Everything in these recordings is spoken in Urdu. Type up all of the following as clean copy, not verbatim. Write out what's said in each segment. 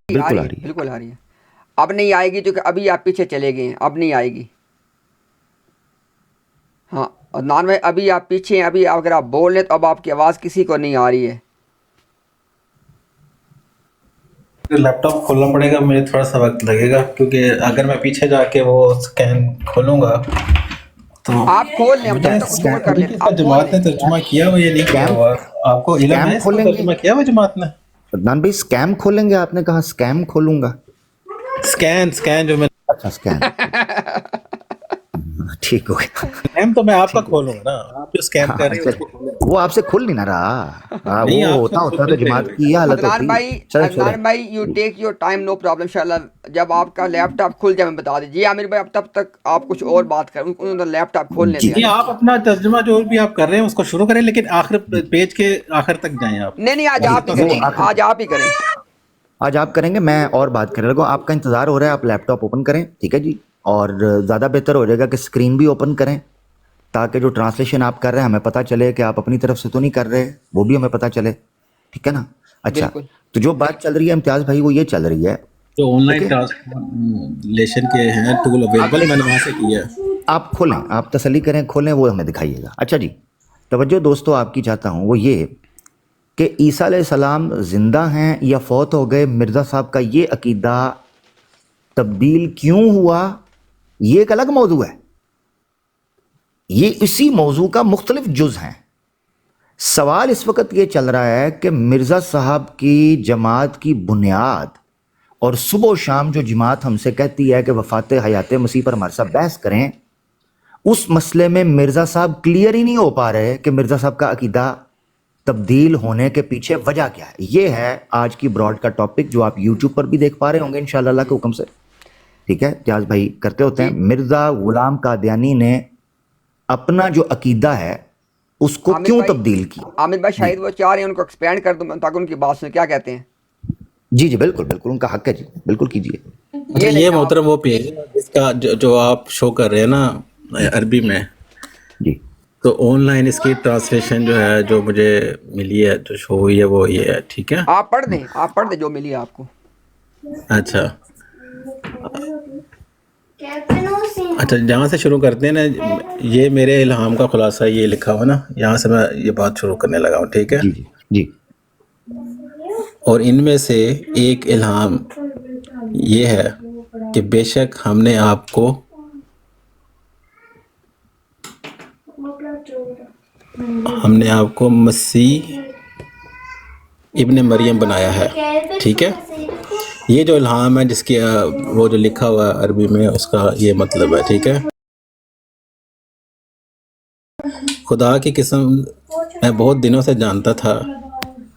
بالکل آ رہی ہے، بالکل آ رہی ہے. اب نہیں آئے گی کیونکہ ابھی آپ پیچھے چلے گئے ہیں، اب نہیں آئے گی. ہاں عدنان بھائی ابھی آپ پیچھے ہیں، ابھی اگر آپ بول رہے تو اب آپ کی آواز کسی کو نہیں آ رہی ہے. لیپ ٹاپ کھولنا پڑے گا، مجھے تھوڑا سا وقت لگے گا، کیونکہ اگر میں پیچھے جا کے وہ اسکین کھولوں گا تو آپ کھول لیں، ہم مجھے جب تک دور کر لیتے اس کا آپ کھول جماعت لیں. نے ترجمہ کیا ہوا یا نہیں کیا ہوا؟ آپ کو علم اسکیم ہے اس کا کھولیں گے ترجمہ کیا ہوا جماعت نے؟ عدنان بھائی، اسکیم کھولیں گے؟ آپ نے کہا اسکیم کھولوں گا. اسکین جو میں اچھا اسکیم، ٹھیک ہو گیا. اسکیم تو میں آپ کا ٹھیک ہے، کھولوں گا نا، آپ جو اسکیم کر رہے ہیں اچھا اس کو کھولیں. وہ آپ سے کھل نہیں نہ رہا. نہیں وہ آپ سے ہوتا تو ہوتا تو کھل جائے جماعت گا. کی یہ حالت عدنان ہوتی. بھائی، چلے چھوڑیں. عدنان بھائی you take your time, no problem انشاءاللہ. جب آپ کا لیپ ٹاپ کھل جائے میں بتا دیجیے. عامر بھائی اب تب تک آپ کچھ اور بات کریں، انہوں نے لیپ ٹاپ کھولنے جی دیں. نہیں آپ اپنا ترجمہ جو بھی آپ کر رہے ہیں اس کو شروع کریں، لیکن آخر پیج کے آخر تک جائیں آپ. نہیں نہیں، آج بس آپ ہی اتنا کریں، سا وہ آخر آج آپ ہی کریں. آج آپ کریں گے، میں اور بات کرنے لگوں. آپ کا انتظار ہو رہا ہے، آپ لیپ ٹاپ اوپن کریں، ٹھیک ہے جی. اور زیادہ بہتر ہو جائے گا کہ اسکرین بھی اوپن کریں، تاکہ جو ٹرانسلیشن آپ کر رہے ہیں ہمیں پتہ چلے کہ آپ اپنی طرف سے تو نہیں کر رہے، وہ بھی ہمیں پتہ چلے، ٹھیک ہے نا. اچھا، بالکل. تو جو بات چل رہی ہے امتیاز بھائی وہ یہ چل رہی ہے. جو آن لائن دیکھیں ٹرانسلیشن کے ہیں ٹول اب اویلیبل، میں دیکھیں نے وہاں سے کیا ہے. آپ کھولیں، آپ تسلی کریں، کھولیں، وہ ہمیں دکھائیے گا. اچھا جی، توجہ دوستو آپ کی چاہتا ہوں وہ یہ کہ عیسیٰ علیہ السلام زندہ ہیں یا فوت ہو گئے. مرزا صاحب کا یہ عقیدہ تبدیل کیوں ہوا، یہ ایک الگ موضوع ہے. یہ اسی موضوع کا مختلف جز ہیں. سوال اس وقت یہ چل رہا ہے کہ مرزا صاحب کی جماعت کی بنیاد، اور صبح و شام جو جماعت ہم سے کہتی ہے کہ وفات حیات مسیح پر ہمارے ساتھ بحث کریں، اس مسئلے میں مرزا صاحب کلیئر ہی نہیں ہو پا رہے کہ مرزا صاحب کا عقیدہ تبدیل ہونے کے پیچھے وجہ کیا ہے. یہ ہے آج کی براڈ کا ٹاپک، جو آپ یوٹیوب پر بھی دیکھ پا رہے ہوں گے انشاءاللہ اللہ کے حکم سے. ٹھیک ہے، جاز بھائی کرتے ہوتے ہیں. جی مرزا غلام قادیانی نے اپنا جو عقیدہ ہے اس کو عامر کیوں بھائی، تبدیل کیا. عامر بھائی جی شاید وہ چاہ رہے ہیں ان کو ایکسپینڈ کر دوں تاکہ ان کی بات سنیں، کیا کہتے ہیں؟ جی جی بالکل بالکل، ان کا حق ہے جی، بالکل کیجیے. اچھا یہ لیں یہ جناب. محترم وہ پیج ہے جس کا جو آپ شو کر رہے ہیں نا عربی میں، جی تو آن لائن اس کی ٹرانسلیشن جو ہے جو مجھے ملی ہے جو شو ہوئی ہے وہ یہ ہے. ٹھیک ہے، آپ پڑھ دیں، آپ پڑھ دیں جو ملی آپ کو. اچھا اچھا جہاں سے شروع کرتے ہیں نا، یہ میرے الہام کا خلاصہ یہ لکھا ہوا نا، یہاں سے میں یہ بات شروع کرنے لگا ہوں. ٹھیک ہے، جی جی جی اور ان میں سے ایک الہام یہ ہے کہ بے شک ہم نے آپ کو مسیح ابن مریم بنایا ہے. ٹھیک ہے، یہ جو الہام ہے جس کی وہ جو لکھا ہوا ہے عربی میں، اس کا یہ مطلب ہے. ٹھیک ہے، خدا کی قسم میں بہت دنوں سے جانتا تھا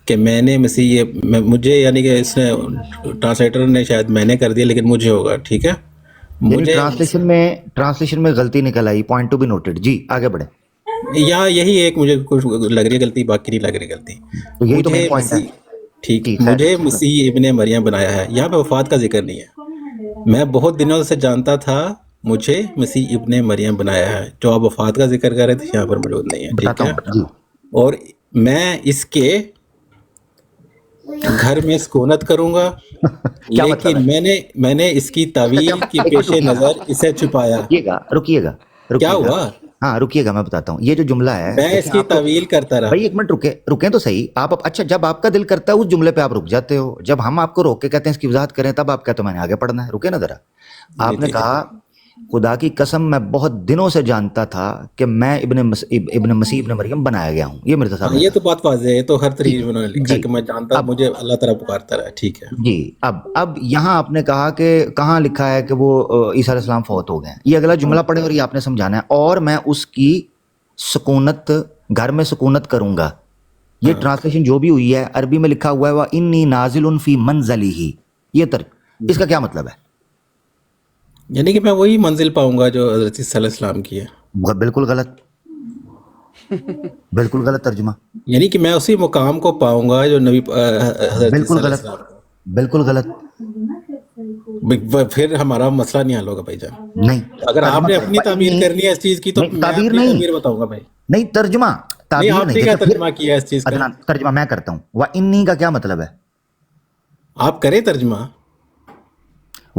کہ میں نے مجھے یعنی کہ اس نے ٹرانسلیٹر نے شاید میں نے کر دیا، لیکن مجھے ہوگا. ٹھیک ہے، یعنی مجھے ٹرانسلیشن میں غلطی نکل آئی، پوائنٹ ٹو بی نوٹڈ. جی آگے بڑھیں. یہی ایک مجھے کچھ لگ رہی ہے غلطی، باقی نہیں لگ رہی غلطی. تو یہی تو مجھے مین پوائنٹ ہے. مسیح ٹھیک جی خیر مجھے چلیں. مسیح ابن مریم بنایا ہے. یہاں پہ وفات کا ذکر نہیں ہے. میں بہت دنوں سے جانتا تھا مجھے مسیح ابن مریم بنایا ہے. جو آپ وفات کا ذکر کر رہے تھے یہاں پر موجود نہیں ہے. ٹھیک بتاتا ہے، ہوں جی. اور میں اس کے گھر میں سکونت کروں گا، کیا مطلب ہے؟ لیکن میں نے اس کی اس کا کیا تعویل کی ایک منٹ پیش رکیے گا، نظر اسے چھپایا. رکیے گا کیا رکیے گا. ہوا؟ ہاں رکیے گا، میں بتاتا ہوں. یہ جو جملہ ہے میں اس دیکھیں کی آپ کو تعویل کرتا رہا. بھائی ایک منٹ رکیں تو صحیح. آپ اچھا جب آپ کا دل کرتا ہے اس جملے پہ آپ رک جاتے ہو، جب ہم آپ کو روک کے کہتے ہیں اس کی وضاحت کریں تب آپ کہتے ہو میں نے آگے پڑھنا ہے. رکے نا ذرا. جی آپ نے جی کہا خدا کی قسم میں بہت دنوں سے جانتا تھا کہ میں ابن مسیح ابن مریم بنایا گیا ہوں. یہ مرزا صاحب ہاں نے یہ کہا. تو بات واضح ہے، تو ہر ٹھیک طریقے میں انہوں نے ہے لکھا جی. ہے کہ میں جانتا، اب مجھے اللہ تعالیٰ پکارتا رہا. ٹھیک ہے، جی اب یہاں آپ نے کہا کہ کہاں لکھا ہے کہ وہ عیسیٰ علیہ السلام فوت ہو گئے ہیں. یہ اگلا جملہ پڑھیں اور یہ آپ نے سمجھانا ہے. اور میں اس کی سکونت، گھر میں سکونت کروں گا. یہ ہاں ٹرانسلیشن جو بھی ہوئی ہے عربی میں لکھا ہوا ہے وہ انی نازل فی منزلی. یہ اس کا کیا مطلب ہے؟ یعنی کہ میں وہی منزل پاؤں گا جو حضرت صلی اللہ علیہ وسلم کی ہے. بالکل غلط، بالکل غلط ترجمہ. یعنی کہ میں اسی مقام کو پاؤں گا جو نبی حضرت صلی بالکل اللہ علیہ غلط، وسلم کا. بالکل غلط. پھر ہمارا مسئلہ نہیں حل ہوگا بھائی جان. نہیں اگر آپ ترجمہ نے کریں. اپنی تعبیر کرنی ہے اس چیز کی تو نہیں میں تعبیر اپنی نہیں، تعبیر بتاؤں گا بھائی. نہیں ترجمہ، نہیں تعبیر آپ نہیں. نے کیا دیکھیں پھر ترجمہ کیا اس چیز کا؟ ادنان ترجمہ میں کرتا ہوں. وہ انی کا کیا مطلب ہے؟ آپ کریں ترجمہ.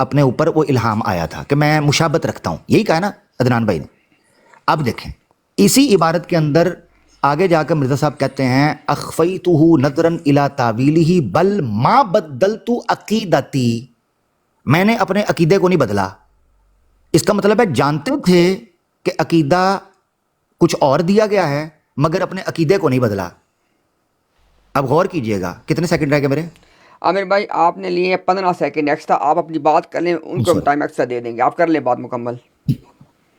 اپنے اوپر وہ الہام آیا تھا کہ میں مشابت رکھتا ہوں, یہی کہا نا عدنان بھائی نے. اب دیکھیں اسی عبارت کے اندر آگے جا کر مرزا صاحب کہتے ہیں اخفیتہ نظرا الی تاویلہ بل ما بدلت عقیدتی, میں نے اپنے عقیدے کو نہیں بدلا. اس کا مطلب ہے جانتے تھے کہ عقیدہ کچھ اور دیا گیا ہے مگر اپنے عقیدے کو نہیں بدلا. اب غور کیجئے گا, کتنے سیکنڈ رہ گئے میرے؟ عامر بھائی آپ نے لیے 15 سیکنڈ ایکسٹرا, آپ اپنی بات کر لیں, ان کو ٹائم ایکسٹرا دے دیں گے, آپ کر لیں بات مکمل.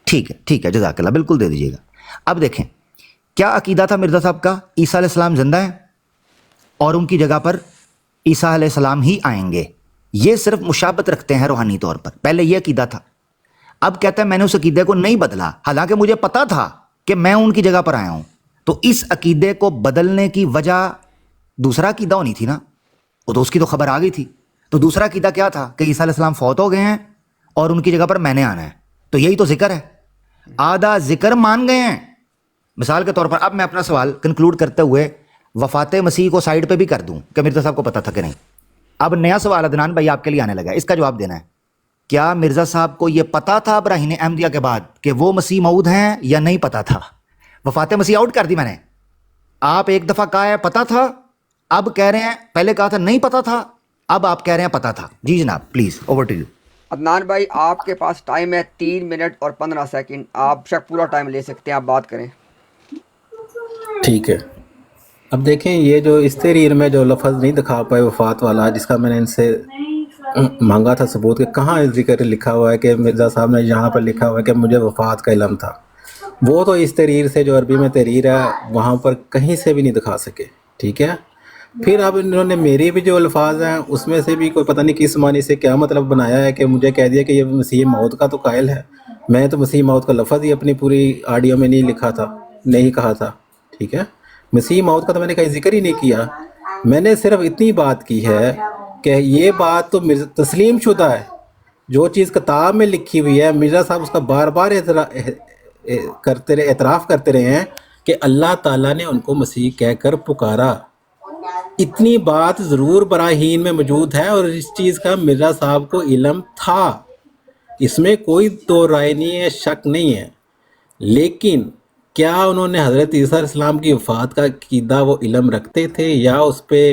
ٹھیک ہے جزاک اللہ, بالکل دے دیجیے گا. اب دیکھیں کیا عقیدہ تھا مرزا صاحب کا, عیسیٰ علیہ السلام زندہ ہیں اور ان کی جگہ پر عیسیٰ علیہ السلام ہی آئیں گے, یہ صرف مشابت رکھتے ہیں روحانی طور پر. پہلے یہ عقیدہ تھا. اب کہتا ہے میں نے اس عقیدے کو نہیں بدلا, حالانکہ مجھے پتا تھا کہ میں ان کی جگہ پر آیا ہوں. تو اس عقیدے کو بدلنے کی وجہ دوسرا عقیدہ ہونی تھی نا, وہ تو اس کی تو خبر آ گئی تھی. تو دوسرا عقیدہ کیا تھا کہ عیسیٰ علیہ السلام فوت ہو گئے ہیں اور ان کی جگہ پر میں نے آنا ہے. تو یہی تو ذکر ہے, آدھا ذکر مان گئے ہیں. مثال کے طور پر اب میں اپنا سوال کنکلوڈ کرتے ہوئے وفات مسیح کو سائڈ پہ بھی کر دوں کہ مرزا صاحب کو پتا تھا کہ نہیں. اب نیا سوال عدنان بھائی آپ کے لیے آنے لگا, اس کا جواب دینا ہے. کیا مرزا صاحب کو یہ پتا تھا براہین احمدیہ کے بعد کہ وہ مسیح موعود ہیں یا نہیں پتا تھا؟ وفات مسیح آؤٹ کر دی میں نے. آپ ایک دفعہ کہا ہے پتا تھا, اب کہہ رہے ہیں پہلے کہا تھا نہیں پتا تھا, اب آپ کہہ رہے ہیں پتا تھا. جی جناب please over to you. Adnan بھائی آپ کے پاس ٹائم ہے 3 منٹ اور 15 سیکنڈ, آپ شک پورا ٹائم لے سکتے ہیں, آپ بات کریں. ٹھیک ہے. اب دیکھیں یہ جو اس تحریر میں جو لفظ نہیں دکھا پائے وفات والا, جس کا میں نے ان سے مانگا تھا ثبوت کہ کہاں ذکر لکھا ہوا ہے کہ مرزا صاحب نے یہاں پر لکھا ہوا ہے کہ مجھے وفات کا علم تھا, وہ تو اس تحریر سے جو عربی میں تحریر ہے وہاں پر کہیں سے بھی نہیں دکھا سکے. ٹھیک ہے. پھر اب انہوں نے میری بھی جو الفاظ ہیں اس میں سے بھی کوئی پتہ نہیں کس معنی سے کیا مطلب بنایا ہے کہ مجھے کہہ دیا کہ یہ مسیح موت کا تو قائل ہے. میں تو مسیح موت کا لفظ ہی اپنی پوری آڈیو میں نہیں لکھا تھا, نہیں کہا تھا. ٹھیک ہے. مسیح موت کا تو میں نے کہیں ذکر ہی نہیں کیا. میں نے صرف اتنی بات کی ہے کہ یہ بات تو تسلیم شدہ ہے, جو چیز کتاب میں لکھی ہوئی ہے مرزا صاحب اس کا بار بار اعتراف کرتے رہے ہیں کہ اللہ تعالیٰ نے ان کو مسیح کہہ کر پکارا. اتنی بات ضرور براہین میں موجود ہے اور اس چیز کا مرزا صاحب کو علم تھا, اس میں کوئی دو رائے نہیں ہے, شک نہیں ہے. لیکن کیا انہوں نے حضرت عیسیٰ علیہ السلام کی وفات کا عقیدہ وہ علم رکھتے تھے یا اس پہ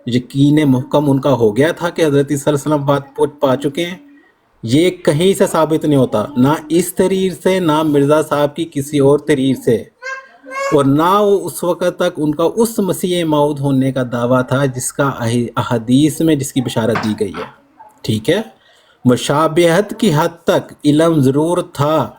یقین محکم ان کا ہو گیا تھا کہ حضرت عیسیٰ علیہ السلام بات پا چکے ہیں؟ یہ کہیں سے ثابت نہیں ہوتا, نہ اس تحریر سے, نہ مرزا صاحب کی کسی اور تحریر سے, اور نہ اس وقت تک ان کا اس مسیح موعود ہونے کا دعویٰ تھا جس کا احادیث میں جس کی بشارت دی گئی ہے. ٹھیک ہے. مشابہت کی حد تک علم ضرور تھا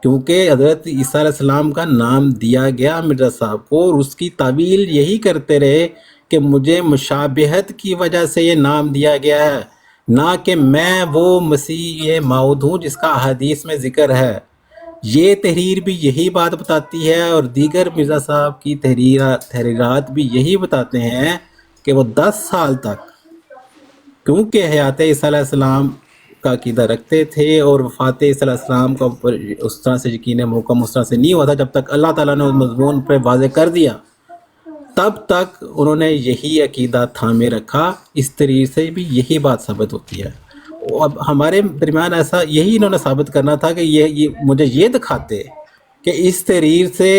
کیونکہ حضرت عیسیٰ علیہ السلام کا نام دیا گیا مرزا صاحب کو, اور اس کی تعویل یہی کرتے رہے کہ مجھے مشابہت کی وجہ سے یہ نام دیا گیا ہے, نہ کہ میں وہ مسیح موعود ہوں جس کا احادیث میں ذکر ہے. یہ تحریر بھی یہی بات بتاتی ہے اور دیگر مرزا صاحب کی تحریرات بھی یہی بتاتے ہیں کہ وہ 10 سال تک کیونکہ حیات عیسیٰ علیہ السلام کا عقیدہ رکھتے تھے اور وفات عیسیٰ علیہ السلام کا اس طرح سے یقین محکم اس طرح سے نہیں ہوا تھا جب تک اللہ تعالیٰ نے اس مضمون پہ واضح کر دیا, تب تک انہوں نے یہی عقیدہ تھامے رکھا. اس طریقے سے بھی یہی بات ثابت ہوتی ہے. اب ہمارے درمیان ایسا یہی انہوں نے ثابت کرنا تھا کہ یہ مجھے یہ دکھاتے کہ اس تحریر سے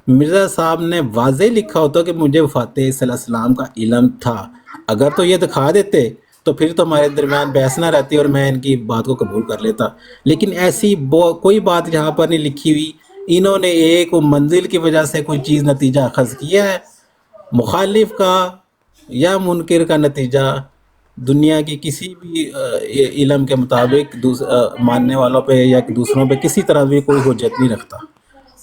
مرزا صاحب نے واضح لکھا ہوتا کہ مجھے وفات عیسیٰ علیہ السلام کا علم تھا. اگر تو یہ دکھا دیتے تو پھر تو ہمارے درمیان بحث نہ رہتی اور میں ان کی بات کو قبول کر لیتا, لیکن ایسی کوئی بات یہاں پر نہیں لکھی ہوئی. انہوں نے ایک منزل کی وجہ سے کوئی چیز نتیجہ اخذ کیا ہے, مخالف کا یا منکر کا نتیجہ دنیا کی کسی بھی علم کے مطابق ماننے والوں پہ یا دوسروں پہ کسی طرح بھی کوئی حجت نہیں رکھتا.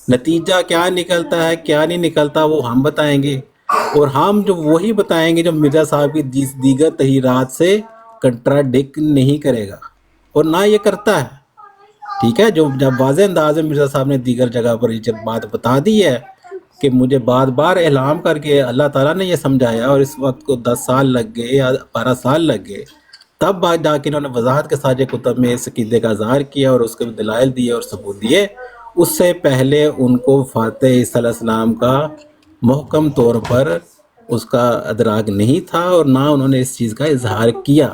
نتیجہ کیا نکلتا ہے کیا نہیں نکلتا وہ ہم بتائیں گے, اور ہم جو وہی بتائیں گے جو مرزا صاحب کی دیگر تحریرات سے کنٹراڈکٹ نہیں کرے گا, اور نہ یہ کرتا ہے. ٹھیک ہے. جب واضح انداز میں مرزا صاحب نے دیگر جگہ پر یہ بات بتا دی ہے کہ مجھے بار بار اعلام کر کے اللہ تعالیٰ نے یہ سمجھایا اور اس وقت کو 10 سال لگ گئے یا 12 سال لگ گئے, تب بعد جا کے انہوں نے وضاحت کے ساتھ کتب میں اس عقیدے کا اظہار کیا اور اس کے دلائل دیے اور ثبوت دیے. اس سے پہلے ان کو وفات عیسیٰ علیہ السلام کا محکم طور پر اس کا ادراک نہیں تھا اور نہ انہوں نے اس چیز کا اظہار کیا.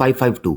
552।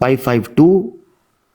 552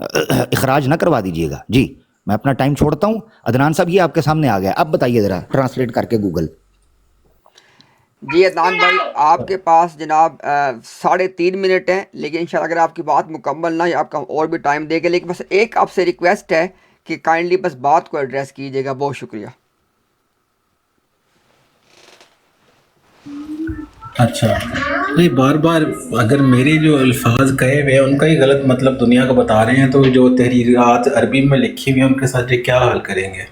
اخراج نہ کروا دیجیے گا جی. میں اپنا ٹائم چھوڑتا ہوں. عدنان صاحب یہ آپ کے سامنے آ گیا, اب بتائیے ذرا ٹرانسلیٹ کر کے گوگل. جی عدنان بھائی آپ کے پاس جناب 3.5 منٹ ہیں, لیکن انشاءاللہ اگر آپ کی بات مکمل نہ, آپ کا اور بھی ٹائم دے گا, لیکن بس ایک آپ سے ریکویسٹ ہے کہ کائنڈلی بس بات کو ایڈریس کیجیے گا. بہت شکریہ. اچھا نہیں, بار بار اگر میرے جو الفاظ کہے ہوئے ہیں ان کا ہی غلط مطلب دنیا کو بتا رہے ہیں, تو جو تحریرات عربی میں لکھی ہوئی ہیں ان کے ساتھ یہ کیا حل کریں گے؟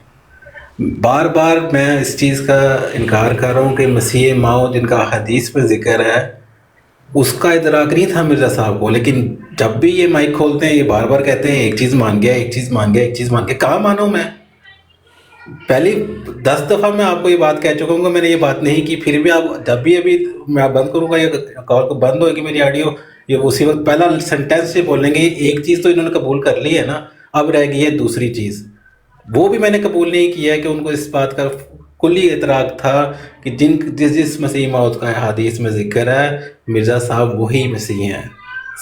بار بار میں اس چیز کا انکار کر رہا ہوں کہ مسیح ماؤد جن کا حدیث میں ذکر ہے اس کا ادراک نہیں تھا مرزا صاحب کو, لیکن جب بھی یہ مائک کھولتے ہیں یہ بار بار کہتے ہیں ایک چیز مان گیا, ایک چیز مان گیا, ایک چیز مان گیا. کہاں مانوں میں؟ پہلی 10 دفعہ میں آپ کو یہ بات کہہ چکا ہوں کہ میں نے یہ بات نہیں کی, پھر بھی آپ جب بھی ابھی میں بند کروں گا یا کال کو بند ہوگی میری آڈیو, یہ اسی وقت پہلا سینٹینس سے بولیں گے ایک چیز تو انہوں نے قبول کر لی ہے نا, اب رہ گئی ہے دوسری چیز. وہ بھی میں نے قبول نہیں کیا ہے کہ ان کو اس بات کا کلی ادراک تھا کہ جس مسیح موت کا حدیث میں ذکر ہے مرزا صاحب وہی مسیح ہیں.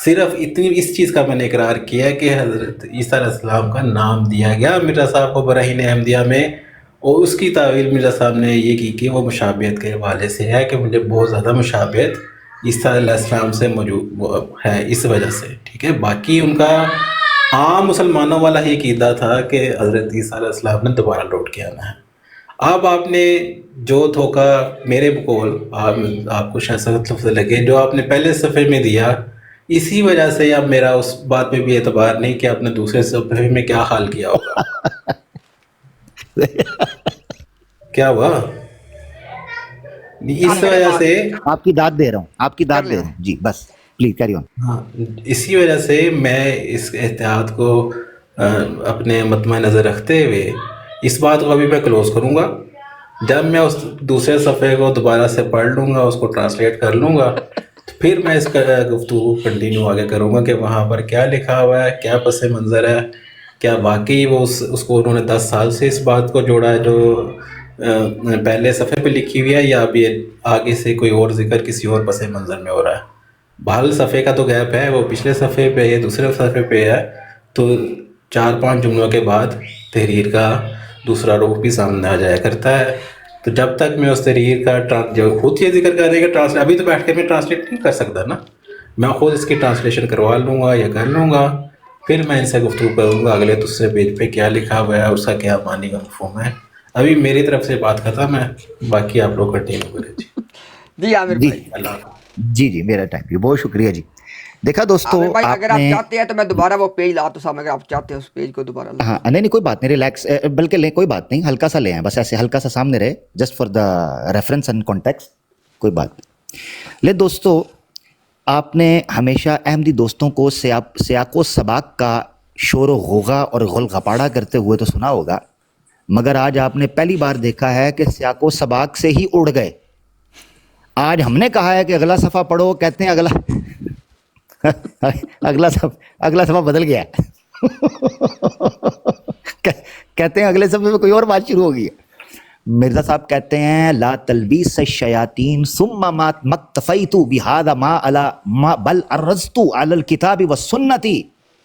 صرف اتنی اس چیز کا میں نے اقرار کیا کہ حضرت عیسیٰ علیہ السلام کا نام دیا گیا مرزا صاحب کو براہین احمدیہ میں, اور اس کی تعویل مرزا صاحب نے یہ کی کہ وہ مشابہت کے حوالے سے ہے کہ مجھے بہت زیادہ مشابہت عیسیٰ علیہ السلام سے موجود ہے اس وجہ سے. ٹھیک ہے, باقی ان کا عام مسلمانوں والا ہی عقیدہ تھا کہ حضرت عیسیٰ علیہ السلام نے دوبارہ لوٹ کے آنا ہے. اب آپ نے جو دھوکہ میرے بقول آپ کو شاید سخت لفظ لگے جو آپ نے پہلے صفحے میں دیا, اسی وجہ سے اب میرا اس بات پہ بھی اعتبار نہیں کہ آپ نے دوسرے صفحے میں کیا حال کیا ہوگا. کیا ہوا؟ اس وجہ سے آپ کی داد دے رہا ہوں, آپ کی داد دے رہا ہوں جی, بس پلیز کیری آن. ہاں, اسی وجہ سے میں اس احتیاط کو اپنے مطمع نظر رکھتے ہوئے اس بات کو ابھی میں کلوز کروں گا. جب میں اس دوسرے صفحے کو دوبارہ سے پڑھ لوں گا, اس کو ٹرانسلیٹ کر لوں گا, تو پھر میں اس کا گفتگو کنٹینیو آگے کروں گا کہ وہاں پر کیا لکھا ہوا ہے, کیا پس منظر ہے, کیا واقعی وہ اس کو انہوں نے 10 سال سے اس بات کو جوڑا ہے جو پہلے صفحے پہ لکھی ہوئی ہے, یا اب یہ آگے سے کوئی اور ذکر کسی اور پس منظر میں ہو رہا ہے. بہرحال صفحے کا تو گیپ ہے, وہ پچھلے صفحے پہ ہے, دوسرے صفحے پہ ہے, تو 4-5 جملوں کے بعد تحریر کا دوسرا روپ بھی سامنے آ جایا کرتا ہے. تو جب تک میں اس تحریر کا جو خود یہ ذکر کرے گا ٹرانسلیٹ, ابھی تو بیٹھ کے میں ٹرانسلیٹ نہیں کر سکتا نا, میں خود اس کی ٹرانسلیشن کروا لوں گا یا کر لوں گا, پھر میں ان سے گفتگو کروں گا اگلے دوسرے پیج پہ کیا لکھا ہوا ہے, اس کا کیا معنی کا مفہوم ہے. ابھی میری طرف سے بات ختم ہے, باقی آپ لوگ کنٹینیو کریں. جی عامر جی بھائی, اللہ حافظ. جی میرا ٹائم بھی, بہت شکریہ جی. دیکھا دوستو, عامر بھائی اگر آپ نے چاہتے ہیں تو میں دوبارہ وہ پیج لاتا ہوں سامنے, اگر آپ چاہتے ہیں اس پیج کو دوبارہ لا. ہاں نہیں کوئی بات نہیں, ریلیکس, بلکہ لیں کوئی بات نہیں, ہلکا سا لے آئیں, بس ایسے ہلکا سا سامنے رہے, just for the reference and context, کوئی بات نہیں. لے دوستو, آپ نے ہمیشہ احمدی دوستوں کو سیاق و سباق کا شور و غوغا اور غل غپاڑا کرتے ہوئے تو سنا ہوگا, مگر آج آپ نے پہلی بار دیکھا ہے کہ سیاق و سباق سے ہی اڑ گئے. آج ہم نے کہا ہے کہ اگلا صفحہ پڑھو, کہتے ہیں اگلا صفحہ بدل گیا کہتے ہیں اگلے صفحے میں کوئی اور بات شروع ہو گئی ہے. مرزا صاحب کہتے ہیں لا تلبیس الشیاطین ثم ما مکتفیت بهذا ما بل ارزت علی الکتاب والسنۃ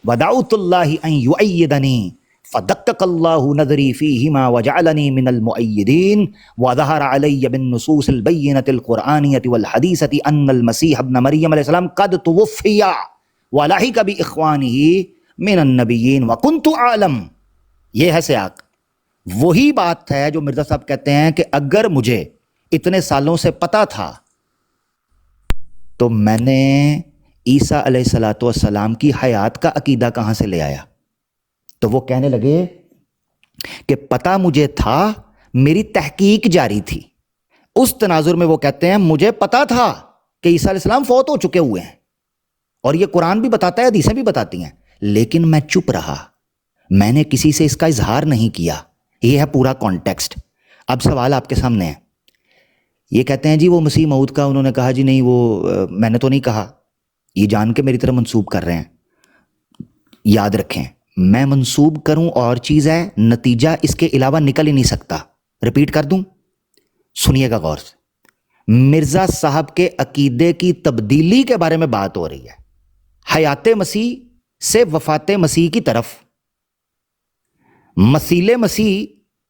ودعوت اللہ ان یؤیدنی فدقق اللہ نظری فیہما وجعلنی من المؤیدین وظہر علی بالنصوص البینۃ القرآنیۃ والحدیثۃ ان المسیح ابن مریم علیہ السلام قد توفی ولحق باخوانہ من النبیین وکنت اعلم. یہ ہے سیاق. وہی بات ہے جو مرزا صاحب کہتے ہیں کہ اگر مجھے اتنے سالوں سے پتا تھا تو میں نے عیسیٰ علیہ الصلوۃ والسلام کی حیات کا عقیدہ کہاں سے لے آیا. تو وہ کہنے لگے کہ پتہ مجھے تھا, میری تحقیق جاری تھی. اس تناظر میں وہ کہتے ہیں مجھے پتا تھا کہ عیسیٰ علیہ السلام فوت ہو چکے ہوئے ہیں, اور یہ قرآن بھی بتاتا ہے, حدیثیں بھی بتاتی ہیں, لیکن میں چپ رہا, میں نے کسی سے اس کا اظہار نہیں کیا. یہ ہے پورا کانٹیکسٹ. اب سوال آپ کے سامنے ہے. یہ کہتے ہیں جی وہ مسیح موعود کا انہوں نے کہا, جی نہیں وہ میں نے تو نہیں کہا, یہ جان کے میری طرف منسوب کر رہے ہیں. یاد رکھیں, میں منسوب کروں اور چیز ہے, نتیجہ اس کے علاوہ نکل ہی نہیں سکتا. ریپیٹ کر دوں, سنیے گا غور سے. مرزا صاحب کے عقیدے کی تبدیلی کے بارے میں بات ہو رہی ہے. حیات مسیح سے وفات مسیح کی طرف، مسیل مسیح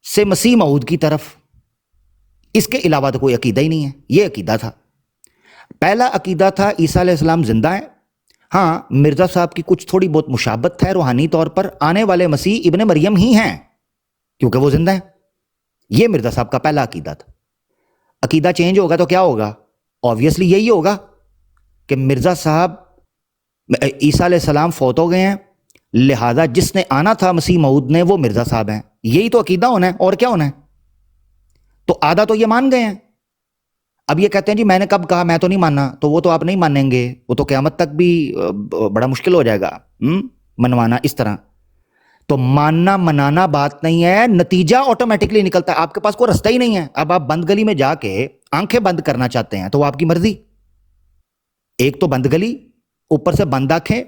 سے مسیح موعود کی طرف، اس کے علاوہ تو کوئی عقیدہ ہی نہیں ہے. یہ عقیدہ تھا. پہلا عقیدہ تھا عیسیٰ علیہ السلام زندہ ہیں. ہاں مرزا صاحب کی کچھ تھوڑی بہت مشابت ہے روحانی طور پر، آنے والے مسیح ابن مریم ہی ہیں کیونکہ وہ زندہ ہیں. یہ مرزا صاحب کا پہلا عقیدہ تھا. عقیدہ چینج ہوگا تو کیا ہوگا؟ آبویسلی یہی ہوگا کہ مرزا صاحب عیسیٰ علیہ السلام فوت ہو گئے ہیں، لہذا جس نے آنا تھا مسیح موعود نے وہ مرزا صاحب ہیں. یہی تو عقیدہ ہونا ہے، اور کیا ہونا ہے؟ تو آدھا تو یہ مان گئے ہیں. اب یہ کہتے ہیں جی میں نے کب کہا، میں تو نہیں ماننا. تو وہ تو آپ نہیں مانیں گے، وہ تو قیامت تک بھی بڑا مشکل ہو جائے گا منوانا اس طرح. تو ماننا منانا بات نہیں ہے، نتیجہ آٹومیٹکلی نکلتا ہے. آپ کے پاس کوئی رستہ ہی نہیں ہے. اب آپ بند گلی میں جا کے آنکھیں بند کرنا چاہتے ہیں تو وہ آپ کی مرضی. ایک تو بند گلی، اوپر سے بند آنکھیں.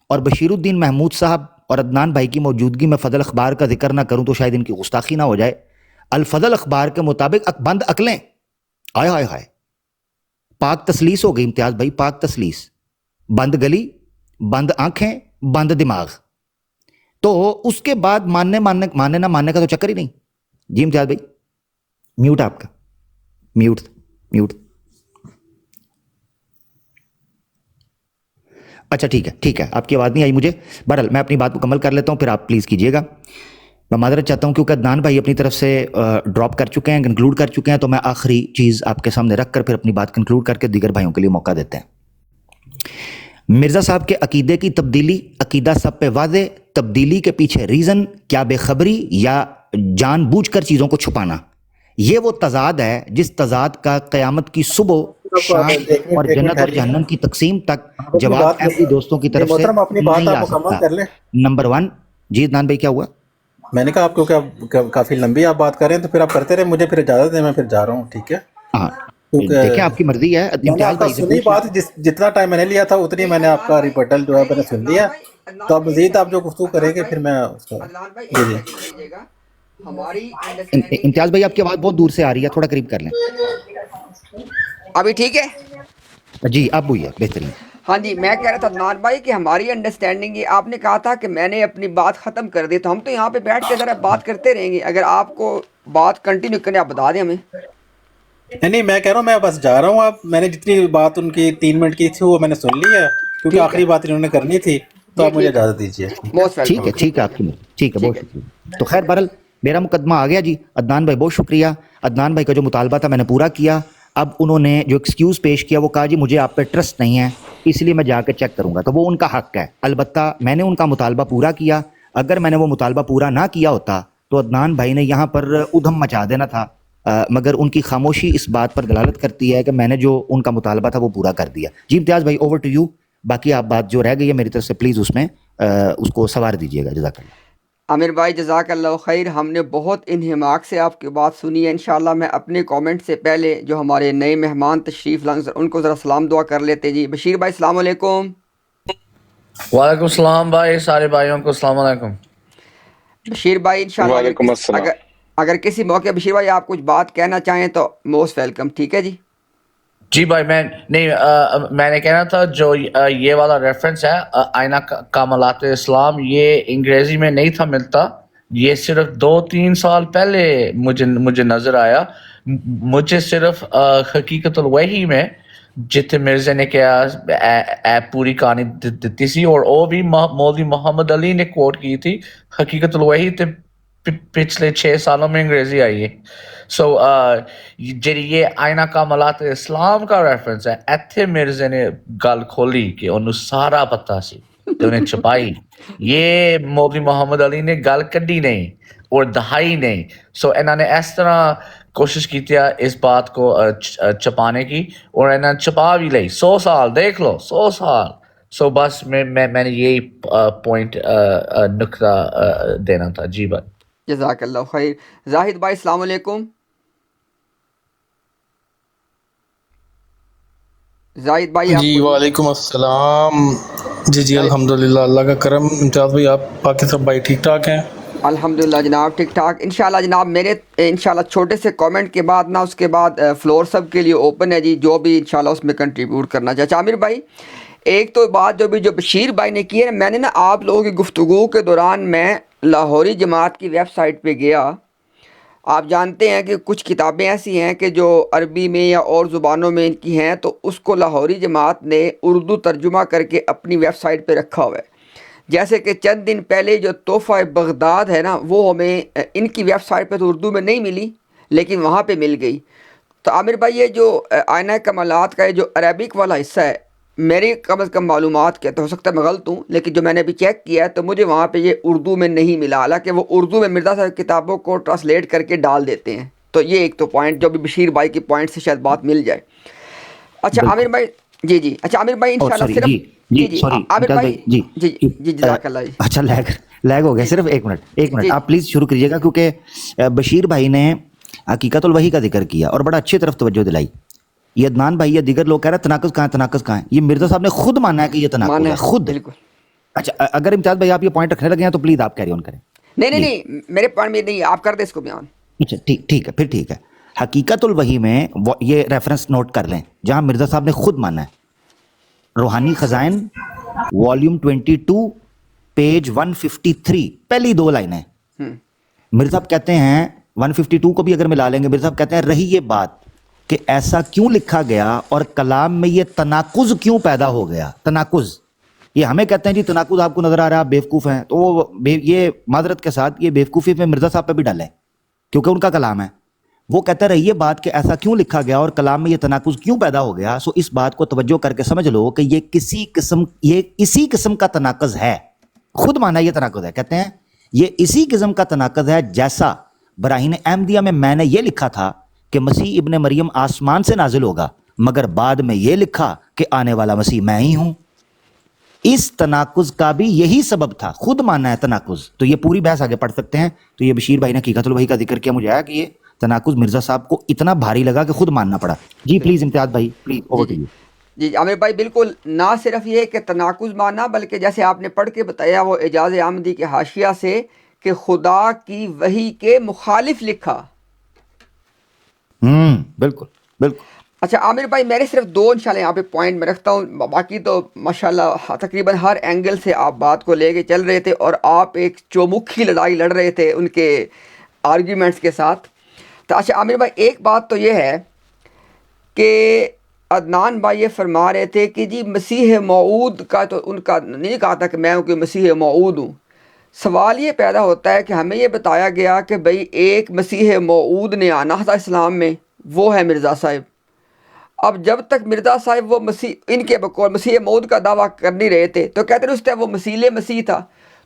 اور بشیر الدین محمود صاحب اور عدنان بھائی کی موجودگی میں فضل اخبار کا ذکر نہ کروں تو شاید ان کی گستاخی نہ ہو جائے. الفضل اخبار کے مطابق بند عقلیں، ہائے ہائے ہائے، پاک تسلیس ہو گئی امتیاز بھائی، پاک تسلیس. بند گلی، بند آنکھیں، بند دماغ. تو اس کے بعد ماننے نہ ماننے کا تو چکر ہی نہیں. جی امتیاز بھائی میوٹ آپ کا، میوٹ. اچھا ٹھیک ہے آپ کی آواز نہیں آئی مجھے. بہرحال میں اپنی بات مکمل کر لیتا ہوں، پھر آپ پلیز کیجیے گا. میں معذرت چاہتا ہوں کیونکہ عدنان بھائی اپنی طرف سے ڈراپ کر چکے ہیں، کنکلوڈ کر چکے ہیں. تو میں آخری چیز آپ کے سامنے رکھ کر پھر اپنی بات کنکلوڈ کر کے دیگر بھائیوں کے لیے موقع دیتے ہیں. مرزا صاحب کے عقیدے کی تبدیلی، عقیدہ سب پہ واضح، تبدیلی کے پیچھے ریزن کیا بے خبری یا جان بوجھ کر چیزوں کو چھپانا. یہ وہ تضاد ہے جس تضاد کا قیامت کی صبح، شام اور جنت اور جہنم کی تقسیم تک جواب احمدی دوستوں کی طرف سے نہیں آ سکتا. نمبر 1 جی عدنان بھائی کیا ہوا؟ میں نے کہا آپ کیونکہ کافی لمبی آپ بات کر رہے ہیں تو پھر آپ کرتے رہے، مجھے پھر اجازت ہے، میں پھر جا رہا ہوں. ٹھیک ہے، ہاں دیکھیں آپ کی مرضی ہے. امتیاز بھائی سنی بات، جتنا ٹائم میں نے لیا تھا اتنی میں نے آپ کا ریپٹل جو ہے میں نے سن لیا. تو اب مزید آپ جو گفتگو کریں گے پھر میں اس کا امتیاز بھائی آپ کی آواز بہت دور سے آ رہی ہے، تھوڑا قریب کر لیں. ابھی ٹھیک ہے جی اب ہوئی ہے، بہترین. ہاں جی، میں کہہ رہا تھا عدنان بھائی کہ ہماری انڈرسٹینڈنگ یہ، آپ نے کہا تھا کہ میں نے اپنی بات ختم کر دی، تو ہم تو یہاں پہ بیٹھ کے ذرا بات کرتے رہیں گے. اگر آپ کو بات کنٹینیو کرنے آپ بتا دیں ہمیں. نہیں میں کہہ رہا ہوں میں بس جا رہا ہوں. آپ میں نے جتنی بات ان کی 3 منٹ کی تھی وہ میں نے سن لی ہے، کیونکہ آخری بات انہوں نے کرنی تھی. تو آپ مجھے اجازت دیجیے. ٹھیک ہے آپ کی مرضی. ٹھیک ہے، بہت شکریہ. تو خیر بہرحال میرا مقدمہ آ گیا جی. عدنان بھائی بہت شکریہ. عدنان بھائی کا جو مطالبہ تھا میں نے پورا کیا. اب انہوں نے جو ایکسکیوز پیش کیا وہ کہا جی مجھے آپ پہ ٹرسٹ نہیں ہے اس لیے میں جا کے چیک کروں گا. تو وہ ان کا حق ہے. البتہ میں نے ان کا مطالبہ پورا کیا. اگر میں نے وہ مطالبہ پورا نہ کیا ہوتا تو عدنان بھائی نے یہاں پر ادھم مچا دینا تھا. مگر ان کی خاموشی اس بات پر دلالت کرتی ہے کہ میں نے جو ان کا مطالبہ تھا وہ پورا کر دیا. جی امتیاز بھائی اوور ٹو یو. باقی آپ بات جو رہ گئی ہے میری طرف سے پلیز اس میں اس کو سوار دیجیے گا. جزاک اللہ. عامر بھائی جزاک اللہ خیر. ہم نے بہت انہماک سے آپ کی بات سنی ہے. انشاءاللہ میں اپنے کامنٹ سے پہلے جو ہمارے نئے مہمان تشریف لائیں ان کو ذرا سلام دعا کر لیتے. جی بشیر بھائی السلام علیکم. وعلیکم السلام بھائی، سارے بھائیوں کو السلام علیکم. بشیر بھائی وعلیکم انشاءاللہ السلام. اگر کسی موقع بشیر بھائی آپ کچھ بات کہنا چاہیں تو موسٹ ویلکم. ٹھیک ہے جی. جی بھائی میں نے کہنا تھا جو یہ والا ریفرنس ہے آئینہ کاملات اسلام، یہ انگریزی میں نہیں تھا ملتا. یہ صرف 2-3 سال پہلے مجھے نظر آیا. مجھے صرف حقیقت الوحی میں جتنے مرزا نے کیا پوری کہانی دیتی سی، اور وہ بھی مولوی محمد علی نے کوٹ کی تھی. حقیقت الوحی تے پچھلے 6 سالوں میں انگریزی آئی ہے. سو جی یہ آئینہ کاملات اسلام کا ریفرنس ہے. ایتھے مرزا نے گل کھولی کہ انہوں سارا پتہ سی تے انہیں چھپائی. یہ مولوی محمد علی نے گل کڈی نہیں اور دہائی نہیں. سو انہوں نے اس طرح کوشش کی تھی اس بات کو چھپانے کی، اور انہوں نے چھپا بھی لئی. 100 سال دیکھ لو، 100 سال. سو بس میں نے یہی پوائنٹ نقطہ دینا تھا. جی بھائی جزاک اللہ خیر. زاہد بھائی السلام علیکم. زاہد بھائی آپ جی وعلیکم السلام. جی الحمدللہ اللہ کا کرم. امتیاز بھائی آپ باقی سب بھائی ٹھیک ٹھاک ہیں؟ الحمدللہ جناب ٹھیک ٹھاک. انشاءاللہ جناب میرے انشاءاللہ چھوٹے سے کامنٹ کے بعد اس کے بعد فلور سب کے لیے اوپن ہے جی، جو بھی انشاءاللہ اس میں کنٹریبیوٹ کرنا چاہے. عامر بھائی ایک تو بات جو بشیر بھائی نے کی ہے، میں نے نا آپ لوگوں کی گفتگو کے دوران میں لاہوری جماعت کی ویب سائٹ پہ گیا. آپ جانتے ہیں کہ کچھ کتابیں ایسی ہیں کہ جو عربی میں یا اور زبانوں میں ان کی ہیں، تو اس کو لاہوری جماعت نے اردو ترجمہ کر کے اپنی ویب سائٹ پہ رکھا ہوا ہے. جیسے کہ چند دن پہلے جو تحفہ بغداد ہے نا، وہ ہمیں ان کی ویب سائٹ پہ تو اردو میں نہیں ملی لیکن وہاں پہ مل گئی. تو عامر بھائی یہ جو آئینہ کمالات کا یہ جو عربک والا حصہ ہے، میری کم از کم معلومات کے تو ہو سکتا ہے میں غلط ہوں، لیکن جو میں نے ابھی چیک کیا ہے تو مجھے وہاں پہ یہ اردو میں نہیں ملا، حالانکہ وہ اردو میں مرزا صاحب کتابوں کو ٹرانسلیٹ کر کے ڈال دیتے ہیں. تو یہ ایک تو پوائنٹ جو بھی بشیر بھائی کی پوائنٹ سے شاید بات مل جائے. اچھا عامر بھائی، جی اچھا عامر بھائی انشاءاللہ صرف جی عامر بھائی جی جزاک اللہ جی. اچھا لیگ ہو گیا، صرف ایک منٹ آپ پلیز شروع کریے گا، کیونکہ بشیر بھائی نے حقیقت الوحی کا ذکر کیا اور بڑا اچھی طرف توجہ دلائی. یہ عدنان بھائی یا دیگر لوگ کہہ رہے ہیں تناقض کہاں ہے، یہ مرزا صاحب نے خود مانا ہے کہ یہ تناقض ہے، خود. بالکل. اچھا اگر امتیاز بھائی آپ یہ پوائنٹ رکھنے لگے ہیں تو پلیز آپ کیری آن کریں. نہیں میرے پوائنٹ میں نہیں، آپ کر دیں اس کو بیان. اچھا ٹھیک ہے، پھر ٹھیک ہے. حقیقت الوحی میں یہ ریفرنس نوٹ کر لیں جہاں مرزا صاحب نے خود مانا ہے. روحانی خزائن والیوم 22 پیج 153 پہلی 2 لائنیں. مرزا صاحب کہتے ہیں 152 کو بھی اگر ملا لیں گے، مرزا صاحب کہتے ہیں رہی یہ بات کہ ایسا کیوں لکھا گیا اور کلام میں یہ تناقض کیوں پیدا ہو گیا. تناقض یہ ہمیں کہتے ہیں جی تناقض آپ کو نظر آ رہا ہے، آپ بیوقوف ہیں، تو وہ یہ معذرت کے ساتھ یہ بیوقوفی پہ مرزا صاحب پہ بھی ڈالیں کیونکہ ان کا کلام ہے. وہ کہتا رہی یہ بات کہ ایسا کیوں لکھا گیا اور کلام میں یہ تناقض کیوں پیدا ہو گیا. سو اس بات کو توجہ کر کے سمجھ لو کہ یہ اسی قسم کا تناقض ہے. خود مانا یہ تناقض ہے، کہتے ہیں یہ اسی قسم کا تناقض ہے جیسا براہین احمدیہ میں نے یہ لکھا تھا کہ مسیح ابن مریم آسمان سے نازل ہوگا، مگر بعد میں یہ لکھا کہ آنے والا مسیح میں ہی ہوں. اس تناقض کا بھی یہی سبب تھا، خود ماننا ہے تناقض. تو یہ پوری بحث آگے پڑھ سکتے ہیں. تو یہ بشیر بھائی نے حقیقت الوحی کا ذکر کیا، مجھے آیا کہ یہ تناقض مرزا صاحب کو اتنا بھاری لگا کہ خود ماننا پڑا. جی پلیز امتیاز بھائی پلیز اوور ٹو یو. جی عامر بھائی بالکل، نہ صرف یہ کہ تناقض ماننا، بلکہ جیسے آپ نے پڑھ کے بتایا وہ اعجاز احمدی کے حاشیہ سے کہ خدا کی وحی کے مخالف لکھا. بالکل. اچھا عامر بھائی میرے صرف 2 انشاءاللہ یہاں پہ پوائنٹ میں رکھتا ہوں، باقی تو ماشاءاللہ تقریباً ہر اینگل سے آپ بات کو لے کے چل رہے تھے اور آپ ایک چومکھی لڑائی لڑ رہے تھے ان کے آرگیومنٹس کے ساتھ. تو اچھا عامر بھائی ایک بات تو یہ ہے کہ عدنان بھائی یہ فرما رہے تھے کہ جی مسیح موعود کا تو ان کا نہیں کہا تھا کہ میں کوئی مسیح موعود ہوں. سوال یہ پیدا ہوتا ہے کہ ہمیں یہ بتایا گیا کہ بھئی ایک مسیح موعود نے آنا تھا اسلام میں، وہ ہے مرزا صاحب. اب جب تک مرزا صاحب وہ مسیح ان کے بقول مسیح موعود کا دعویٰ کر نہیں رہے تھے تو کہتے رہے وہ مسیح تھا.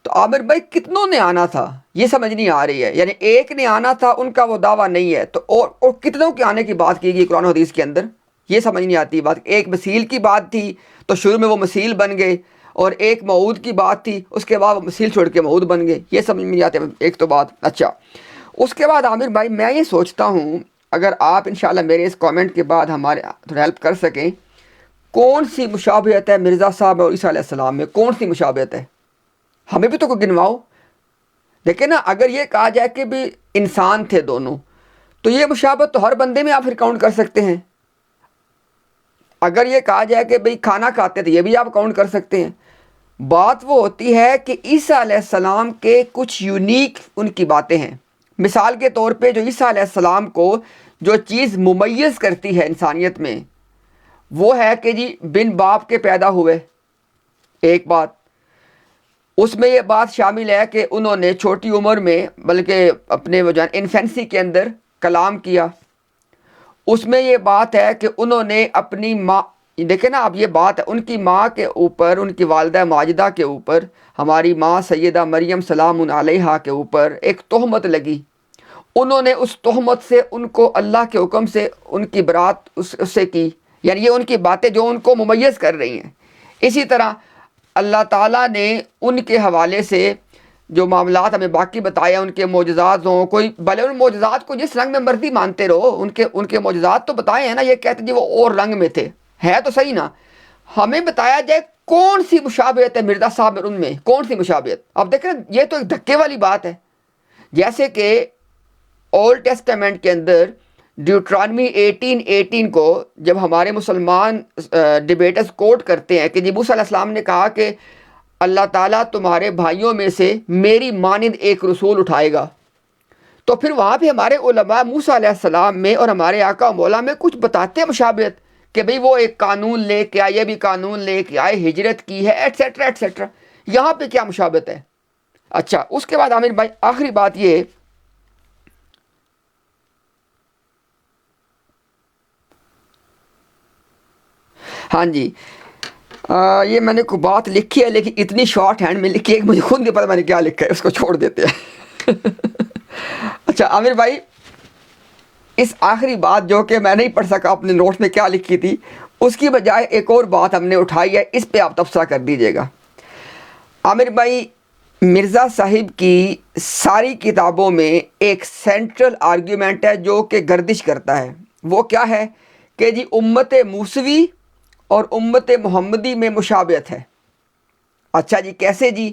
تو عامر بھائی کتنوں نے آنا تھا یہ سمجھ نہیں آ رہی ہے، یعنی ایک نے آنا تھا ان کا وہ دعویٰ نہیں ہے، تو اور کتنوں کے آنے کی بات کی گئی قرآن و حدیث کے اندر، یہ سمجھ نہیں آتی بات. ایک مسیل کی بات تھی تو شروع میں وہ مسیل بن گئے، اور ایک موعود کی بات تھی اس کے بعد وہ مسیل چھوڑ کے موعود بن گئے، یہ سمجھ میں نہیں آتے ایک تو بات. اچھا اس کے بعد عامر بھائی میں یہ سوچتا ہوں اگر آپ انشاءاللہ میرے اس کامنٹ کے بعد ہمارے تھوڑا ہیلپ کر سکیں، کون سی مشابہت ہے مرزا صاحب اور عیسیٰ علیہ السلام میں، کون سی مشابہت ہے؟ ہمیں بھی تو کوئی گنواؤ. دیکھیں نا، اگر یہ کہا جائے کہ بھی انسان تھے دونوں تو یہ مشابہت تو ہر بندے میں آپ پھر کاؤنٹ کر سکتے ہیں. اگر یہ کہا جائے کہ بھئی کھانا کھاتے تھے، یہ بھی آپ کاؤنٹ کر سکتے ہیں. بات وہ ہوتی ہے کہ عیسیٰ علیہ السلام کے کچھ یونیک ان کی باتیں ہیں. مثال کے طور پہ جو عیسیٰ علیہ السلام کو جو چیز ممیز کرتی ہے انسانیت میں، وہ ہے کہ جی بن باپ کے پیدا ہوئے. ایک بات اس میں یہ بات شامل ہے کہ انہوں نے چھوٹی عمر میں بلکہ اپنے وہ انفینسی کے اندر کلام کیا. اس میں یہ بات ہے کہ انہوں نے اپنی ماں، دیکھیں نا اب یہ بات ہے ان کی ماں کے اوپر، ان کی والدہ ماجدہ کے اوپر، ہماری ماں سیدہ مریم سلام علیہا کے اوپر ایک تہمت لگی. انہوں نے اس تہمت سے ان کو اللہ کے حکم سے ان کی برات اس سے کی، یعنی یہ ان کی باتیں جو ان کو ممیز کر رہی ہیں. اسی طرح اللہ تعالیٰ نے ان کے حوالے سے جو معاملات ہمیں باقی بتایا، ان کے معجزات ہوں، کوئی بھلے ان معجزات کو جس رنگ میں مرضی مانتے رہو، ان کے معجزات تو بتائے ہیں نا. یہ کہتے جی وہ اور رنگ میں تھے، ہے تو صحیح نا. ہمیں بتایا جائے کون سی مشابہت ہے مرزا صاحب ان میں، کون سی مشابہت. اب دیکھیں یہ تو ایک دھکے والی بات ہے. جیسے کہ اولڈ ٹیسٹامنٹ کے اندر ڈیوٹرانمی 18:18 کو جب ہمارے مسلمان ڈیبیٹرز کوٹ کرتے ہیں کہ موسیٰ علیہ السلام نے کہا کہ اللہ تعالیٰ تمہارے بھائیوں میں سے میری مانند ایک رسول اٹھائے گا، تو پھر وہاں پہ ہمارے علماء موسیٰ علیہ السلام میں اور ہمارے آقا و مولا میں کچھ بتاتے ہیں مشابہت کہ بھئی وہ ایک قانون لے کے آئے، یہ بھی قانون لے کے آئے، ہجرت کی ہے، ایٹسیٹرا ایٹسیٹرا. یہاں پہ کیا مشابہت ہے؟ اچھا اس کے بعد عامر بھائی آخری بات یہ، ہاں جی یہ میں نے کوئی بات لکھی ہے لیکن اتنی شارٹ ہینڈ میں لکھی ہے کہ مجھے خود نہیں پتا میں نے کیا لکھا ہے، اس کو چھوڑ دیتے ہیں. اچھا عامر بھائی اس آخری بات جو کہ میں نہیں پڑھ سکا اپنے نوٹس میں کیا لکھی تھی، اس کی بجائے ایک اور بات ہم نے اٹھائی ہے، اس پہ آپ تبصرہ کر دیجیے گا. عامر بھائی مرزا صاحب کی ساری کتابوں میں ایک سینٹرل آرگیومنٹ ہے جو کہ گردش کرتا ہے، وہ کیا ہے کہ جی امت موسوی اور امت محمدی میں مشابہت ہے. اچھا جی کیسے جی؟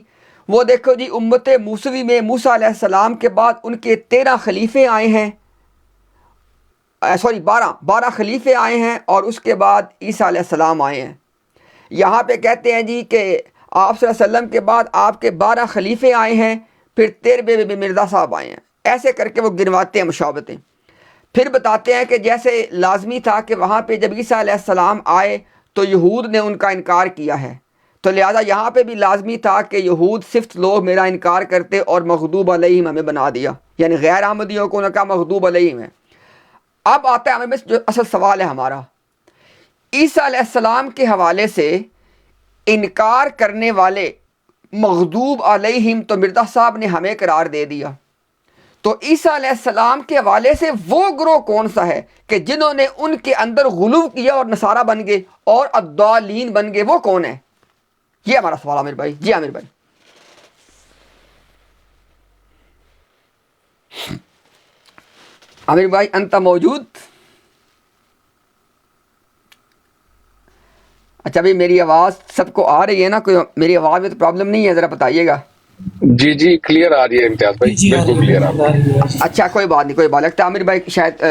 وہ دیکھو جی امت موسوی میں موسیٰ علیہ السلام کے بعد ان کے 13 خلیفے آئے ہیں، 12 خلیفے آئے ہیں، اور اس کے بعد عیسیٰ علیہ السلام آئے ہیں. یہاں پہ کہتے ہیں جی کہ آپ صلی اللہ علیہ وسلم کے بعد آپ کے 12 خلیفے آئے ہیں، پھر 13ویں میں مرزا صاحب آئے ہیں. ایسے کر کے وہ گنواتے ہیں مشابہتیں. پھر بتاتے ہیں کہ جیسے لازمی تھا کہ وہاں پہ جب عیسیٰ علیہ السلام آئے تو یہود نے ان کا انکار کیا ہے، تو لہٰذا یہاں پہ بھی لازمی تھا کہ یہود صرف لوگ میرا انکار کرتے اور مغضوب علیہم ہمیں بنا دیا، یعنی غیر احمدیوں کو ان کا مغضوب علیہم ہے. اب آتا ہے ہمیں جو اصل سوال ہے ہمارا، عیسیٰ علیہ السلام کے حوالے سے انکار کرنے والے مغضوب علیہم تو مرزا صاحب نے ہمیں قرار دے دیا، تو عیسیٰ علیہ السلام کے حوالے سے وہ گروہ کون سا ہے کہ جنہوں نے ان کے اندر غلو کیا اور نصارہ بن گئے اور الضالین بن گئے، وہ کون ہے؟ یہ ہمارا سوال عامر بھائی. جی عامر بھائی عامر بھائی انت موجود؟ اچھا بھائی میری آواز سب کو آ رہی ہے نا؟ کوئی میری آواز میں تو پرابلم نہیں ہے؟ ذرا بتائیے گا. جی جی کلیئر آ ری ہے امتیاز بھائی، بالکل کلیئر آ رہی ہے. اچھا کوئی بات نہیں، کوئی بات نہیں. عامر بھائی شاید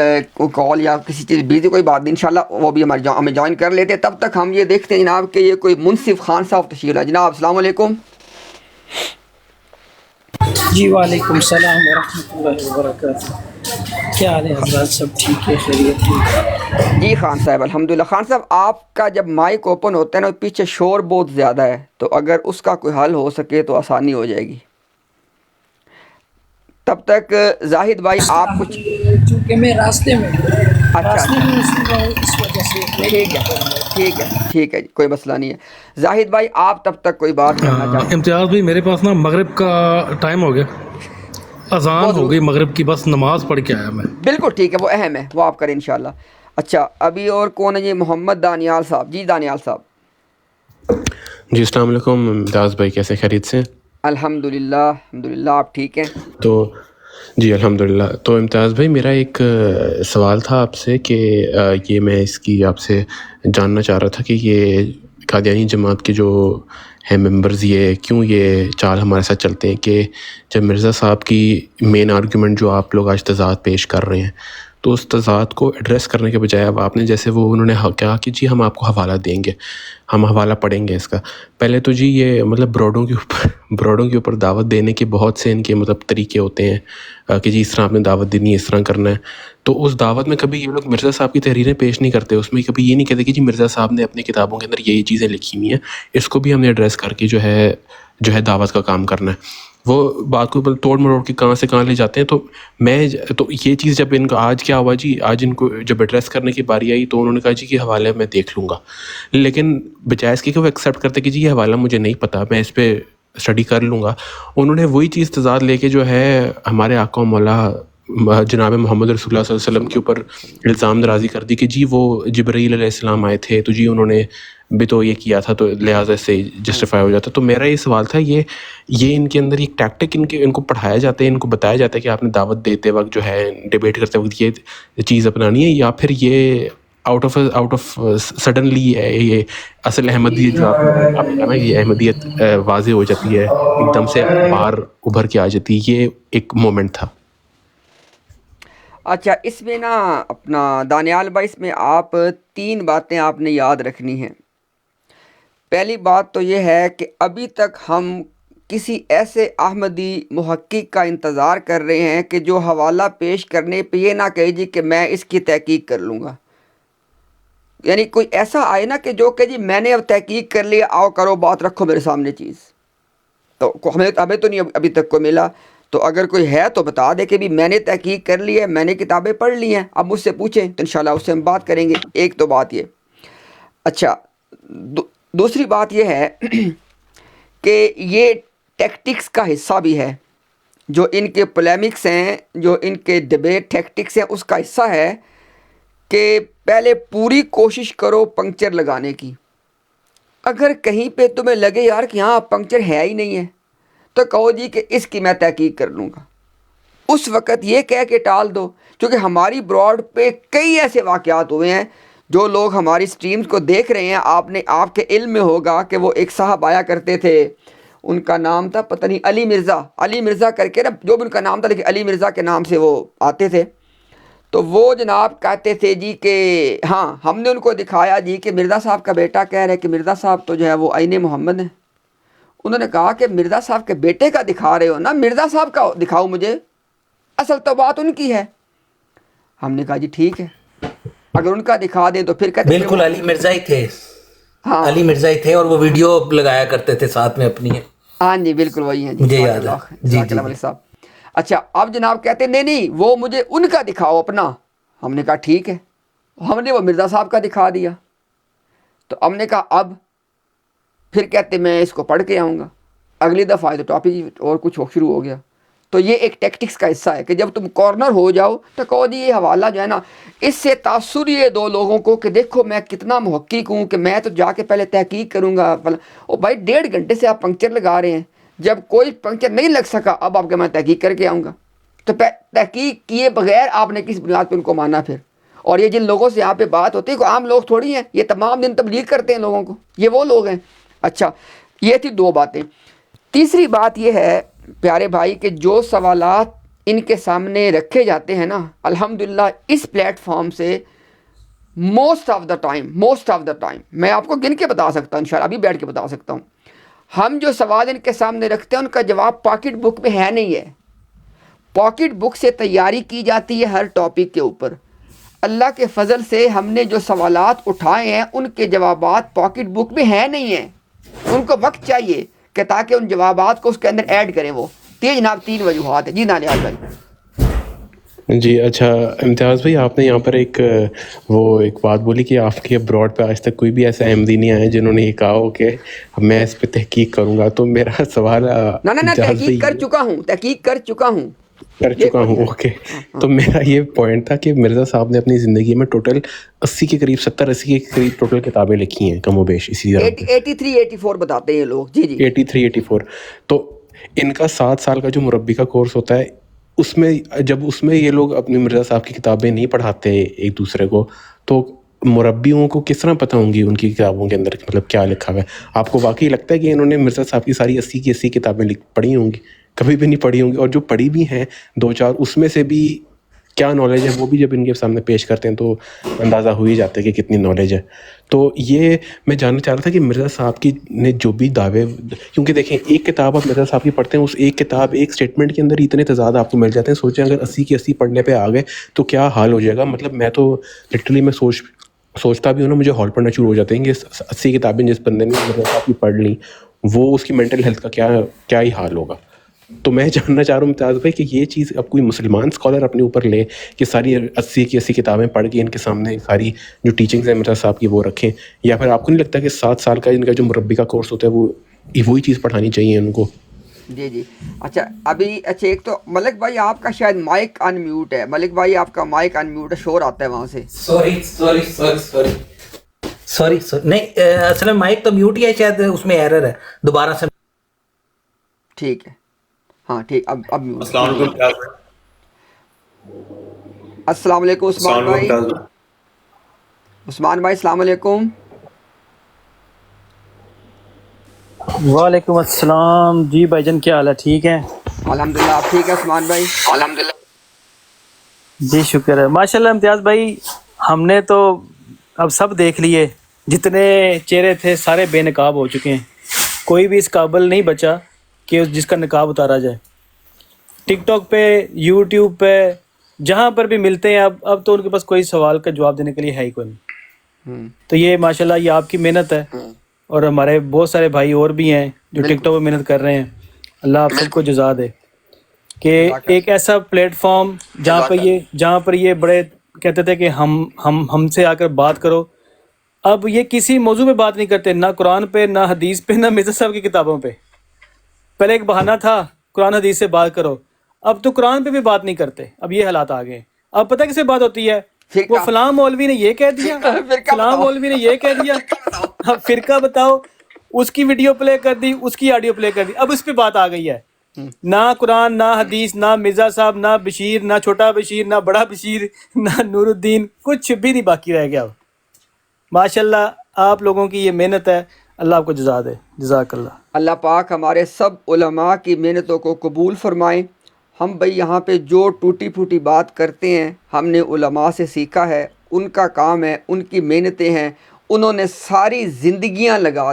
کال یا کسی چیز بیزی، کوئی بات نہیں، انشاءاللہ وہ بھی ہمیں جوائن کر لیتے. تب تک ہم یہ دیکھتے ہیں جناب کہ یہ کوئی منصف خان صاحب تشریف لائے. جناب السلام علیکم. جی وعلیکم السلام ورحمۃ اللہ وبرکاتہ. کیا حال ہے حضرات؟ سب ٹھیک ہے؟ خیریت ہے؟ جی خان صاحب الحمدللہ. خان صاحب آپ کا جب مائک اوپن ہوتا ہے نا پیچھے شور بہت زیادہ ہے، تو اگر اس کا کوئی حل ہو سکے تو آسانی ہو جائے گی. تب تک زاہد بھائی آپ کچھ، چونکہ میں راستے میں اچھا اس وجہ سے ٹھیک ہے جی، کوئی مسئلہ نہیں ہے. زاہد بھائی آپ تب تک کوئی بات کرنا چاہتے ہیں؟ امتیاز بھائی میرے پاس نا مغرب کا ٹائم ہو گیا، اذان ہو گئی مغرب کی، بس نماز پڑھ کے آیا میں. بالکل ٹھیک ہے، وہ اہم ہے، وہ آپ کریں انشاءاللہ. اچھا ابھی اور کون ہے؟ جی محمد دانیال صاحب. جی دانیال صاحب. جی السلام علیکم امتیاز بھائی، کیسے خیریت سے؟ الحمدللہ آپ ٹھیک ہیں؟ تو جی الحمدللہ. تو امتیاز بھائی میرا ایک سوال تھا آپ سے کہ یہ میں اس کی آپ سے جاننا چاہ رہا تھا کہ یہ قادیانی جماعت کے جو ہیں ممبرز، یہ کیوں یہ چال ہمارے ساتھ چلتے ہیں کہ جب مرزا صاحب کی مین آرگیومنٹ جو آپ لوگ آج تضاد پیش کر رہے ہیں، تو اس تضاد کو ایڈریس کرنے کے بجائے اب آپ نے جیسے انہوں نے کہا کہ جی ہم آپ کو حوالہ دیں گے، ہم حوالہ پڑھیں گے اس کا. پہلے تو جی یہ مطلب بروڈوں کے اوپر دعوت دینے کے بہت سے ان کے مطلب طریقے ہوتے ہیں کہ جی اس طرح آپ نے دعوت دینی ہے، اس طرح کرنا ہے. تو اس دعوت میں کبھی یہ لوگ مرزا صاحب کی تحریریں پیش نہیں کرتے، اس میں کبھی یہ نہیں کہتے کہ جی مرزا صاحب نے اپنی کتابوں کے اندر یہ چیزیں لکھی ہوئی ہیں، اس کو بھی ہم نے ایڈریس کر کے جو ہے دعوت کا کام کرنا ہے. وہ بات کو توڑ مروڑ کے کہاں سے کہاں لے جاتے ہیں. تو یہ چیز جب ان کا آج کیا ہوا جی، آج ان کو جب ایڈریس کرنے کی باری آئی تو انہوں نے کہا جی کہ حوالے میں دیکھ لوں گا، لیکن بجائے اس کے کہ وہ ایکسیپٹ کرتے کہ جی یہ حوالہ مجھے نہیں پتہ، میں اس پہ اسٹڈی کر لوں گا، انہوں نے وہی چیز تضاد لے کے جو ہے ہمارے آقا و مولا جناب محمد رسول اللہ صلی اللہ علیہ وسلم کے اوپر الزام درازی کر دی کہ جی وہ جبرائیل علیہ السلام آئے تھے تو جی انہوں نے بھی تو یہ کیا تھا، تو لہٰذا سے جسٹیفائی ہو جاتا. تو میرا یہ سوال تھا، یہ ان کے اندر ایک ٹیکٹک ان کو پڑھایا جاتا ہے، ان کو بتایا جاتا ہے کہ آپ نے دعوت دیتے وقت جو ہے ڈیبیٹ کرتے وقت یہ چیز اپنانی ہے، یا پھر یہ آؤٹ آف سڈنلی یہ اصل احمدیت جو آپ نے کہا نا، یہ احمدیت واضح ہو جاتی ہے، ایک دم سے باہر ابھر کے آ جاتی ہے، یہ ایک مومنٹ تھا. اچھا اس میں نا اپنا دانیال بھائی، اس میں آپ 3 باتیں آپ نے یاد رکھنی ہیں۔ پہلی بات تو یہ ہے کہ ابھی تک ہم کسی ایسے احمدی محقق کا انتظار کر رہے ہیں کہ جو حوالہ پیش کرنے پہ یہ نہ کہے جی کہ میں اس کی تحقیق کر لوں گا، یعنی کوئی ایسا آئے نا کہ جو کہ جی میں نے اب تحقیق کر لیا، آؤ کرو بات، رکھو میرے سامنے چیز، تو ہمیں تو نہیں ابھی تک کو ملا۔ تو اگر کوئی ہے تو بتا دے کہ بھی میں نے تحقیق کر لی ہے، میں نے کتابیں پڑھ لی ہیں، اب مجھ سے پوچھیں تو انشاءاللہ اس سے ہم بات کریں گے۔ ایک تو بات یہ۔ اچھا دوسری بات یہ ہے کہ یہ ٹیکٹکس کا حصہ بھی ہے، جو ان کے پولیمکس ہیں، جو ان کے ڈیبیٹ ٹیکٹکس ہیں، اس کا حصہ ہے کہ پہلے پوری کوشش کرو پنکچر لگانے کی۔ اگر کہیں پہ تمہیں لگے یار کہ ہاں پنکچر ہے ہی نہیں ہے تو کہو جی کہ اس کی میں تحقیق کر لوں گا، اس وقت یہ کہہ کے ٹال دو، کیونکہ ہماری براڈ پہ کئی ایسے واقعات ہوئے ہیں۔ جو لوگ ہماری سٹریمز کو دیکھ رہے ہیں، آپ کے علم میں ہوگا کہ وہ ایک صاحب آیا کرتے تھے، ان کا نام تھا پتہ نہیں علی مرزا کر کے نا، جو بھی ان کا نام تھا لیکن علی مرزا کے نام سے وہ آتے تھے۔ تو وہ جناب کہتے تھے جی کہ ہاں ہم نے ان کو دکھایا جی کہ مرزا صاحب کا بیٹا کہہ رہے کہ مرزا صاحب تو جو ہے وہ عین محمد ہیں۔ انہوں نے کہا کہ مرزا صاحب کے بیٹے کا دکھا رہے ہو نا، مرزا صاحب کا دکھاؤ مجھے، اصل تو بات ان کی ہے۔ ہم نے کہا جی ٹھیک ہے، اگر ان کا دکھا دیں تو پھر کہتے ہیں بالکل علی مرزا ہی تھے، ہاں علی مرزا ہی تھے، اور وہ ویڈیو لگایا کرتے تھے ساتھ میں اپنی۔ ہاں جی بالکل وہی ہیں جی، مجھے یاد ہے۔ جی جزاک جی اللہ ملک صاحب۔ اچھا اب جناب کہتے ہیں نہیں وہ مجھے ان کا دکھاؤ اپنا۔ ہم نے کہا ٹھیک ہے، ہم نے وہ مرزا صاحب کا دکھا دیا۔ تو ہم نے کہا اب پھر کہتے میں اس کو پڑھ کے آؤں گا، اگلی دفعہ تو ٹاپک اور کچھ شروع ہو گیا۔ تو یہ ایک ٹیکٹکس کا حصہ ہے کہ جب تم کارنر ہو جاؤ تو کہو جی یہ حوالہ جو ہے نا، اس سے تاثر یہ 2 لوگوں کو کہ دیکھو میں کتنا محقق ہوں کہ میں تو جا کے پہلے تحقیق کروں گا۔ او بھائی 1.5 گھنٹے سے آپ پنکچر لگا رہے ہیں، جب کوئی پنکچر نہیں لگ سکا اب آپ کے میں تحقیق کر کے آؤں گا، تو تحقیق کیے بغیر آپ نے کس بنیاد پہ ان کو مانا پھر؟ اور یہ جن لوگوں سے یہاں پہ بات ہوتی ہے کوئی عام لوگ تھوڑی ہیں، یہ تمام دن تبلیغ کرتے ہیں لوگوں کو، یہ وہ لوگ ہیں۔ اچھا یہ تھی 2 باتیں۔ تیسری بات یہ ہے پیارے بھائی کہ جو سوالات ان کے سامنے رکھے جاتے ہیں نا، الحمدللہ اس پلیٹ فارم سے موسٹ آف دا ٹائم میں آپ کو گن کے بتا سکتا ہوں، انشاءاللہ ابھی بیٹھ کے بتا سکتا ہوں، ہم جو سوال ان کے سامنے رکھتے ہیں ان کا جواب پاکٹ بک میں ہے نہیں ہے۔ پاکٹ بک سے تیاری کی جاتی ہے ہر ٹاپک کے اوپر۔ اللہ کے فضل سے ہم نے جو سوالات اٹھائے ہیں ان کے جوابات پاکٹ بک میں ہیں نہیں ہیں، ان کو وقت چاہیے کہ تاکہ ان جوابات کو اس کے اندر ایڈ کریں۔ وہ جناب 3 وجوہات ہیں۔ جی نالیال بھائی۔ جی اچھا امتیاز بھائی، آپ نے یہاں پر ایک بات بولی کہ آپ کے ابراڈ پہ آج تک کوئی بھی ایسا احمدی نہیں آیا جنہوں نے یہ کہا ہو کہ میں اس پہ تحقیق کروں گا، تو میرا سوال نہ تحقیق کر چکا ہوں اوکے۔ تو میرا یہ پوائنٹ تھا کہ مرزا صاحب نے اپنی زندگی میں ٹوٹل 80 کے قریب ٹوٹل کتابیں لکھی ہیں، کم و بیش اسی طرح 83-84 بتاتے ہیں یہ لوگ۔ جی 83-84۔ تو ان کا 7 سال کا جو مربی کا کورس ہوتا ہے، اس میں یہ لوگ اپنی مرزا صاحب کی کتابیں نہیں پڑھاتے ایک دوسرے کو، تو مربیوں کو کس طرح پتہ ہوں گی ان کی کتابوں کے اندر مطلب کیا لکھا ہوا ہے؟ آپ کو واقعی لگتا ہے کہ انہوں نے مرزا صاحب کی ساری 80 کی 80 کتابیں پڑھی ہوں گی؟ کبھی بھی نہیں پڑھی ہوں گی، اور جو پڑھی بھی ہیں 2-4 اس میں سے بھی کیا نالج ہے وہ بھی جب ان کے سامنے پیش کرتے ہیں تو اندازہ ہو ہی جاتا ہے کہ کتنی نالج ہے۔ تو یہ میں جاننا چاہ رہا تھا کہ مرزا صاحب کی نے جو بھی دعوے، کیونکہ دیکھیں ایک کتاب آپ مرزا صاحب کی پڑھتے ہیں، اس ایک کتاب ایک اسٹیٹمنٹ کے اندر اتنے تضاد آپ کو مل جاتے ہیں، سوچیں اگر 80 کی 80 پڑھنے پہ آ گئے تو کیا حال ہو جائے گا۔ مطلب میں تو لٹرلی میں سوچتا بھی ہوں نا، مجھے ہال پڑھنا شروع ہو جاتے ہیں کہ 80 کتابیں جس بندے نے مرزا صاحب کی پڑھ لیں وہ اس کی مینٹل ہیلتھ کا کیا ہی حال ہوگا۔ تو میں جاننا چاہ رہا ہوں ممتاز بھائی کہ یہ چیز اب کوئی مسلمان اسکالر اپنے اوپر لے کہ ساری 80 کی 80 کتابیں پڑھ کے ان کے سامنے ساری جو ٹیچنگز ہیں مرزا صاحب کی وہ رکھیں، یا پھر آپ کو نہیں لگتا کہ 7 سال کا ان کا جو مربی کا کورس ہوتا ہے وہ وہی چیز پڑھانی چاہیے ان کو؟ جی اچھا ایک تو ملک بھائی آپ کا شاید مائک ان میوٹ ہے، ملک بھائی آپ کا مائک ان میوٹ ہے، شور آتا ہے وہاں سے۔ سوری نہیں، اصل میں مائک تو میوٹ ہی ہے، شاید اس میں ایرر ہے، دوبارہ سے۔ ٹھیک ہے ہاں ٹھیک، اب السلام علیکم۔ السلام علیکم عثمان بھائی۔ عثمان بھائی السلام علیکم۔ وعلیکم السلام۔ جی بھائی جان کیا حال ہے؟ ٹھیک ہے الحمدللہ، آپ ٹھیک ہے عثمان بھائی؟ الحمدللہ۔ جی شکر ہے ماشاءاللہ امتیاز بھائی. ہم نے تو اب سب دیکھ لیے، جتنے چہرے تھے سارے بے نقاب ہو چکے ہیں. کوئی بھی اس قابل نہیں بچا کہ جس کا نقاب اتارا جائے. ٹک ٹاک پہ، یوٹیوب پہ، جہاں پر بھی ملتے ہیں اب تو ان کے پاس کوئی سوال کا جواب دینے کے لیے ہے ہی کوئی نہیں. تو یہ ماشاءاللہ یہ آپ کی محنت ہے، اور ہمارے بہت سارے بھائی اور بھی ہیں جو ٹک ٹاک پہ محنت کر رہے ہیں. اللہ آپ سب کو جزا دے کہ ایک ایسا پلیٹ فارم جہاں پر یہ بڑے کہتے تھے کہ ہم سے آ کر بات کرو. اب یہ کسی موضوع پہ بات نہیں کرتے، نہ قرآن پہ، نہ حدیث پہ، نہ مرزا صاحب کی کتابوں پہ. پہلے ایک بہانہ تھا قرآن حدیث سے بات کرو، اب تو قرآن پہ بھی بات نہیں کرتے. اب یہ حالات آ گئے. اب پتہ کس سے بات ہوتی ہے؟ وہ فلاں مولوی نے یہ کہہ دیا، فلاں مولوی نے یہ کہہ دیا. اب فرقہ بتاؤ، اس کی ویڈیو پلے کر دی، اس کی آڈیو پلے کر دی. اب اس پہ بات آ گئی ہے. نہ قرآن، نہ حدیث، نہ مرزا صاحب، نہ بشیر، نہ چھوٹا بشیر، نہ بڑا بشیر، نہ نور الدین، کچھ بھی نہیں باقی رہ گیا. ماشاءاللہ آپ لوگوں کی یہ محنت ہے، اللہ آپ کو جزا دے. جزاک اللہ. اللہ پاک ہمارے سب علماء کی محنتوں کو قبول فرمائیں. ہم بھائی یہاں پہ جو ٹوٹی پھوٹی بات کرتے ہیں ہم نے علماء سے سیکھا ہے، ان کا کام ہے، ان کی محنتیں ہیں. انہوں نے ساری زندگیاں لگا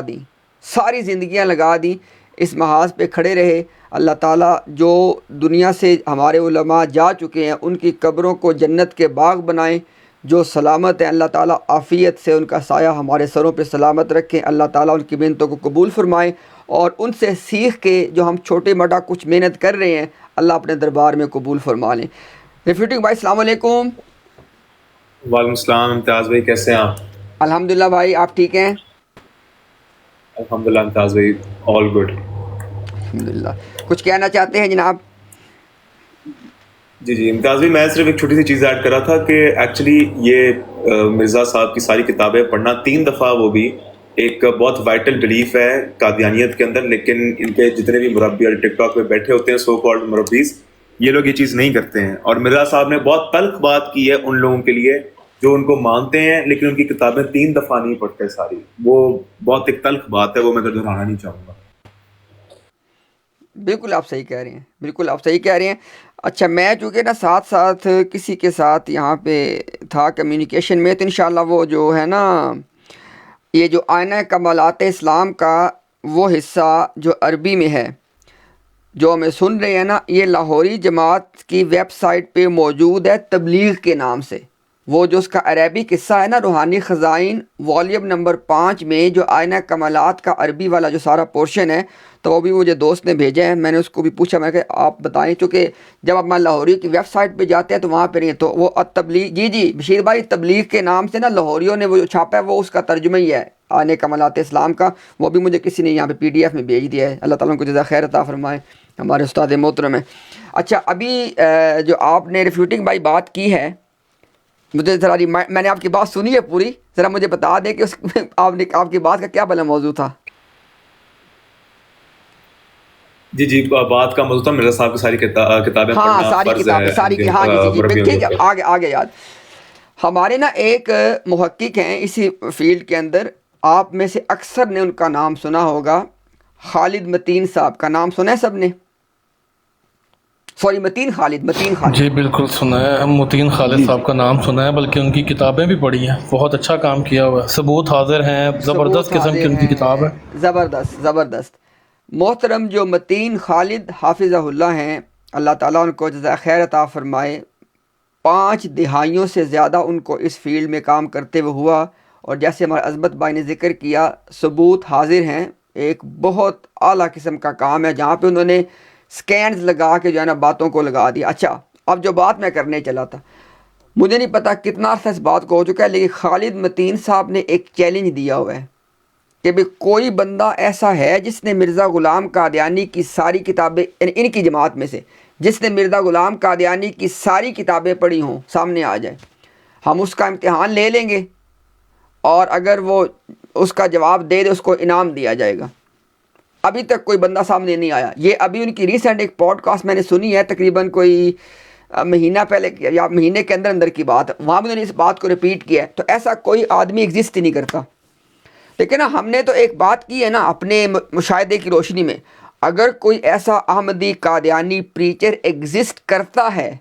دیں اس محاذ پہ کھڑے رہے. اللہ تعالیٰ جو دنیا سے ہمارے علماء جا چکے ہیں ان کی قبروں کو جنت کے باغ بنائیں. جو سلامت ہیں اللہ تعالیٰ عافیت سے ان کا سایہ ہمارے سروں پہ سلامت رکھیں. اللہ تعالیٰ ان کی محنتوں کو قبول فرمائیں، اور ان سے سیکھ کے جو ہم چھوٹے موٹا کچھ محنت کر رہے ہیں اللہ اپنے دربار میں قبول فرما لیں. ریفیوٹنگ بھائی السلام علیکم. وعلیکم السلام. امتیاز بھائی کیسے ہیں آپ؟ الحمدللہ بھائی، آپ ٹھیک ہیں؟ الحمدللہ امتیاز بھائی آل گڈ. الحمدللہ. کچھ کہنا چاہتے ہیں جناب؟ جی امتیاز بھائی میں صرف ایک چھوٹی سی چیز ایڈ کر رہا تھا کہ ایکچولی یہ مرزا صاحب کی ساری کتابیں پڑھنا 3 دفعہ، وہ بھی ایک بہت وائٹل بلیف ہے قادیانیت کے اندر. لیکن ان کے جتنے بھی مربی اور ٹک ٹاک پہ بیٹھے ہوتے ہیں سو کالڈ مربیز، یہ لوگ یہ چیز نہیں کرتے ہیں. اور مرزا صاحب نے بہت تلخ بات کی ہے ان لوگوں کے لیے جو ان کو مانتے ہیں لیکن ان کی کتابیں 3 دفعہ نہیں پڑھتے ساری. وہ بہت ایک تلخ بات ہے، وہ میں دہرانا نہیں چاہوں گا. بالکل آپ صحیح کہہ رہے ہیں. اچھا میں چونکہ نا ساتھ کسی کے ساتھ یہاں پہ تھا کمیونیکیشن میں، تو انشاءاللہ وہ جو ہے نا یہ جو آئینہ کمالات اسلام کا وہ حصہ جو عربی میں ہے جو ہمیں سن رہے ہیں نا، یہ لاہوری جماعت کی ویب سائٹ پہ موجود ہے تبلیغ کے نام سے. وہ جو اس کا عربی قصہ ہے نا روحانی خزائن والیوم نمبر 5 میں جو آئینہ کمالات کا عربی والا جو سارا پورشن ہے، تو وہ بھی مجھے دوست نے بھیجا ہے. میں نے اس کو بھی پوچھا، میں کہ آپ بتائیں، چونکہ جب آپ لاہوری کی ویب سائٹ پہ جاتے ہیں تو وہاں پہ نہیں ہے. تو وہ تبلیغ، جی بشیر بھائی، تبلیغ کے نام سے نا لاہوریوں نے وہ جو چھاپا ہے وہ اس کا ترجمہ ہی ہے آئینہ کمالات اسلام کا. وہ بھی مجھے کسی نے یہاں پہ PDF میں بھیج دیا ہے. اللہ تعالیٰ کو جزا خیر عطا فرمائے، ہمارے استاد محترم ہیں. اچھا ابھی جو آپ نے ریفیوٹنگ بھائی بات کی ہے، مجھے ذرا میں نے آپ کی بات سنی ہے پوری، ذرا مجھے بتا دیں کہ آپ کی بات کا کیا بھلا موضوع تھا؟ جی بات کا موضوع تھا مرزا صاحب کی ساری کتابیں پڑھنا فرض ہے. ہاں جی ٹھیک ہے، آگے یاد. ہمارے نا ایک محقق ہیں اسی فیلڈ کے اندر، آپ میں سے اکثر نے ان کا نام سنا ہوگا. خالد متین صاحب کا نام سنا ہے سب نے؟ سوری متین خالد. جی بالکل سنا ہے، متین خالد صاحب کا نام سنا ہے، بلکہ ان کی کتابیں بھی پڑھی ہیں. بہت اچھا کام کیا ہوا ہے، ثبوت حاضر ہیں، زبردست قسم کی ان کی کتاب ہے. زبردست. محترم جو متین خالد حافظہ اللہ ہیں، اللہ تعالیٰ ان کو جزائے خیر عطا فرمائے. 5 دہائیوں سے زیادہ ان کو اس فیلڈ میں کام کرتے ہوئے ہوا، اور جیسے ہمارے عظمت بھائی نے ذکر کیا ثبوت حاضر ہیں. ایک بہت اعلیٰ قسم کا کام ہے جہاں پہ انہوں نے سکینز لگا کے جو ہے نا باتوں کو لگا دیا. اچھا اب جو بات میں کرنے چلا تھا، مجھے نہیں پتا کتنا عرصہ اس بات کو ہو چکا ہے، لیکن خالد متین صاحب نے ایک چیلنج دیا ہوا ہے کہ بھی کوئی بندہ ایسا ہے جس نے مرزا غلام قادیانی کی ساری کتابیں، یعنی ان کی جماعت میں سے جس نے مرزا غلام قادیانی کی ساری کتابیں پڑھی ہوں، سامنے آ جائے. ہم اس کا امتحان لے لیں گے، اور اگر وہ اس کا جواب دے اس کو انعام دیا جائے گا. ابھی تک کوئی بندہ سامنے نہیں آیا. یہ ابھی ان کی ریسنٹ ایک پوڈ کاسٹ میں نے سنی ہے، تقریباً کوئی مہینہ پہلے یا مہینے کے اندر کی بات، وہاں بھی انہوں نے اس بات کو ریپیٹ کیا ہے. تو ایسا کوئی آدمی ایگزسٹ ہی نہیں کرتا. لیکن ہم نے تو ایک بات کی ہے نا اپنے مشاہدے کی روشنی میں، اگر کوئی ایسا احمدی قادیانی پریچر ایگزسٹ کرتا ہے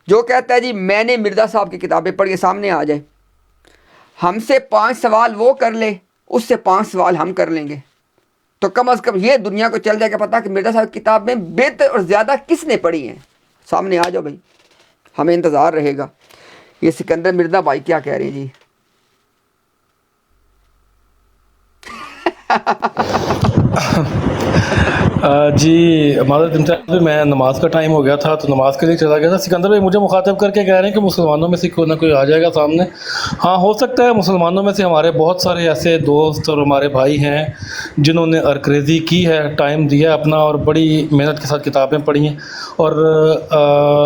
جو کہتا ہے جی میں نے مرزا صاحب کی کتابیں پڑھ کے سامنے آ جائے, ہم سے 5 سوال وہ کر لے, اس سے 5 سوال ہم کر لیں گے, تو کم از کم یہ دنیا کو چل جائے گا پتہ کہ مرزا صاحب کی کتابیں بہتر اور زیادہ کس نے پڑھی ہیں. سامنے آ جاؤ بھائی, ہمیں انتظار رہے گا. یہ سکندر مرزا بھائی کیا کہہ رہے ہیں جی؟ جی معذرت امتیاز، میں نماز کا ٹائم ہو گیا تھا تو نماز کے لیے چلا گیا تھا. سکندر بھائی مجھے مخاطب کر کے کہہ رہے ہیں کہ مسلمانوں میں سے کوئی نہ کوئی آ جائے گا سامنے. ہاں ہو سکتا ہے مسلمانوں میں سے ہمارے بہت سارے ایسے دوست اور ہمارے بھائی ہیں جنہوں نے ارکریزی کی ہے، ٹائم دیا ہے اپنا اور بڑی محنت کے ساتھ کتابیں پڑھی ہیں، اور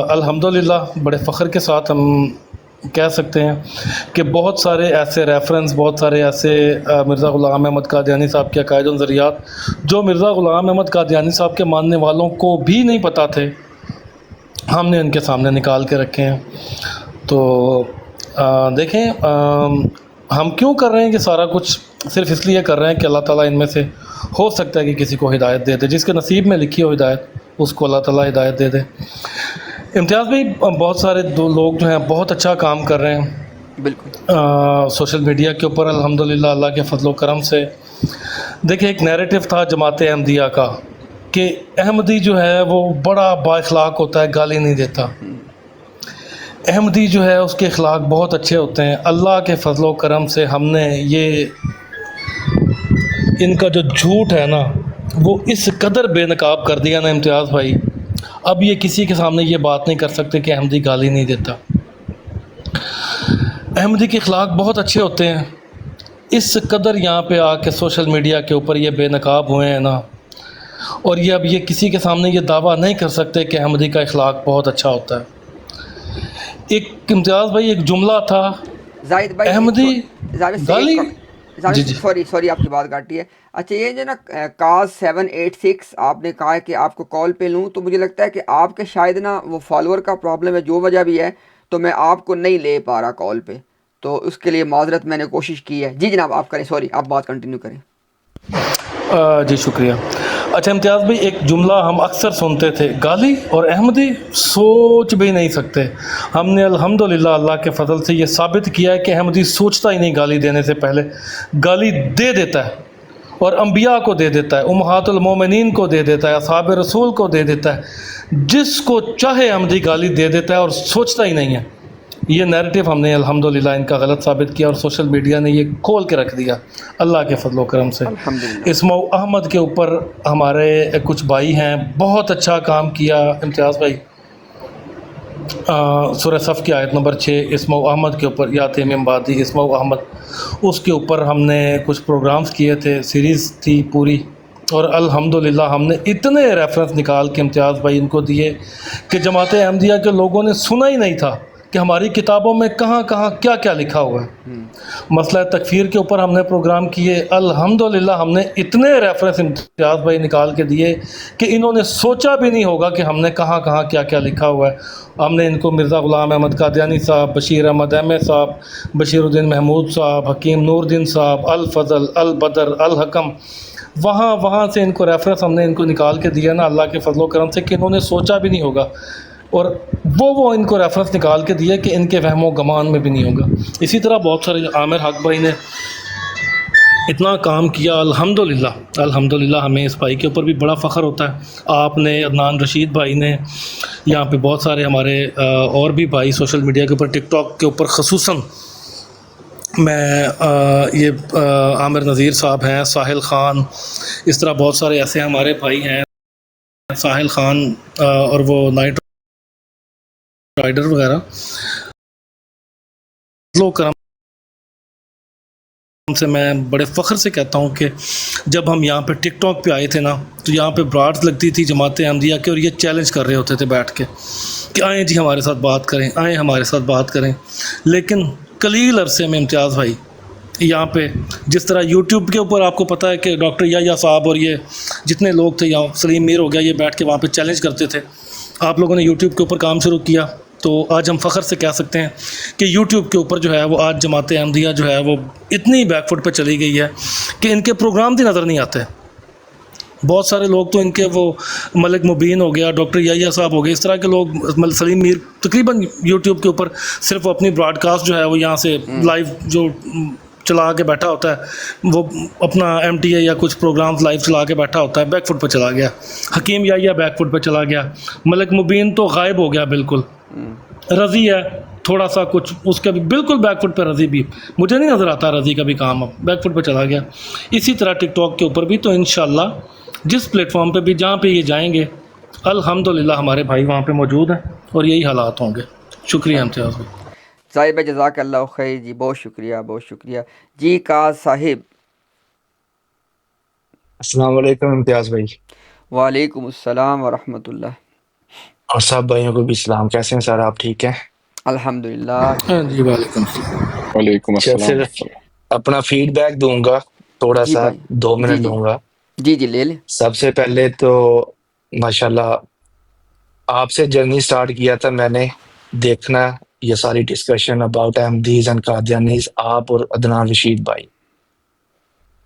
الحمدللہ بڑے فخر کے ساتھ ہم کہہ سکتے ہیں کہ بہت سارے ایسے ریفرنس، بہت سارے ایسے مرزا غلام احمد قادیانی صاحب کے عقائد و نظریات جو مرزا غلام احمد قادیانی صاحب کے ماننے والوں کو بھی نہیں پتہ تھے، ہم نے ان کے سامنے نکال کے رکھے ہیں. تو دیکھیں ہم کیوں کر رہے ہیں کہ سارا کچھ صرف اس لیے کر رہے ہیں کہ اللہ تعالیٰ ان میں سے ہو سکتا ہے کہ کسی کو ہدایت دے دے، جس کے نصیب میں لکھی ہو ہدایت اس کو اللہ تعالیٰ ہدایت دے دے. امتیاز بھائی بہت سارے لوگ جو ہیں بہت اچھا کام کر رہے ہیں بالکل سوشل میڈیا کے اوپر الحمدللہ اللہ کے فضل و کرم سے. دیکھیں ایک نیریٹو تھا جماعت احمدیہ کا کہ احمدی جو ہے وہ بڑا با اخلاق ہوتا ہے، گالی نہیں دیتا. احمدی جو ہے اس کے اخلاق بہت اچھے ہوتے ہیں. اللہ کے فضل و کرم سے ہم نے یہ ان کا جو جھوٹ ہے نا وہ اس قدر بے نقاب کر دیا نا امتیاز بھائی، اب یہ کسی کے سامنے یہ بات نہیں کر سکتے کہ احمدی گالی نہیں دیتا. احمدی کے اخلاق بہت اچھے ہوتے ہیں. اس قدر یہاں پہ آ کے سوشل میڈیا کے اوپر یہ بے نقاب ہوئے ہیں نا، اور یہ اب یہ کسی کے سامنے یہ دعویٰ نہیں کر سکتے کہ احمدی کا اخلاق بہت اچھا ہوتا ہے. ایک امتیاز بھائی ایک جملہ تھا زاہد بھائی، احمدی گالی جی سوری آپ کی بات کاٹی ہے. اچھا یہ جو نا کاز 786 آپ نے کہا ہے کہ آپ کو کال پہ لوں، تو مجھے لگتا ہے کہ آپ کے شاید نا وہ فالوور کا پرابلم ہے، جو وجہ بھی ہے تو میں آپ کو نہیں لے پا رہا کال پہ، تو اس کے لیے معذرت میں نے کوشش کی ہے. جی جناب آپ کریں، سوری آپ بات کنٹینیو کریں. جی شکریہ. اچھا امتیاز بھائی ایک جملہ ہم اکثر سنتے تھے، گالی اور احمدی سوچ بھی نہیں سکتے. ہم نے الحمدللہ اللہ کے فضل سے یہ ثابت کیا ہے کہ احمدی سوچتا ہی نہیں گالی دینے سے پہلے، گالی دے دیتا ہے اور انبیاء کو دے دیتا ہے، امہات المومنین کو دے دیتا ہے، اصحاب رسول کو دے دیتا ہے، جس کو چاہے احمدی گالی دے دیتا ہے اور سوچتا ہی نہیں ہے. یہ نیریٹو ہم نے الحمدللہ ان کا غلط ثابت کیا اور سوشل میڈیا نے یہ کھول کے رکھ دیا اللہ کے فضل و کرم سے. اسماؤ احمد کے اوپر ہمارے کچھ بھائی ہیں، بہت اچھا کام کیا امتیاز بھائی. سورہ صف کی آیت نمبر 6 اسماؤ احمد کے اوپر، یا تیم بادی اسماؤ احمد، اس کے اوپر ہم نے کچھ پروگرامز کیے تھے، سیریز تھی پوری، اور الحمدللہ ہم نے اتنے ریفرنس نکال کے امتیاز بھائی ان کو دیے کہ جماعت احمدیہ کے لوگوں نے سنا ہی نہیں تھا کہ ہماری کتابوں میں کہاں کہاں کیا کیا لکھا ہوا ہے. مسئلہ تکفیر کے اوپر ہم نے پروگرام کیے، الحمدللہ ہم نے اتنے ریفرنس امتیاز بھائی نکال کے دیے کہ انہوں نے سوچا بھی نہیں ہوگا کہ ہم نے کہاں کہاں کیا کیا لکھا ہوا ہے. ہم نے ان کو مرزا غلام احمد قادیانی صاحب، بشیر احمد احمد صاحب، بشیر الدین محمود صاحب، حکیم نور الدین صاحب، الفضل، البدر، الحکم، وہاں سے ان کو ریفرنس ہم نے ان کو نکال کے دیا نا اللہ کے فضل و کرم سے کہ انہوں نے سوچا بھی نہیں ہوگا، اور وہ ان کو ریفرنس نکال کے دیا کہ ان کے وہم و گمان میں بھی نہیں ہوگا. اسی طرح بہت سارے عامر حق بھائی نے اتنا کام کیا، الحمدللہ ہمیں اس بھائی کے اوپر بھی بڑا فخر ہوتا ہے. آپ نے، عدنان رشید بھائی نے، یہاں پہ بہت سارے ہمارے اور بھی بھائی سوشل میڈیا کے اوپر، ٹک ٹاک کے اوپر خصوصاً میں یہ عامر نذیر صاحب ہیں، ساحل خان، اس طرح بہت سارے ایسے ہمارے بھائی ہیں، ساحل خان اور وہ نائٹ رائڈر وغیرہ. لوگ کرم سے میں بڑے فخر سے کہتا ہوں کہ جب ہم یہاں پہ ٹک ٹاک پہ آئے تھے نا تو یہاں پہ براڈز لگتی تھی جماعت احمدیہ کے، اور یہ چیلنج کر رہے ہوتے تھے بیٹھ کے کہ آئیں جی ہمارے ساتھ بات کریں، آئیں ہمارے ساتھ بات کریں. لیکن قلیل عرصے میں امتیاز بھائی یہاں پہ جس طرح یوٹیوب کے اوپر آپ کو پتہ ہے کہ ڈاکٹر یا صاحب اور یہ جتنے لوگ تھے، یہاں سلیم میر ہو گیا، یہ بیٹھ کے وہاں پہ چیلنج کرتے تھے. آپ لوگوں نے یوٹیوب کے اوپر کام شروع کیا تو آج ہم فخر سے کہہ سکتے ہیں کہ یوٹیوب کے اوپر جو ہے وہ آج جماعت احمدیہ جو ہے وہ اتنی بیک فٹ پہ چلی گئی ہے کہ ان کے پروگرام بھی نظر نہیں آتے. بہت سارے لوگ تو ان کے وہ ملک مبین ہو گیا, ڈاکٹر یحییٰ صاحب ہو گئے, اس طرح کے لوگ, سلیم میر تقریباً یوٹیوب کے اوپر صرف اپنی براڈ کاسٹ جو ہے وہ یہاں سے لائیو جو چلا کے بیٹھا ہوتا ہے, وہ اپنا ایم ٹی اے یا کچھ پروگرامز لائیو چلا کے بیٹھا ہوتا ہے, بیک فٹ پہ چلا گیا. حکیم یحییٰ بیک فٹ پہ چلا گیا, ملک مبین تو غائب ہو گیا بالکل. رضی ہے تھوڑا سا کچھ, اس کا بھی بالکل بیک فٹ پہ, رضی بھی مجھے نہیں نظر آتا رضی کا بھی کام, اب بیک فٹ پہ چلا گیا. اسی طرح ٹک ٹاک کے اوپر بھی. تو انشاءاللہ جس پلیٹ فارم پہ بھی جہاں پہ یہ جائیں گے الحمدللہ ہمارے بھائی وہاں پہ موجود ہیں اور یہی حالات ہوں گے. شکریہ امتیاز بھائی. صاحب جزاک اللہ خیر جی, بہت شکریہ بہت شکریہ جی. کاظ صاحب السلام علیکم امتیاز بھائی. وعلیکم السلام ورحمۃ اللہ. اور سب بھائیوں کو بھی السلام. کیسے ہیں سر, آپ ٹھیک ہیں؟ الحمدللہ. جی وعلیکم السلام. وعلیکم السلام. صرف اپنا فیڈ بیک دوں گا تھوڑا جی سا, بھائی 2 جی منٹ جی دوں گا. جی جی لے لیں. سب سے پہلے تو ماشاءاللہ آپ سے جرنی سٹارٹ کیا تھا میں نے دیکھنا, یہ ساری ڈسکشن اباؤٹ احمدیز اینڈ قادیانیز, آپ اور عدنان رشید بھائی.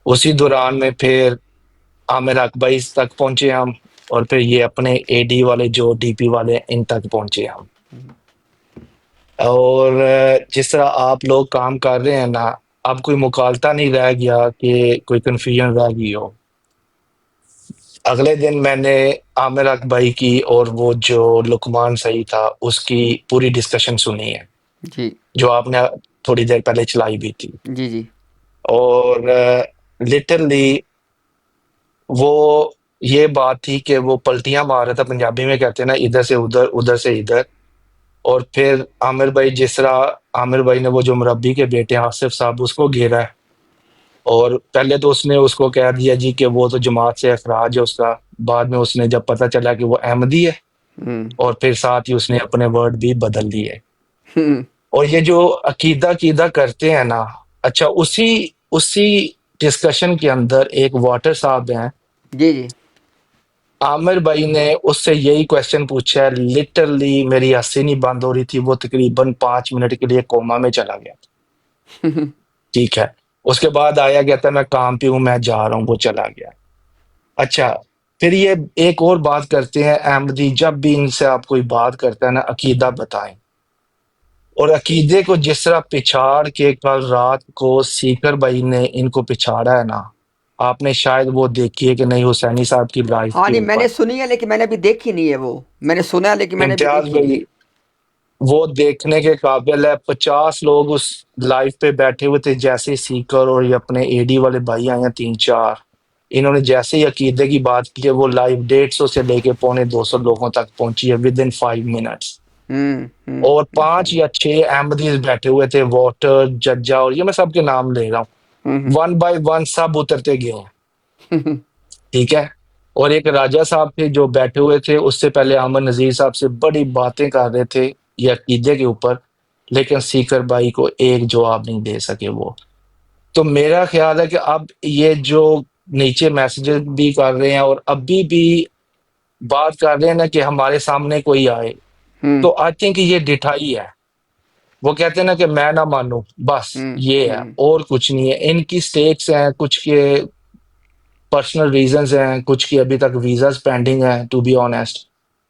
اسی دوران میں پھر عامر حق بھائی تک پہنچے ہم, اور پھر یہ اپنے اے ڈی والے جو ڈی پی والے ان تک پہنچے ہم. اور جس طرح آپ لوگ کام کر رہے ہیں نا, اب کوئی مکالطہ نہیں رہ گیا کہ کوئی کنفیوژن رہ گئی ہو. اگلے دن میں نے عامر حق بھائی کی اور وہ جو لقمان صحیح تھا اس کی پوری ڈسکشن سنی ہے, جی جو آپ نے تھوڑی دیر پہلے چلائی بھی تھی. جی جی اور لٹرلی وہ یہ بات تھی کہ وہ پلٹیاں مار رہا تھا, پنجابی میں کہتے ہیں نا, ادھر سے ادھر ادھر سے ادھر. اور پھر عامر بھائی, جس طرح عامر بھائی نے وہ جو مربی کے بیٹے آصف صاحب اس کو گھیرا ہے, اور پہلے تو اس نے اس کو کہہ دیا جی کہ وہ تو جماعت سے اخراج ہے اس کا. بعد میں اس نے جب پتہ چلا کہ وہ احمدی ہے, اور پھر ساتھ ہی اس نے اپنے ورڈ بھی بدل دیے. اور یہ جو عقیدہ کرتے ہیں نا, اچھا اسی ڈسکشن کے اندر ایک واٹر صاحب ہیں, جی جی عامر بھائی نے اس سے یہی کویسچن پوچھا ہے. لٹرلی میری ہنسی نہیں بند ہو رہی تھی, وہ تقریباً 5 منٹ کے لیے کوما میں چلا گیا. ٹھیک ہے, اس کے بعد آیا گیا تھا میں کام پہ ہوں, میں جا رہا ہوں, وہ چلا گیا. اچھا پھر یہ ایک اور بات کرتے ہیں احمدی, جب بھی ان سے آپ کوئی بات کرتا ہے نا عقیدہ بتائیں. اور عقیدے کو جس طرح پچھاڑ کے کل رات کو سیکر بھائی نے ان کو پچھاڑا ہے نا, آپ نے شاید وہ دیکھی ہے کہ نہیں حسینی صاحب کی لائف ہاں کے نہیں میں نے اوپر. سنی ہے لیکن میں نے ابھی دیکھی نہیں ہے. وہ میں نے سنا ہے لیکن میں نے ابھی امتیاز دیکھی نہیں. بھائی وہ دیکھنے کے قابل ہے. 50 لوگ اس لائف پہ بیٹھے ہوئے تھے, جیسے سیکر اور یہ اپنے اے ڈی والے بھائی آئے ہیں 3-4, انہوں نے جیسے ہی عقیدے کی بات کی ہے, وہ لائف 150 سے لے کے 250 لوگوں تک پہنچی ہے ودن 5 منٹس. اور 5 یا 6 احمدیز بیٹھے ہوئے تھے, واٹر, ججا, اور یہ میں سب کے نام لے رہا ہوں, 1 بائی 1 سب اترتے گئے ہیں. ٹھیک ہے. اور ایک راجہ صاحب تھے جو بیٹھے ہوئے تھے, اس سے پہلے احمد نذیر صاحب سے بڑی باتیں کر رہے تھے یہ عقیدے کے اوپر, لیکن سیکر بھائی کو ایک جواب نہیں دے سکے وہ. تو میرا خیال ہے کہ اب یہ جو نیچے میسیجز بھی کر رہے ہیں اور ابھی بھی بات کر رہے ہیں نا کہ ہمارے سامنے کوئی آئے, تو آئی تھنک یہ ڈٹھائی ہے. وہ کہتے ہیں نا کہ میں نہ مانوں, بس یہ ہے اور کچھ نہیں ہے. ان کی سٹیکس ہیں, کچھ کے پرسنل ریزنز ہیں, کچھ کی ابھی تک ویزاز پینڈنگ ہیں ٹو بی آنیسٹ.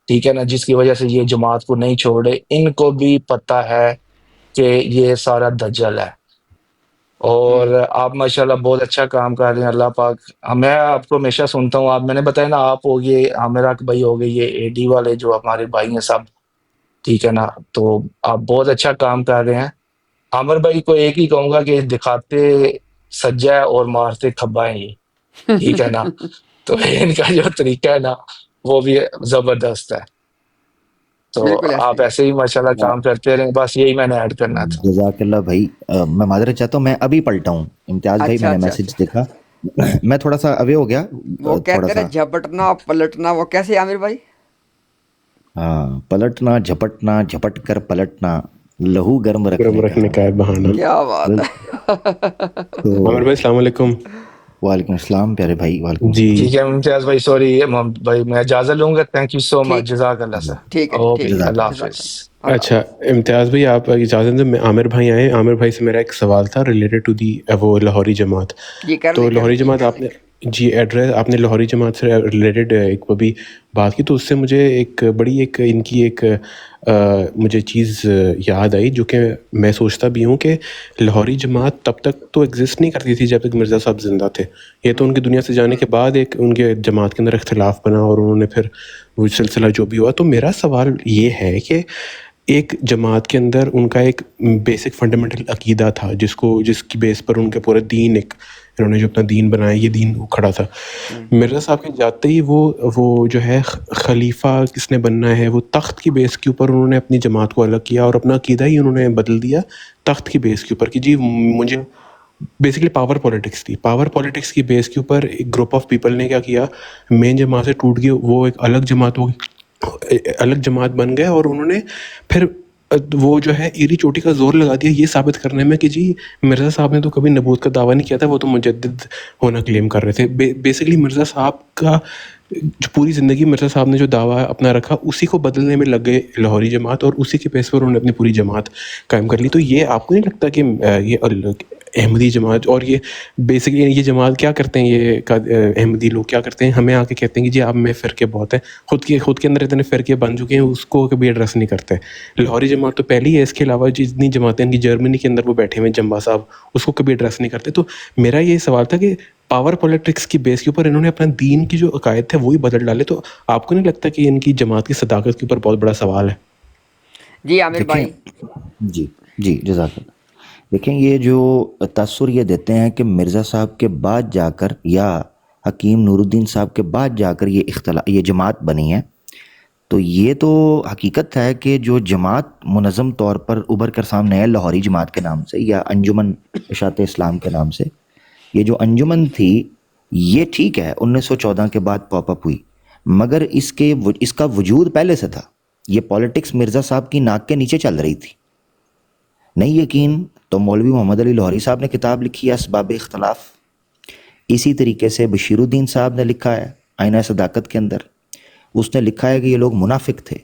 ٹھیک ہے نا, جس کی وجہ سے یہ جماعت کو نہیں چھوڑ رہے. ان کو بھی پتہ ہے کہ یہ سارا دجل ہے. اور آپ ماشاءاللہ بہت اچھا کام کر رہے ہیں. اللہ پاک, میں آپ کو ہمیشہ سنتا ہوں, آپ میں نے بتایا نا, آپ ہو گئے, عامر حق بھائی ہو گئے, یہ اے ڈی والے جو ہمارے بھائی ہیں سب, ٹھیک ہے نا, تو آپ بہت اچھا کام کر رہے ہیں. عامر بھائی کو ایک ہی کہوں گا کہ دکھاتے سجا ہے اور مارتے کھبا ہے یہ, ٹھیک ہے نا. تو ان کا جو طریقہ ہے نا وہ بھی زبردست ہے. تو آپ ایسے ہی ماشاءاللہ کام کرتے رہیں, بس یہی میں نے ایڈ کرنا تھا. جزاک اللہ بھائی. میں معذرت چاہتا ہوں, میں ابھی پلٹا ہوں امتیاز بھائی, میں نے میسج دیکھا, میں تھوڑا سا اوے ہو گیا. وہ کہتے ہیں جھپٹنا پلٹنا, وہ کیسے عامر بھائی؟ ہاں, پلٹنا جھپٹنا, جھپٹ کر پلٹنا, لہو گرم رکھنے کا بہانہ. کیا بات ہے. عامر بھائی السلام علیکم. وعلیکم السلام پیارے بھائی. وعلیکم. جی ٹھیک ہے امتیاز بھائی, سوری بھائی, میں اجازت لوں گا. تھینک یو سو مچ, جزاک اللہ سر. ٹھیک ہے, اوکے, اللہ حافظ. اچھا امتیاز بھائی آپ اجازت دیں, عامر بھائی آئے. عامر بھائی سے میرا ایک سوال تھا ریلیٹڈ ٹو دی وہ لاہوری جماعت. تو لاہوری جماعت جی ایڈریس آپ نے لاہوری جماعت سے ریلیٹڈ ایک ابھی بات کی، تو اس سے مجھے ایک بڑی ایک ان کی ایک مجھے چیز یاد آئی، جو کہ میں سوچتا بھی ہوں کہ لاہوری جماعت تب تک تو ایگزسٹ نہیں کرتی تھی جب تک مرزا صاحب زندہ تھے. یہ تو ان کی دنیا سے جانے کے بعد ایک ان کے جماعت کے اندر اختلاف بنا اور انہوں نے پھر وہ سلسلہ جو بھی ہوا. تو میرا سوال یہ ہے کہ ایک جماعت کے اندر ان کا ایک بیسک فنڈامنٹل عقیدہ تھا جس کی بیس پر ان کے پورے دین ایک انہوں نے جو اپنا دین بنایا، یہ دین کھڑا تھا. مرزا صاحب کے جاتے ہی وہ جو ہے خلیفہ کس نے بننا ہے، وہ تخت کی بیس کے اوپر انہوں نے اپنی جماعت کو الگ کیا اور اپنا عقیدہ ہی انہوں نے بدل دیا تخت کی بیس کے اوپر کہ جی مجھے بیسکلی پاور پولیٹکس تھی. پاور پولیٹکس کی بیس کے اوپر ایک گروپ آف پیپل نے کیا کیا، مین جماعت سے ٹوٹ گئی، وہ ایک الگ جماعت بن گئے اور انہوں نے پھر وہ جو ہے ایری چوٹی کا زور لگا دیا یہ ثابت کرنے میں کہ جی مرزا صاحب نے تو کبھی نبوت کا دعویٰ نہیں کیا تھا، وہ تو مجدد ہونا کلیم کر رہے تھے. بیسکلی مرزا صاحب کا جو پوری زندگی مرزا صاحب نے جو دعویٰ اپنا رکھا اسی کو بدلنے میں لگ گئے لاہوری جماعت، اور اسی کے بیس پر انہوں نے اپنی پوری جماعت قائم کر لی. تو یہ آپ کو نہیں لگتا کہ یہ احمدی جماعت اور یہ بیسکلی یہ جماعت کیا کرتے ہیں، یہ احمدی لوگ کیا کرتے ہیں، ہمیں آ کے کہتے ہیں کہ جی آپ میں فرقے بہت ہیں، خود کے اندر اتنے فرقے بن چکے ہیں، اس کو کبھی ایڈریس نہیں کرتے. لاہوری جماعت تو پہلی ہے، اس کے علاوہ جتنی جماعتیں ان کی جرمنی کے اندر وہ بیٹھے ہوئے جمبا صاحب، اس کو کبھی ایڈریس نہیں کرتے. تو میرا یہ سوال تھا کہ پاور پولیٹکس کی بیس کے اوپر انہوں نے اپنا دین کی جو عقائد تھے وہی بدل ڈالے، تو آپ کو نہیں لگتا کہ ان کی جماعت کی صداقت کے اوپر بہت بڑا سوال ہے؟ جی عامر بھائی. جی جزاک اللہ. دیکھیں یہ جو تاثر یہ دیتے ہیں کہ مرزا صاحب کے بعد جا کر یا حکیم نور الدین صاحب کے بعد جا کر یہ جماعت بنی ہے، تو یہ تو حقیقت ہے کہ جو جماعت منظم طور پر ابھر کر سامنے ہے لاہوری جماعت کے نام سے یا انجمن اشاعت اسلام کے نام سے، یہ جو انجمن تھی یہ ٹھیک ہے 1914 کے بعد پاپ اپ ہوئی، مگر اس کا وجود پہلے سے تھا. یہ پالیٹکس مرزا صاحب کی ناک کے نیچے چل رہی تھی. نہیں یقین تو مولوی محمد علی لاہوری صاحب نے کتاب لکھی ہے اسباب اختلاف، اسی طریقے سے بشیر الدین صاحب نے لکھا ہے آئینہ صداقت کے اندر، اس نے لکھا ہے کہ یہ لوگ منافق تھے.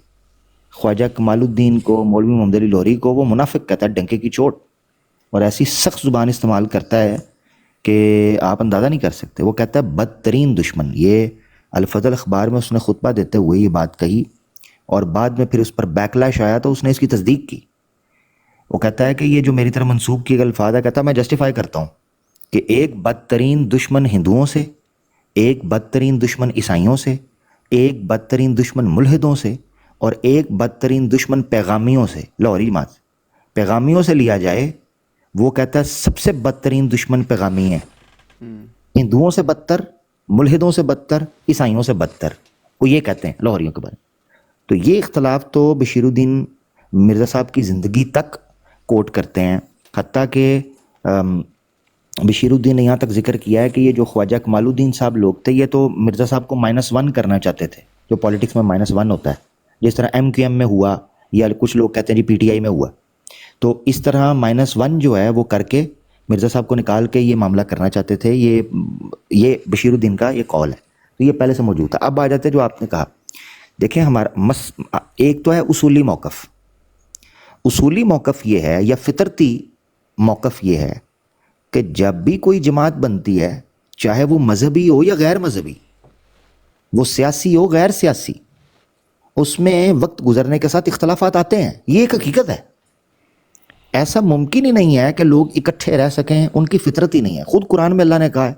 خواجہ کمال الدین کو، مولوی محمد علی لاہوری کو وہ منافق کہتا ہے، ڈنکے کی چوٹ، اور ایسی سخت زبان استعمال کرتا ہے کہ آپ اندازہ نہیں کر سکتے. وہ کہتا ہے بدترین دشمن. یہ الفضل اخبار میں اس نے خطبہ دیتے ہوئے یہ بات کہی، اور بعد میں پھر اس پر بیکلیش آیا تو اس نے اس کی تصدیق کی. وہ کہتا ہے کہ یہ جو میری طرح منسوب کیے گئے الفاظ ہے، کہتا ہے میں جسٹیفائی کرتا ہوں کہ ایک بدترین دشمن ہندوؤں سے، ایک بدترین دشمن عیسائیوں سے، ایک بدترین دشمن ملحدوں سے، اور ایک بدترین دشمن پیغامیوں سے. لاہوری جماعت پیغامیوں سے لیا جائے، وہ کہتا ہے سب سے بدترین دشمن پیغامی ہیں، ہندوؤں سے بدتر، ملحدوں سے بدتر، عیسائیوں سے بدتر. وہ یہ کہتے ہیں لاہوریوں کے بارے میں. تو یہ اختلاف تو بشیر الدین مرزا صاحب کی زندگی تک کوٹ کرتے ہیں، حتیٰ کہ بشیر الدین نے یہاں تک ذکر کیا ہے کہ یہ جو خواجہ کمال الدین صاحب لوگ تھے یہ تو مرزا صاحب کو -1 کرنا چاہتے تھے، جو پالیٹکس میں -1 ہوتا ہے، جس طرح MQM میں ہوا یا کچھ لوگ کہتے ہیں جی PTI میں ہوا. تو اس طرح -1 جو ہے وہ کر کے مرزا صاحب کو نکال کے یہ معاملہ کرنا چاہتے تھے. یہ بشیر الدین کا یہ قول ہے، تو یہ پہلے سے موجود تھا. اب آ جاتے جو آپ نے کہا، دیکھیں ہمارا ایک تو ہے اصولی موقف. اصولی موقف یہ ہے یا فطرتی موقف یہ ہے کہ جب بھی کوئی جماعت بنتی ہے، چاہے وہ مذہبی ہو یا غیر مذہبی، وہ سیاسی ہو غیر سیاسی، اس میں وقت گزرنے کے ساتھ اختلافات آتے ہیں. یہ ایک حقیقت ہے. ایسا ممکن ہی نہیں ہے کہ لوگ اکٹھے رہ سکیں، ان کی فطرت ہی نہیں ہے. خود قرآن میں اللہ نے کہا ہے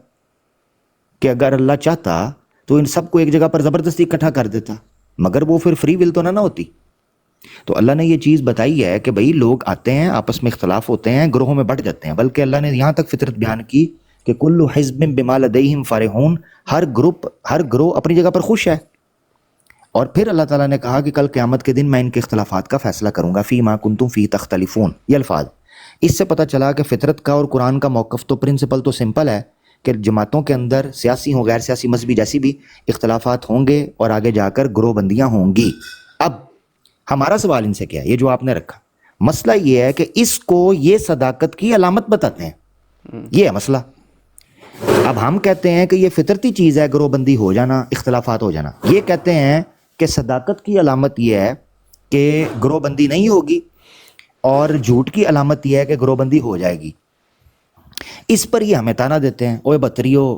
کہ اگر اللہ چاہتا تو ان سب کو ایک جگہ پر زبردستی اکٹھا کر دیتا، مگر وہ پھر فری ول تو نہ ہوتی. تو اللہ نے یہ چیز بتائی ہے کہ بھئی لوگ آتے ہیں، آپس میں اختلاف ہوتے ہیں، گروہوں میں بٹ جاتے ہیں، بلکہ اللہ نے یہاں تک فطرت بیان کی کہ کل حزب بما لدیہم فرحون، ہر گروہ اپنی جگہ پر خوش ہے. اور پھر اللہ تعالیٰ نے کہا کہ کل قیامت کے دن میں ان کے اختلافات کا فیصلہ کروں گا، فی ما کنتم فی تختلفون. یہ الفاظ، اس سے پتہ چلا کہ فطرت کا اور قرآن کا موقف تو پرنسپل تو سمپل ہے کہ جماعتوں کے اندر سیاسی ہوں غیر سیاسی مذہبی جیسی بھی اختلافات ہوں گے اور آگے جا کر گروہ بندیاں ہوں گی. اب ہمارا سوال ان سے کیا ہے، یہ جو آپ نے رکھا مسئلہ یہ ہے کہ اس کو یہ صداقت کی علامت بتاتے ہیں، یہ ہے مسئلہ. اب ہم کہتے ہیں کہ یہ فطرتی چیز ہے گروہ بندی ہو جانا، اختلافات ہو جانا. یہ کہتے ہیں کہ صداقت کی علامت یہ ہے کہ گروہ بندی نہیں ہوگی، اور جھوٹ کی علامت یہ ہے کہ گروہ بندی ہو جائے گی. اس پر یہ ہمیں تانا دیتے ہیں، اوے بتریو،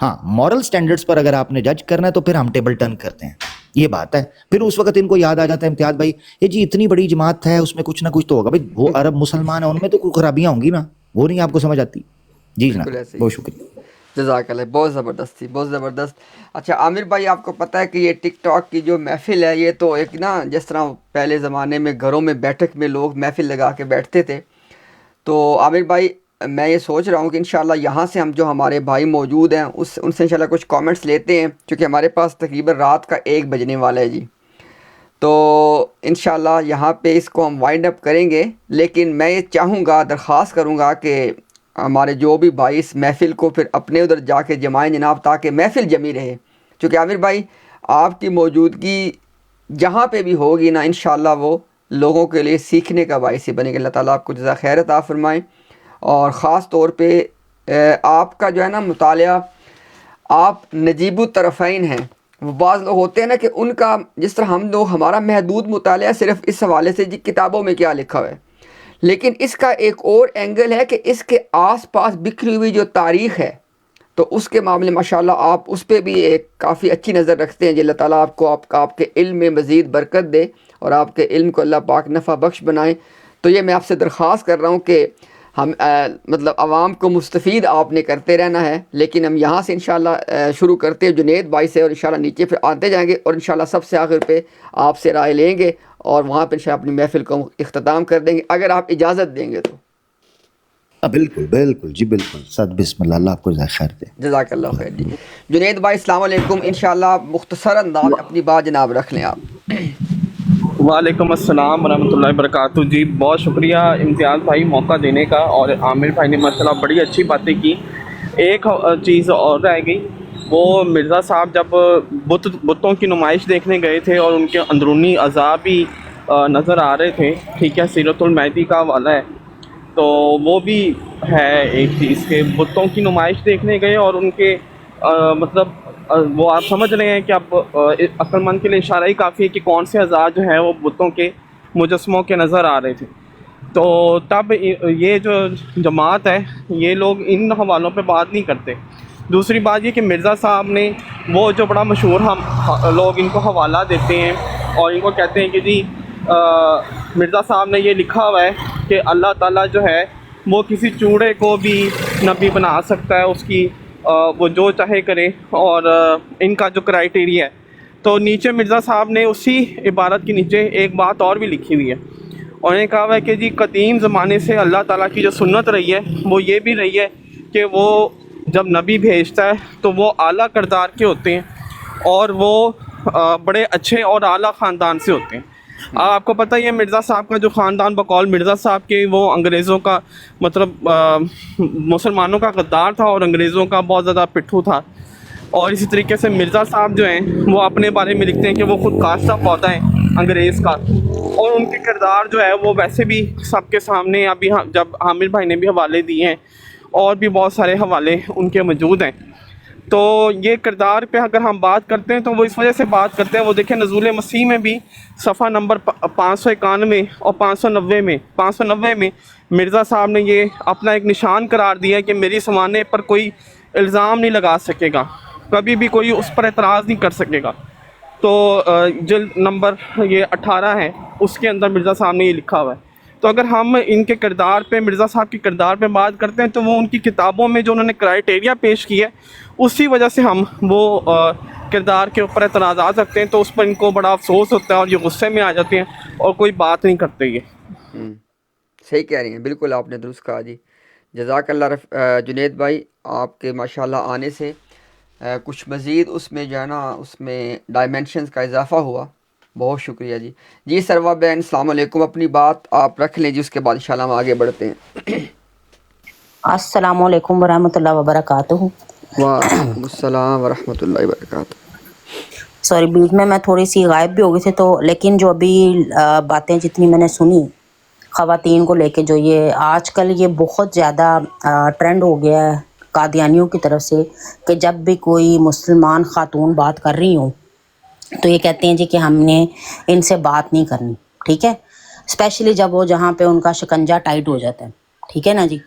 ہاں مورل سٹینڈرڈز پر اگر آپ نے جج کرنا ہے تو پھر ہم ٹیبل ٹرن کرتے ہیں، یہ بات ہے. پھر اس وقت ان کو یاد آ جاتا ہے امتیاز بھائی یہ جی اتنی بڑی جماعت ہے اس میں کچھ نہ کچھ تو ہوگا. بھائی وہ عرب مسلمان ہیں ان میں تو کوئی خرابیاں ہوں گی نا، وہ نہیں آپ کو سمجھ آتی. جی جناب بالکل ایسے ہی. بہت شکریہ. جزاک اللہ، بہت زبردست تھی، بہت زبردست. اچھا عامر بھائی آپ کو پتہ ہے کہ یہ ٹک ٹاک کی جو محفل ہے یہ تو ایک نا جس طرح پہلے زمانے میں گھروں میں بیٹھک میں لوگ محفل لگا کے بیٹھتے تھے، تو عامر بھائی میں یہ سوچ رہا ہوں کہ انشاءاللہ یہاں سے ہم جو ہمارے بھائی موجود ہیں ان سے انشاءاللہ کچھ کامنٹس لیتے ہیں، کیونکہ ہمارے پاس تقریباً رات کا 1 بجنے والا ہے جی. تو انشاءاللہ یہاں پہ اس کو ہم وائنڈ اپ کریں گے، لیکن میں یہ چاہوں گا، درخواست کروں گا کہ ہمارے جو بھی بھائی اس محفل کو پھر اپنے ادھر جا کے جمائیں جناب، تاکہ محفل جمی رہے. چونکہ عامر بھائی آپ کی موجودگی جہاں پہ بھی ہوگی نا انشاءاللہ وہ لوگوں کے لیے سیکھنے کا باعث بنے گا. اللہ تعالیٰ آپ کو جزا خیر عطا فرمائیں. اور خاص طور پہ آپ کا جو ہے نا مطالعہ، آپ نجیب الطرفین ہیں. وہ بعض لوگ ہوتے ہیں نا کہ ان کا جس طرح ہم لوگ ہمارا محدود مطالعہ صرف اس حوالے سے جی کتابوں میں کیا لکھا ہوا ہے، لیکن اس کا ایک اور اینگل ہے کہ اس کے آس پاس بکھری ہوئی جو تاریخ ہے تو اس کے معاملے ماشاءاللہ آپ اس پہ بھی ایک کافی اچھی نظر رکھتے ہیں. جی اللہ تعالیٰ آپ کو آپ کے علم میں مزید برکت دے اور آپ کے علم کو اللہ پاک نفع بخش بنائے. تو یہ میں آپ سے درخواست کر رہا ہوں کہ ہم مطلب عوام کو مستفید آپ نے کرتے رہنا ہے، لیکن ہم یہاں سے انشاءاللہ شروع کرتے ہیں جنید بھائی سے، اور انشاءاللہ نیچے پھر آتے جائیں گے، اور انشاءاللہ سب سے آخر پہ آپ سے رائے لیں گے اور وہاں پہ انشاءاللہ اپنی محفل کو اختتام کر دیں گے اگر آپ اجازت دیں گے تو. بالکل بالکل جی بالکل. صد بسم اللہ، اللہ آپ کو جزائے خیر دے. جزاک اللہ خیر. جی جنید بھائی السلام علیکم. انشاءاللہ مختصر انداز اپنی بات جناب رکھ لیں آپ. وعلیکم السلام ورحمۃ اللہ وبرکاتہ. جی بہت شکریہ امتیاز بھائی موقع دینے کا، اور عامر بھائی نے ماشاءاللہ بڑی اچھی باتیں کی. ایک چیز اور رہ گئی، وہ مرزا صاحب جب بتوں کی نمائش دیکھنے گئے تھے اور ان کے اندرونی اعضاء بھی نظر آ رہے تھے، ٹھیک ہے، سیرت المہدی کا حوالہ ہے، تو وہ بھی ہے ایک چیز کہ بتوں کی نمائش دیکھنے گئے اور ان کے مطلب وہ آپ سمجھ رہے ہیں کہ اب عقل مند کے لیے اشارہ ہی کافی ہے کہ کون سے اعضاء جو ہیں وہ بتوں کے مجسموں کے نظر آ رہے تھے. تو تب یہ جو جماعت ہے یہ لوگ ان حوالوں پہ بات نہیں کرتے. دوسری بات یہ کہ مرزا صاحب نے وہ جو بڑا مشہور ہم لوگ ان کو حوالہ دیتے ہیں اور ان کو کہتے ہیں کہ جی مرزا صاحب نے یہ لکھا ہوا ہے کہ اللہ تعالیٰ جو ہے وہ کسی چوڑے کو بھی نبی بنا سکتا ہے، اس کی وہ جو چاہے کرے، اور ان کا جو کرائیٹیریا ہے. تو نیچے مرزا صاحب نے اسی عبارت کے نیچے ایک بات اور بھی لکھی ہوئی ہے. انہوں نے کہا ہوا ہے کہ جی قدیم زمانے سے اللہ تعالیٰ کی جو سنت رہی ہے وہ یہ بھی رہی ہے کہ وہ جب نبی بھیجتا ہے تو وہ اعلیٰ کردار کے ہوتے ہیں اور وہ بڑے اچھے اور اعلیٰ خاندان سے ہوتے ہیں. آپ کو پتہ ہے مرزا صاحب کا جو خاندان بقول مرزا صاحب کے وہ انگریزوں کا مطلب مسلمانوں کا غدار تھا اور انگریزوں کا بہت زیادہ پٹھو تھا. اور اسی طریقے سے مرزا صاحب جو ہیں وہ اپنے بارے میں لکھتے ہیں کہ وہ خود کاشتہ پودا ہیں انگریز کا، اور ان کے کردار جو ہے وہ ویسے بھی سب کے سامنے ابھی جب عامر بھائی نے بھی حوالے دیے ہیں اور بھی بہت سارے حوالے ان کے موجود ہیں. تو یہ کردار پہ اگر ہم بات کرتے ہیں تو وہ اس وجہ سے بات کرتے ہیں، وہ دیکھیں نزول مسیح میں بھی صفحہ نمبر 591 اور 590 میں مرزا صاحب نے یہ اپنا ایک نشان قرار دیا ہے کہ میری سمانے پر کوئی الزام نہیں لگا سکے گا، کبھی بھی کوئی اس پر اعتراض نہیں کر سکے گا. تو جلد نمبر یہ 18 ہے، اس کے اندر مرزا صاحب نے یہ لکھا ہوا ہے. تو اگر ہم ان کے کردار پہ، مرزا صاحب کے کردار پہ بات کرتے ہیں تو وہ ان کی کتابوں میں جو انہوں نے کرائیٹیریا پیش کی ہے اسی وجہ سے ہم وہ کردار کے اوپر اعتراض آ سکتے ہیں. تو اس پر ان کو بڑا افسوس ہوتا ہے اور یہ غصے میں آ جاتے ہیں اور کوئی بات نہیں کرتے. یہ صحیح کہہ رہی ہیں، بالکل آپ نے درست کہا. جی جزاک اللہ جنید بھائی، آپ کے ماشاءاللہ آنے سے کچھ مزید اس میں جو ہے نا اس میں ڈائمینشنز کا اضافہ ہوا. بہت شکریہ. جی سروا بہن السلام علیکم. اپنی بات آپ رکھ لیں جی، اس کے بعد انشاءاللہ ہم آگے بڑھتے ہیں. السلام علیکم ورحمۃ اللہ وبرکاتہ. وعلیکم السلام ورحمۃ اللہ وبرکاتہ. سوری بیچ میں تھوڑی سی غائب بھی ہو گئی تھی، تو لیکن جو ابھی باتیں جتنی میں نے سنی خواتین کو لے کے، جو یہ آج کل یہ بہت زیادہ ٹرینڈ ہو گیا ہے قادیانیوں کی طرف سے کہ جب بھی کوئی مسلمان خاتون بات کر رہی ہوں تو یہ کہتے ہیں جی کہ ہم نے ان سے بات نہیں کرنی، ٹھیک ہے، اسپیشلی جب وہ جہاں پہ ان کا شکنجہ ٹائٹ ہو جاتا ہے، ٹھیک ہے نا جی.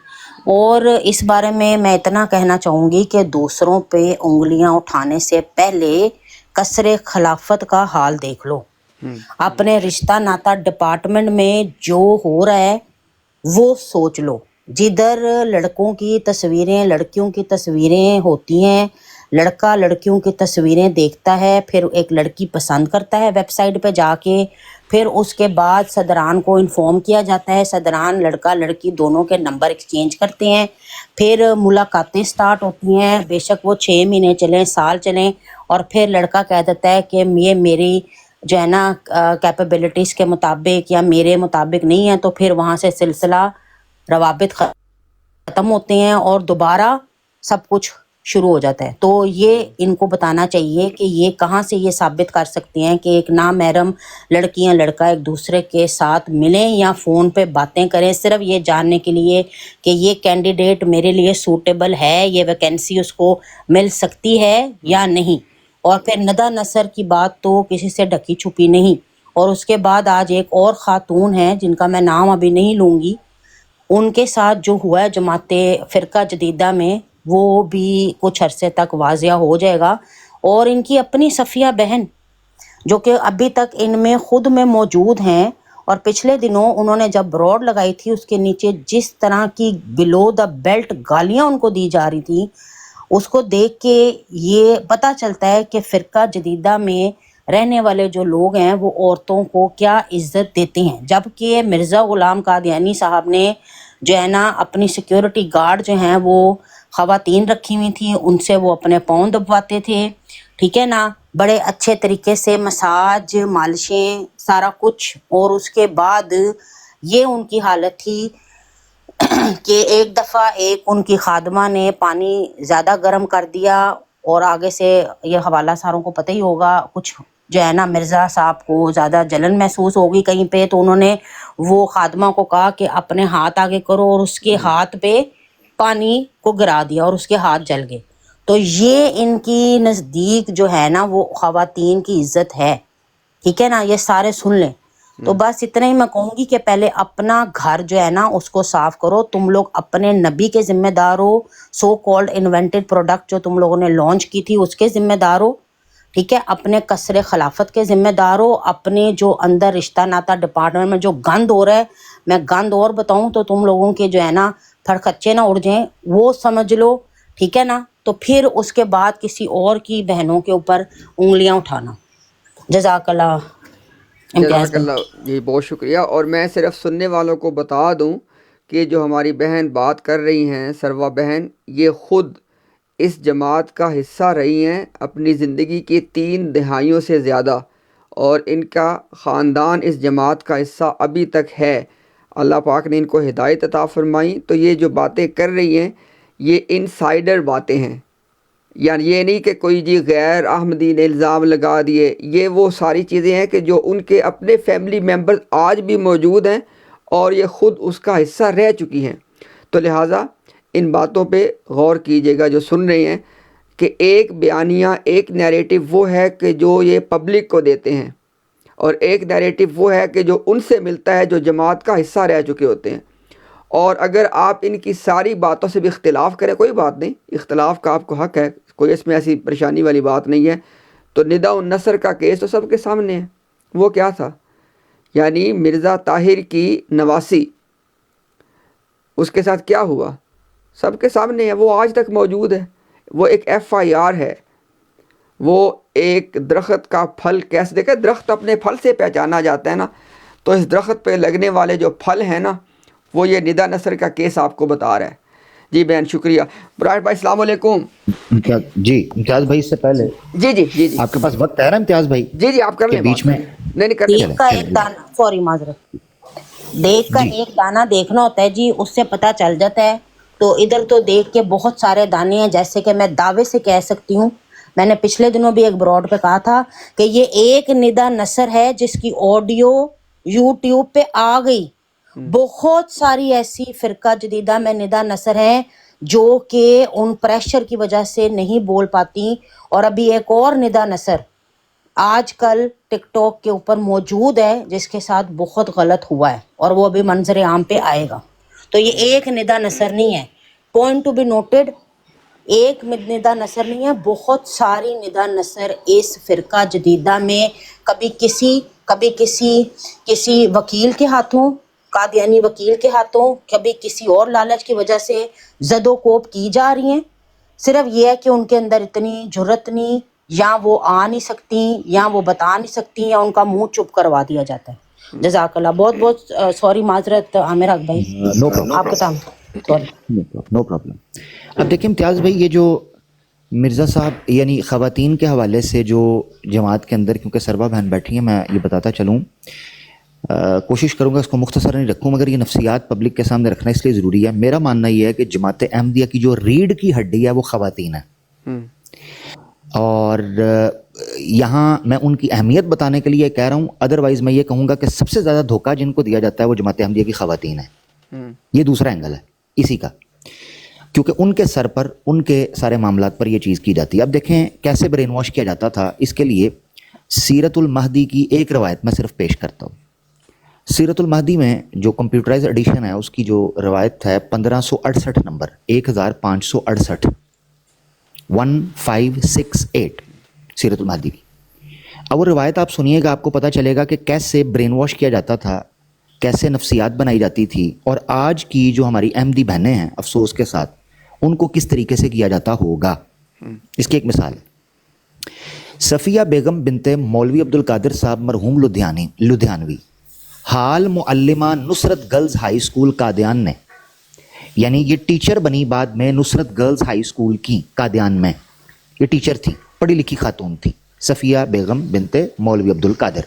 اور اس بارے میں اتنا کہنا چاہوں گی کہ دوسروں پہ انگلیاں اٹھانے سے پہلے قصر خلافت کا حال دیکھ لو. اپنے رشتہ ناتا ڈپارٹمنٹ میں جو ہو رہا ہے وہ سوچ لو. جدھر لڑکوں کی تصویریں لڑکیوں کی تصویریں ہوتی ہیں، لڑکا لڑکیوں کی تصویریں دیکھتا ہے، پھر ایک لڑکی پسند کرتا ہے ویب سائٹ پہ جا کے، پھر اس کے بعد صدران کو انفارم کیا جاتا ہے، صدران لڑکا لڑکی دونوں کے نمبر ایکسچینج کرتے ہیں، پھر ملاقاتیں سٹارٹ ہوتی ہیں، بے شک وہ 6 مہینے چلیں، سال چلیں، اور پھر لڑکا کہہ دیتا ہے کہ یہ میری جو ہے نا کیپیبلٹیز کے مطابق یا میرے مطابق نہیں ہے، تو پھر وہاں سے سلسلہ روابط ختم ہوتے ہیں اور دوبارہ سب کچھ شروع ہو جاتا ہے. تو یہ ان کو بتانا چاہیے کہ یہ کہاں سے یہ ثابت کر سکتے ہیں کہ ایک نامحرم لڑکی یا لڑکا ایک دوسرے کے ساتھ ملیں یا فون پہ باتیں کریں صرف یہ جاننے کے لیے کہ یہ کینڈیڈیٹ میرے لیے سوٹیبل ہے، یہ ویکینسی اس کو مل سکتی ہے یا نہیں. اور پھر ندى نثر کی بات تو کسی سے ڈھکی چھپی نہیں. اور اس کے بعد آج ایک اور خاتون ہیں جن کا میں نام ابھی نہیں لوں گی، ان کے ساتھ جو ہوا ہے جماعت فرقہ جدیدہ میں وہ بھی کچھ عرصے تک واضح ہو جائے گا. اور ان کی اپنی صفیہ بہن جو کہ ابھی تک ان میں خود میں موجود ہیں، اور پچھلے دنوں انہوں نے جب بروڈ لگائی تھی اس کے نیچے جس طرح کی بلو دا بیلٹ گالیاں ان کو دی جا رہی تھی، اس کو دیکھ کے یہ پتہ چلتا ہے کہ فرقہ جدیدہ میں رہنے والے جو لوگ ہیں وہ عورتوں کو کیا عزت دیتے ہیں. جبکہ مرزا غلام قادیانی صاحب نے جو ہے نا اپنی سیکیورٹی گارڈ جو ہیں وہ خواتین رکھی ہوئی تھیں، ان سے وہ اپنے پاؤں دبواتے تھے، ٹھیک ہے نا، بڑے اچھے طریقے سے مساج مالشیں سارا کچھ. اور اس کے بعد یہ ان کی حالت تھی کہ ایک دفعہ ایک ان کی خادمہ نے پانی زیادہ گرم کر دیا، اور آگے سے یہ حوالہ ساروں کو پتہ ہی ہوگا، کچھ جو ہے نا مرزا صاحب کو زیادہ جلن محسوس ہوگی کہیں پہ، تو انہوں نے وہ خادمہ کو کہا کہ اپنے ہاتھ آگے کرو، اور اس کے ہاتھ پہ پانی کو گرا دیا اور اس کے ہاتھ جل گئے. تو یہ ان کی نزدیک جو ہے نا وہ خواتین کی عزت ہے، ٹھیک ہے نا، یہ سارے سن لیں. تو بس اتنا ہی میں کہوں گی کہ پہلے اپنا گھر جو ہے نا اس کو صاف کرو. تم لوگ اپنے نبی کے ذمہ دار ہو، سو کالڈ انوینٹڈ پروڈکٹ جو تم لوگوں نے لانچ کی تھی اس کے ذمہ دار ہو، ٹھیک ہے، اپنے قصر خلافت کے ذمہ دار ہو، اپنے جو اندر رشتہ ناتا ڈپارٹمنٹ میں جو گند ہو رہا ہے، میں گند اور بتاؤں تو تم لوگوں کے جو ہے نا پھڑکچے نہ اڑ جائیں، وہ سمجھ لو، ٹھیک ہے نا. تو پھر اس کے بعد کسی اور کی بہنوں کے اوپر انگلیاں اٹھانا. جزاک اللہ. جزاک اللہ جی، بہت شکریہ. اور میں صرف سننے والوں کو بتا دوں کہ جو ہماری بہن بات کر رہی ہیں سروا بہن، یہ خود اس جماعت کا حصہ رہی ہیں اپنی زندگی کی 3 دہائیوں سے زیادہ، اور ان کا خاندان اس جماعت کا حصہ ابھی تک ہے. اللہ پاک نے ان کو ہدایت عطا فرمائی. تو یہ جو باتیں کر رہی ہیں یہ انسائیڈر باتیں ہیں، یعنی یہ نہیں کہ کوئی جی غیر احمدی نے الزام لگا دیے. یہ وہ ساری چیزیں ہیں کہ جو ان کے اپنے فیملی ممبرز آج بھی موجود ہیں اور یہ خود اس کا حصہ رہ چکی ہیں. تو لہٰذا ان باتوں پہ غور کیجیے گا جو سن رہے ہیں، کہ ایک بیانیہ ایک نیریٹو وہ ہے کہ جو یہ پبلک کو دیتے ہیں، اور ایک نیریٹو وہ ہے کہ جو ان سے ملتا ہے جو جماعت کا حصہ رہ چکے ہوتے ہیں. اور اگر آپ ان کی ساری باتوں سے بھی اختلاف کریں، کوئی بات نہیں، اختلاف کا آپ کو حق ہے، کوئی اس میں ایسی پریشانی والی بات نہیں ہے. تو ندى النثر کا کیس تو سب کے سامنے ہے. وہ کیا تھا؟ یعنی مرزا طاہر کی نواسی، اس کے ساتھ کیا ہوا سب کے سامنے ہے، وہ آج تک موجود ہے. وہ ایک FIR ہے. وہ ایک درخت کا پھل کیسے، دیکھیں درخت اپنے پھل سے پہچانا جاتا ہے نا، تو اس درخت پہ لگنے والے جو پھل ہیں نا، وہ یہ ندى نثر کا کیس آپ کو بتا رہا ہے. جی بہن شکریہ. براہ بھائی السلام علیکم. جی امتیاز بھائی سے پہلے جی آپ کے پاس وقت ہے نا امتیاز بھائی؟ جی آپ کر لیں بیچ میں نہیں کر لیں. دیکھ کا ایک دانہ، سوری معذرت، دیکھ کا ایک دانہ دیکھنا ہوتا ہے جی، اس سے پتہ چل جاتا ہے. تو ادھر تو دیکھ کے بہت سارے دانے ہیں، جیسے کہ میں دعوے سے کہہ سکتی ہوں، میں نے پچھلے دنوں بھی ایک براڈ پہ کہا تھا کہ یہ ایک ندى نثر ہے جس کی آڈیو YouTube پہ آ گئی. بہت ساری ایسی فرقہ جدیدہ میں ندى نثر ہیں جو کہ ان پریشر کی وجہ سے نہیں بول پاتی. اور ابھی ایک اور ندى نثر آج کل ٹک ٹاک کے اوپر موجود ہے جس کے ساتھ بہت غلط ہوا ہے، اور وہ ابھی منظر عام پہ آئے گا. تو یہ ایک ندا نثر نہیں ہے، پوائنٹ ٹو بی نوٹڈ، ایک ندا نثر نہیں ہے، بہت ساری ندا نثر اس فرقہ جدیدہ میں کبھی کسی وکیل کے ہاتھوں، قادیانی وکیل کے ہاتھوں، کبھی کسی اور لالچ کی وجہ سے زد و کوب کی جا رہی ہیں۔ صرف یہ ہے کہ ان کے اندر اتنی جرت نہیں، یا وہ آ نہیں سکتی، یا وہ بتا نہیں سکتی، یا ان کا منہ چپ کروا دیا جاتا ہے۔ جزاک اللہ، بہت بہت سوری، معذرت عامر حق بھائی، نو پرابلم، آپ کا ٹائم، سوری۔ No problem. اب دیکھیں امتیاز بھائی، یہ جو مرزا صاحب یعنی خواتین کے حوالے سے جو جماعت کے اندر، کیونکہ سربا بہن بیٹھی ہیں، میں یہ بتاتا چلوں، کوشش کروں گا اس کو مختصر نہیں رکھوں، مگر یہ نفسیات پبلک کے سامنے رکھنا اس لیے ضروری ہے۔ میرا ماننا یہ ہے کہ جماعت احمدیہ کی جو ریڑھ کی ہڈی ہے وہ خواتین ہے، اور یہاں میں ان کی اہمیت بتانے کے لیے کہہ رہا ہوں، ادروائز میں یہ کہوں گا کہ سب سے زیادہ دھوکہ جن کو دیا جاتا ہے وہ جماعت احمدیہ کی خواتین ہیں۔ یہ دوسرا اینگل ہے اسی کا، کیونکہ ان کے سر پر، ان کے سارے معاملات پر یہ چیز کی جاتی ہے۔ اب دیکھیں کیسے برین واش کیا جاتا تھا، اس کے لیے سیرت المہدی کی ایک روایت میں صرف پیش کرتا ہوں۔ سیرت المہدی میں جو کمپیوٹرائز ایڈیشن ہے، اس کی جو روایت ہے 1568 نمبر، 1568، 1568 سیرت المہدی کی۔ اب وہ روایت آپ سنیے گا، آپ کو پتہ چلے گا کہ کیسے برین واش کیا جاتا تھا، کیسے نفسیات بنائی جاتی تھی، اور آج کی جو ہماری احمدی بہنیں ہیں افسوس کے ساتھ، ان کو کس طریقے سے کیا جاتا ہوگا۔ اس کی ایک مثال ہے، صفیہ بیگم بنت مولوی عبد القادر صاحب مرحوم لدھیانوی، حال معلمہ نصرت گرلز ہائی اسکول قادیان نے، یعنی یہ ٹیچر بنی بعد میں نصرت گرلز ہائی اسکول کی قادیان میں، یہ ٹیچر تھی، پڑھی لکھی خاتون تھی، صفیہ بیگم بنت مولوی عبد القادر۔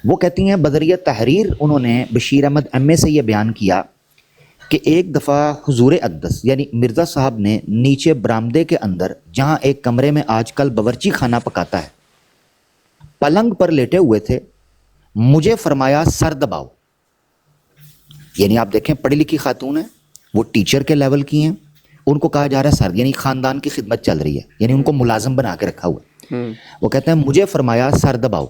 وہ کہتی ہیں بذریعہ تحریر انہوں نے بشیر احمد ایم اے سے یہ بیان کیا کہ ایک دفعہ حضور اقدس یعنی مرزا صاحب نے نیچے برآمدے کے اندر، جہاں ایک کمرے میں آج کل باورچی خانہ پکاتا ہے، پلنگ پر لیٹے ہوئے تھے، مجھے فرمایا سر دباؤ۔ یعنی آپ دیکھیں پڑھی لکھی خاتون ہیں، وہ ٹیچر کے لیول کی ہیں، ان کو کہا جا رہا ہے سر، یعنی خاندان کی خدمت چل رہی ہے، یعنی ان کو ملازم بنا کے رکھا ہوا ہے۔ وہ کہتے ہیں مجھے فرمایا سر دباؤ۔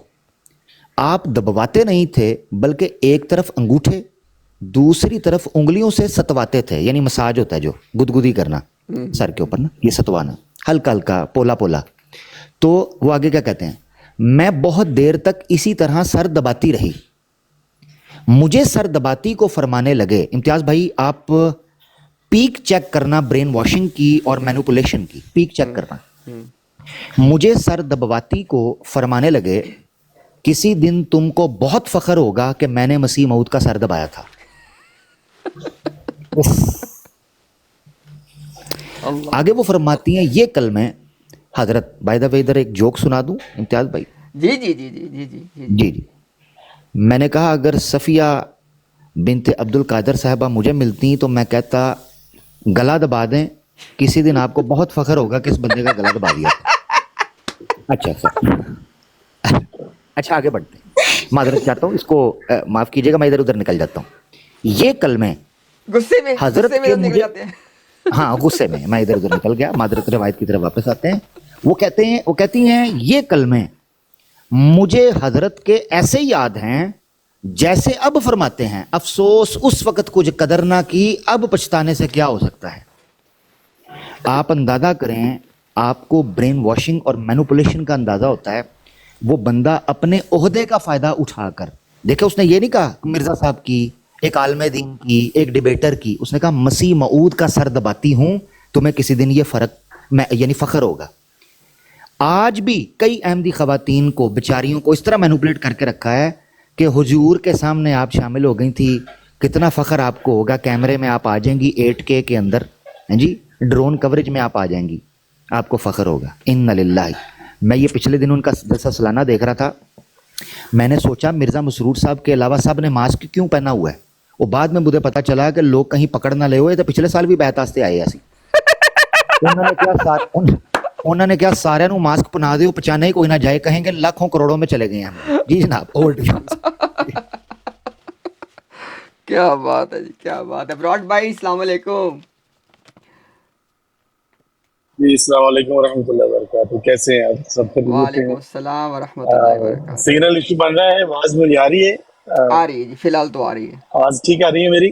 آپ دبواتے نہیں تھے بلکہ ایک طرف انگوٹھے دوسری طرف انگلیوں سے ستواتے تھے، یعنی مساج ہوتا ہے جو گدگدی کرنا سر کے اوپر نا، یہ ستوانا ہلکا ہلکا پولا پولا۔ تو وہ آگے کیا کہتے ہیں، میں بہت دیر تک اسی طرح سر دباتی رہی، مجھے سر دباتی کو فرمانے لگے۔ امتیاز بھائی آپ پیک چیک کرنا برین واشنگ کی اور مینوپولیشن کی، پیک چیک کرنا۔ مجھے سر دبواتی کو فرمانے لگے کسی دن تم کو بہت فخر ہوگا کہ میں نے مسیح موعود کا سر دبایا تھا۔ آگے وہ فرماتی ہیں یہ کلمے، حضرت بائی دا وے ادھر ایک جوک سنا دوں امتیاز بھائی؟ جی جی جی جی جی جی جی جی جی، میں نے کہا اگر صفیہ بنت عبد القادر صاحبہ مجھے ملتی تو میں کہتا گلا دبا دیں، کسی دن آپ کو بہت فخر ہوگا کہ اس بندے کا گلا دبا دیا تھا۔ اچھا آگے بڑھتے ہیں، معذرت چاہتا ہوں، اس کو معاف کیجیے گا، میں ادھر ادھر نکل جاتا ہوں۔ یہ کلمے غصے میں حضرت کے نکل مجھے، جاتے ہیں۔ ہاں غصے میں ادھر ادھر نکل گیا، معذرت، روایت کی طرف واپس آتے ہیں۔ وہ کہتی ہیں یہ کلمے مجھے حضرت کے ایسے یاد ہیں جیسے اب فرماتے ہیں افسوس اس وقت کچھ قدر نہ کی، اب پچھتانے سے کیا ہو سکتا ہے۔ آپ اندازہ کریں، آپ کو برین واشنگ اور مینوپولیشن کا اندازہ ہوتا ہے، وہ بندہ اپنے عہدے کا فائدہ اٹھا کر، دیکھیں اس نے یہ نہیں کہا مرزا صاحب کی، ایک عالم دین کی، ایک ڈیبیٹر کی، اس نے کہا مسیح موعود کا سر دباتی ہوں، تمہیں کسی دن یہ یعنی فخر ہوگا۔ آج بھی کئی احمدی خواتین کو، بیچاریوں کو اس طرح مینوپولیٹ کر کے رکھا ہے کہ حضور کے سامنے آپ شامل ہو گئی تھی، کتنا فخر آپ کو ہوگا، کیمرے میں آپ آ جائیں گی 8K کے اندر، جی ڈرون کوریج میں آپ آ جائیں گی، آپ کو فخر ہوگا۔ ان للہ۔ میں یہ پچھلے دن ان کا جلسہ سالانہ دیکھ رہا تھا، میں نے سوچا مرزا مسرور صاحب کے علاوہ سب نے ماسک کیوں پہنا ہوا ہے، وہ بعد میں مجھے پتا چلا کہ لوگ کہیں پکڑ نہ لے ہوئے تو پچھلے سال بھی بہتاستے آئے ایسی۔ انہوں نے کیا سارے نو ماسک پہنا دے، پہچانے ہی کوئی نہ جائے، کہیں گے لاکھوں کروڑوں میں چلے گئے ہیں۔ جی جناب، اوور ٹو یو۔ کیا بات ہے جی، کیا بات ہے۔ براڈ بھائی السلام علیکم۔ جی السلام علیکم ورحمۃ اللہ وبرکاتہ، کیسے ہیں آپ سب؟ وعلیکم السلام ورحمۃ اللہ وبرکاتہ۔ سگنل ایشو بن رہا ہے، آواز میری آ رہی ہے؟ آ رہی ہے جی، فی الحال تو آ رہی ہے۔ آواز ٹھیک آ رہی ہے میری؟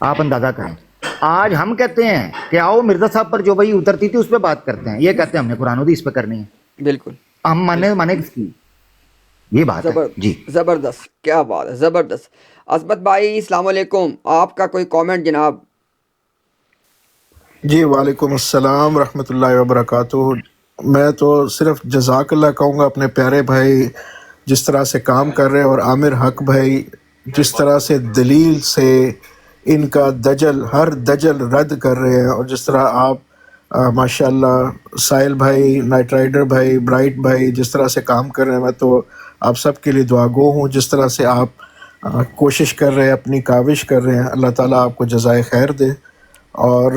آپ اندازہ کریں. آج ہم کہتے ہیں کہ آؤ مرزا صاحب پر جو وہی اترتی تھی اس پہ بات کرتے ہیں, یہ کہتے ہیں ہم نے قرآن و حدیث پہ کرنی ہے. بالکل ہم مانے کس کی, یہ بات ہے. جی زبردست, کیا بات ہے, زبردست. عظمت بھائی السلام علیکم, آپ کا کوئی کامنٹ جناب؟ جی وعلیکم السلام ورحمۃ اللہ وبرکاتہ. میں تو صرف جزاک اللہ کہوں گا اپنے پیارے بھائی جس طرح سے کام کر رہے ہیں, اور عامر حق بھائی جس طرح سے دلیل سے ان کا دجل ہر دجل رد کر رہے ہیں, اور جس طرح آپ ماشاء اللہ ساحل بھائی, نائٹ رائڈر بھائی, برائٹ بھائی جس طرح سے کام کر رہے ہیں, میں تو آپ سب کے لیے دعا گو ہوں. جس طرح سے آپ کوشش کر رہے ہیں, اپنی کاوش کر رہے ہیں, اللہ تعالیٰ آپ کو جزائے خیر دے. اور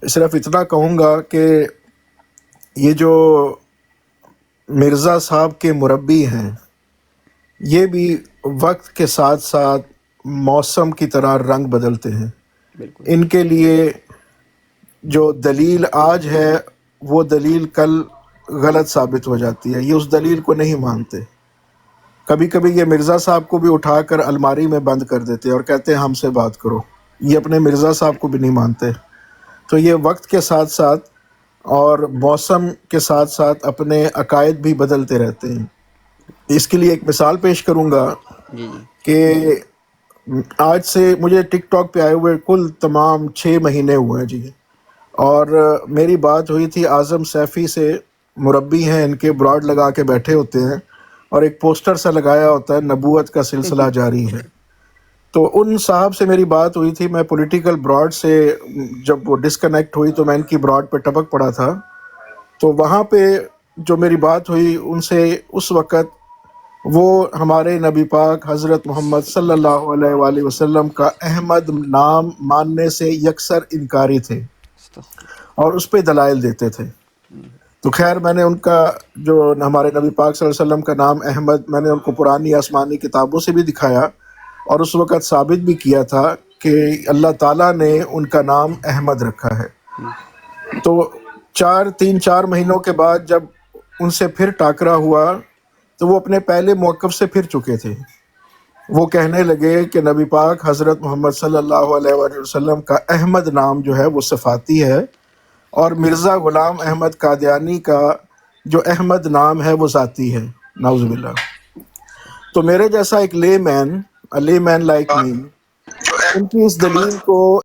صرف اتنا کہوں گا کہ یہ جو مرزا صاحب کے مربی ہیں یہ بھی وقت کے ساتھ ساتھ موسم کی طرح رنگ بدلتے ہیں. ان کے لیے جو دلیل آج ہے وہ دلیل کل غلط ثابت ہو جاتی ہے. یہ اس دلیل کو نہیں مانتے. کبھی کبھی یہ مرزا صاحب کو بھی اٹھا کر الماری میں بند کر دیتے اور کہتے ہیں ہم سے بات کرو. یہ اپنے مرزا صاحب کو بھی نہیں مانتے. تو یہ وقت کے ساتھ ساتھ اور موسم کے ساتھ ساتھ اپنے عقائد بھی بدلتے رہتے ہیں. اس کے لیے ایک مثال پیش کروں گا جی جی کہ آج سے مجھے ٹک ٹاک پہ آئے ہوئے کل تمام 6 مہینے ہوئے ہیں جی. اور میری بات ہوئی تھی اعظم سیفی سے, مربی ہیں ان کے, براڈ لگا کے بیٹھے ہوتے ہیں اور ایک پوسٹر سا لگایا ہوتا ہے نبوت کا سلسلہ جاری ہے. تو ان صاحب سے میری بات ہوئی تھی. میں پولیٹیکل براڈ سے جب وہ ڈسکنیکٹ ہوئی تو میں ان کی براڈ پہ ٹپک پڑا تھا. تو وہاں پہ جو میری بات ہوئی ان سے اس وقت, وہ ہمارے نبی پاک حضرت محمد صلی اللہ علیہ وآلہ وسلم کا احمد نام ماننے سے یکسر انکاری تھے اور اس پہ دلائل دیتے تھے. تو خیر میں نے ان کا جو ہمارے نبی پاک صلی اللہ علیہ وسلم کا نام احمد, میں نے ان کو پرانی آسمانی کتابوں سے بھی دکھایا اور اس وقت ثابت بھی کیا تھا کہ اللہ تعالیٰ نے ان کا نام احمد رکھا ہے. تو 4 مہینوں کے بعد جب ان سے پھر ٹاکرا ہوا تو وہ اپنے پہلے موقف سے پھر چکے تھے. وہ کہنے لگے کہ نبی پاک حضرت محمد صلی اللہ علیہ وآلہ وسلم کا احمد نام جو ہے وہ صفاتی ہے, اور مرزا غلام احمد قادیانی کا جو احمد نام ہے وہ ذاتی ہے. نعوذ باللہ. تو میرے جیسا ایک لے مین لائک می, ان کی اس دلیل کو,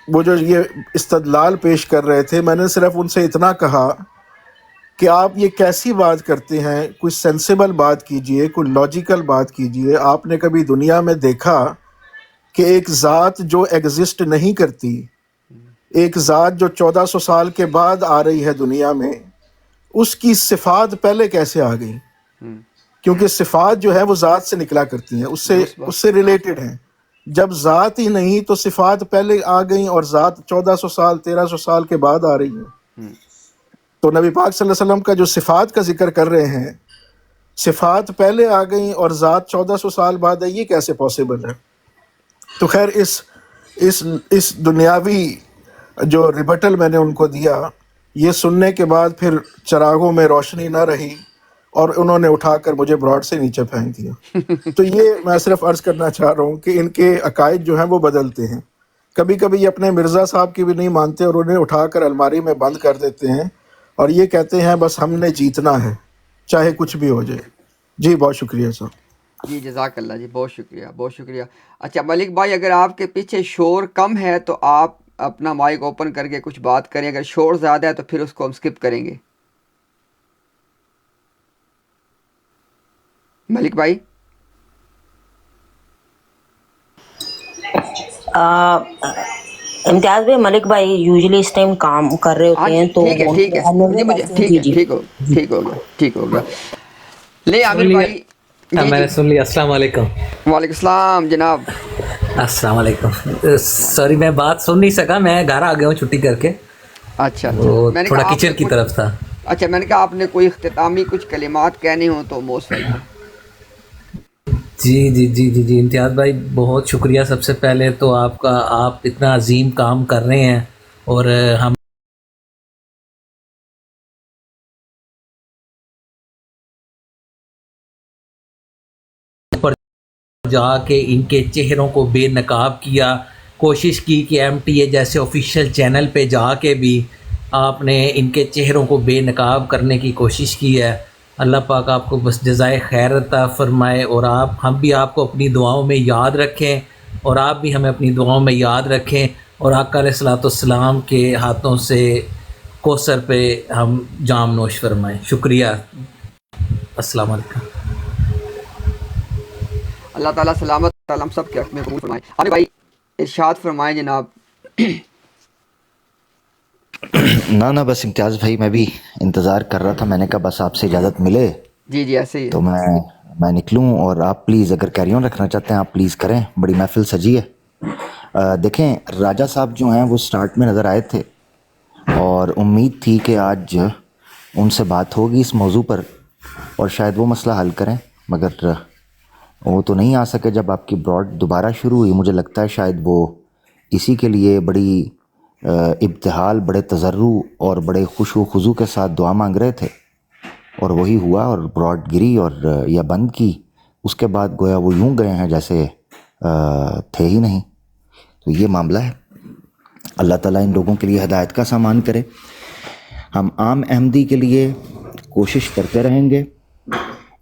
وہ جو یہ استدلال پیش کر رہے تھے, میں نے صرف ان سے اتنا کہا کہ آپ یہ کیسی بات کرتے ہیں, کوئی سینسیبل بات کیجئے, کوئی لاجیکل بات کیجئے. آپ نے کبھی دنیا میں دیکھا کہ ایک ذات جو ایگزسٹ نہیں کرتی, ایک ذات جو 1400 سال کے بعد آ رہی ہے دنیا میں, اس کی صفات پہلے کیسے آ گئی؟ کیونکہ صفات جو ہے وہ ذات سے نکلا کرتی ہیں, اس سے ریلیٹڈ ہیں. جب ذات ہی نہیں تو صفات پہلے آ گئیں, اور ذات 1400 سال 1300 سال کے بعد آ رہی ہے. تو نبی پاک صلی اللہ علیہ وسلم کا جو صفات کا ذکر کر رہے ہیں, صفات پہلے آ گئیں اور ذات 1400 سال بعد ہے, یہ کیسے پاسبل ہے؟ تو خیر اس دنیاوی جو ریبٹل میں نے ان کو دیا, یہ سننے کے بعد پھر چراغوں میں روشنی نہ رہی اور انہوں نے اٹھا کر مجھے براڈ سے نیچے پھینک دیا. تو یہ میں صرف عرض کرنا چاہ رہا ہوں کہ ان کے عقائد جو ہیں وہ بدلتے ہیں. کبھی کبھی یہ اپنے مرزا صاحب کی بھی نہیں مانتے اور انہیں اٹھا کر الماری میں بند کر دیتے ہیں اور یہ کہتے ہیں بس ہم نے جیتنا ہے چاہے کچھ بھی ہو جائے. جی بہت شکریہ سر. جی جزاک اللہ جی, بہت شکریہ بہت شکریہ. اچھا ملک بھائی, اگر آپ کے پیچھے شور کم ہے تو آپ اپنا مائک اوپن کر کے کچھ بات کریں, اگر شور زیادہ ہے تو پھر اس کو ہم سکپ کریں گے. ملک بھائی امتیاز بھائی, ملک بھائی یوزلی اس ٹائم کام کر رہے ہوتے ہیں تو ٹھیک ہے مجھے ٹھیک ہو گیا. لے عامر بھائی. میں نے سن لیا. السلام علیکم. وعلیکم السلام جناب. السلام علیکم. سوری میں بات سن نہیں سکا, میں گھر آ گیا ہوں چھٹی کر کے. اچھا میں نے تھوڑا کچن کی طرف تھا. اچھا میں نے کہا آپ نے کوئی اختتامی کچھ کلمات کہنے ہوں تو موسٹ ویلکم. جی جی جی جی جی امتیاز بھائی بہت شکریہ. سب سے پہلے تو آپ کا, آپ اتنا عظیم کام کر رہے ہیں اور ہم جا کے ان کے چہروں کو بے نقاب کیا، کوشش کی کہ MTA جیسے آفیشیل چینل پہ جا کے بھی آپ نے ان کے چہروں کو بے نقاب کرنے کی کوشش کی ہے۔ اللہ پاک آپ کو بس جزائے خیر عطا فرمائے، اور ہم بھی آپ کو اپنی دعاؤں میں یاد رکھیں، اور آپ بھی ہمیں اپنی دعاؤں میں یاد رکھیں، اور آقا علیہ الصلوۃ والسلام کے ہاتھوں سے کوثر پہ ہم جام نوش فرمائیں۔ شکریہ، السلام علیکم۔ اللہ تعالیٰ سلامت تعالیٰ ہم سب کے حق میں قبول فرمائے۔ عامر بھائی ارشاد فرمائیں جناب۔ نہ بس امتیاز بھائی میں بھی انتظار کر رہا تھا، میں نے کہا بس آپ سے اجازت ملے جی جی ایسے ہی تو میں نکلوں، اور آپ پلیز اگر کیری آن رکھنا چاہتے ہیں آپ پلیز کریں، بڑی محفل سجی ہے۔ دیکھیں راجہ صاحب جو ہیں وہ سٹارٹ میں نظر آئے تھے اور امید تھی کہ آج ان سے بات ہوگی اس موضوع پر اور شاید وہ مسئلہ حل کریں، مگر وہ تو نہیں آ سکے۔ جب آپ کی براڈ دوبارہ شروع ہوئی مجھے لگتا ہے شاید وہ اسی کے لیے بڑی ابتحال، بڑے تضرع اور بڑے خشوع و خضوع کے ساتھ دعا مانگ رہے تھے، اور وہی ہوا اور براڈ گری اور یا بند کی، اس کے بعد گویا وہ یوں گئے ہیں جیسے تھے ہی نہیں۔ تو یہ معاملہ ہے، اللہ تعالیٰ ان لوگوں کے لیے ہدایت کا سامان کرے۔ ہم عام احمدی کے لیے کوشش کرتے رہیں گے،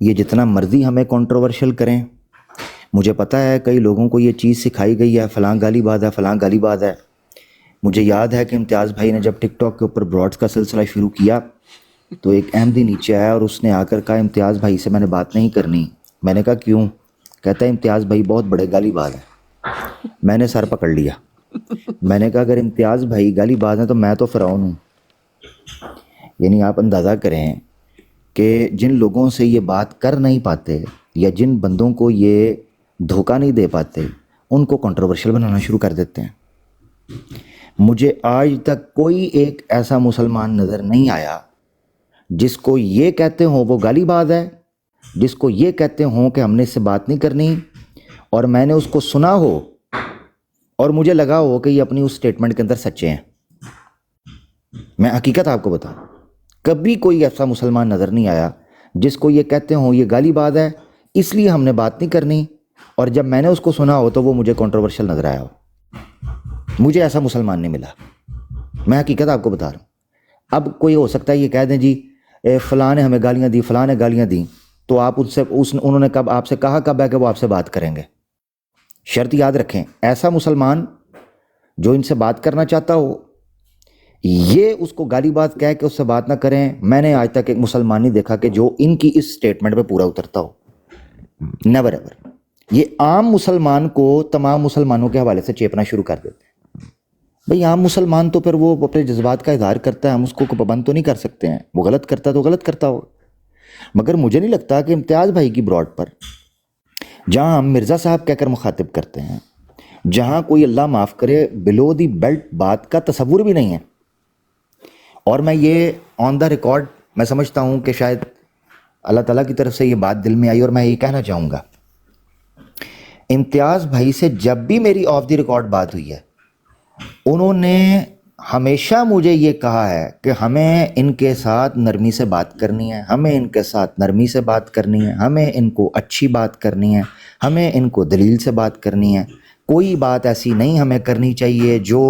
یہ جتنا مرضی ہمیں کنٹروورشل کریں۔ مجھے پتہ ہے کئی لوگوں کو یہ چیز سکھائی گئی ہے، فلاں گالی بات ہے، فلاں گالی بات ہے۔ مجھے یاد ہے کہ امتیاز بھائی نے جب ٹک ٹاک کے اوپر براڈس کا سلسلہ شروع کیا تو ایک احمدی نیچے آیا اور اس نے آ کر کہا امتیاز بھائی سے میں نے بات نہیں کرنی۔ میں نے کہا کیوں؟ کہتا ہے امتیاز بھائی بہت بڑے گالی باز ہیں۔ میں نے سر پکڑ لیا، میں نے کہا اگر امتیاز بھائی گالی باز ہیں تو میں تو فرعون ہوں۔ یعنی آپ اندازہ کریں کہ جن لوگوں سے یہ بات کر نہیں پاتے یا جن بندوں کو یہ دھوکہ نہیں دے پاتے ان کو کنٹروورشل بنانا شروع کر دیتے ہیں۔ مجھے آج تک کوئی ایک ایسا مسلمان نظر نہیں آیا جس کو یہ کہتے ہوں وہ گالی باز ہے، جس کو یہ کہتے ہوں کہ ہم نے اس سے بات نہیں کرنی، اور میں نے اس کو سنا ہو اور مجھے لگا ہو کہ یہ اپنی اس سٹیٹمنٹ کے اندر سچے ہیں۔ میں حقیقت آپ کو بتاؤں، کبھی کوئی ایسا مسلمان نظر نہیں آیا جس کو یہ کہتے ہوں یہ گالی باز ہے اس لیے ہم نے بات نہیں کرنی، اور جب میں نے اس کو سنا ہو تو وہ مجھے کنٹروورشل نظر آیا ہو۔ مجھے ایسا مسلمان نہیں ملا، میں حقیقت آپ کو بتا رہا ہوں۔ اب کوئی ہو سکتا ہے یہ کہہ دیں جی فلاں نے ہمیں گالیاں دی، فلاں نے گالیاں دیں، تو آپ انہوں نے کب آپ سے کہا کب ہے کہ وہ آپ سے بات کریں گے؟ شرط یاد رکھیں، ایسا مسلمان جو ان سے بات کرنا چاہتا ہو یہ اس کو گالی بات کہہ کے اس سے بات نہ کریں۔ میں نے آج تک ایک مسلمان نہیں دیکھا کہ جو ان کی اس سٹیٹمنٹ پہ پورا اترتا ہو، نیور ایور۔ یہ عام مسلمان کو تمام مسلمانوں کے حوالے سے چیپنا شروع کر دیتے ہیں۔ بھئی عام مسلمان تو پھر وہ اپنے جذبات کا اظہار کرتا ہے، ہم اس کو پابند تو نہیں کر سکتے ہیں، وہ غلط کرتا ہے تو غلط کرتا ہو۔ مگر مجھے نہیں لگتا کہ امتیاز بھائی کی براڈ پر جہاں ہم مرزا صاحب کہہ کر مخاطب کرتے ہیں، جہاں کوئی اللہ معاف کرے بلو دی بیلٹ بات کا تصور بھی نہیں ہے، اور میں یہ آن دا ریکارڈ میں سمجھتا ہوں کہ شاید اللہ تعالیٰ کی طرف سے یہ بات دل میں آئی، اور میں یہ کہنا چاہوں گا امتیاز بھائی سے جب بھی میری آف دی ریکارڈ بات ہوئی ہے انہوں نے ہمیشہ مجھے یہ کہا ہے کہ ہمیں ان کے ساتھ نرمی سے بات کرنی ہے، ہمیں ان کے ساتھ نرمی سے بات کرنی ہے، ہمیں ان کو اچھی بات کرنی ہے، ہمیں ان کو دلیل سے بات کرنی ہے، کوئی بات ایسی نہیں ہمیں کرنی چاہیے جو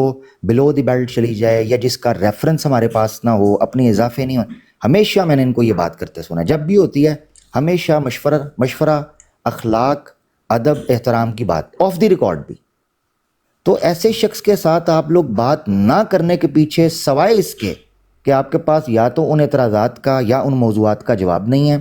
بلو دی بیلٹ چلی جائے یا جس کا ریفرنس ہمارے پاس نہ ہو، اپنے اضافے نہیں ہو۔ ہمیشہ میں نے ان کو یہ بات کرتے سنا، جب بھی ہوتی ہے ہمیشہ مشورہ، اخلاق، ادب، احترام کی بات آف دی ریکارڈ بھی۔ تو ایسے شخص کے ساتھ آپ لوگ بات نہ کرنے کے پیچھے سوائے اس کے کہ آپ کے پاس یا تو ان اعتراضات کا یا ان موضوعات کا جواب نہیں ہے،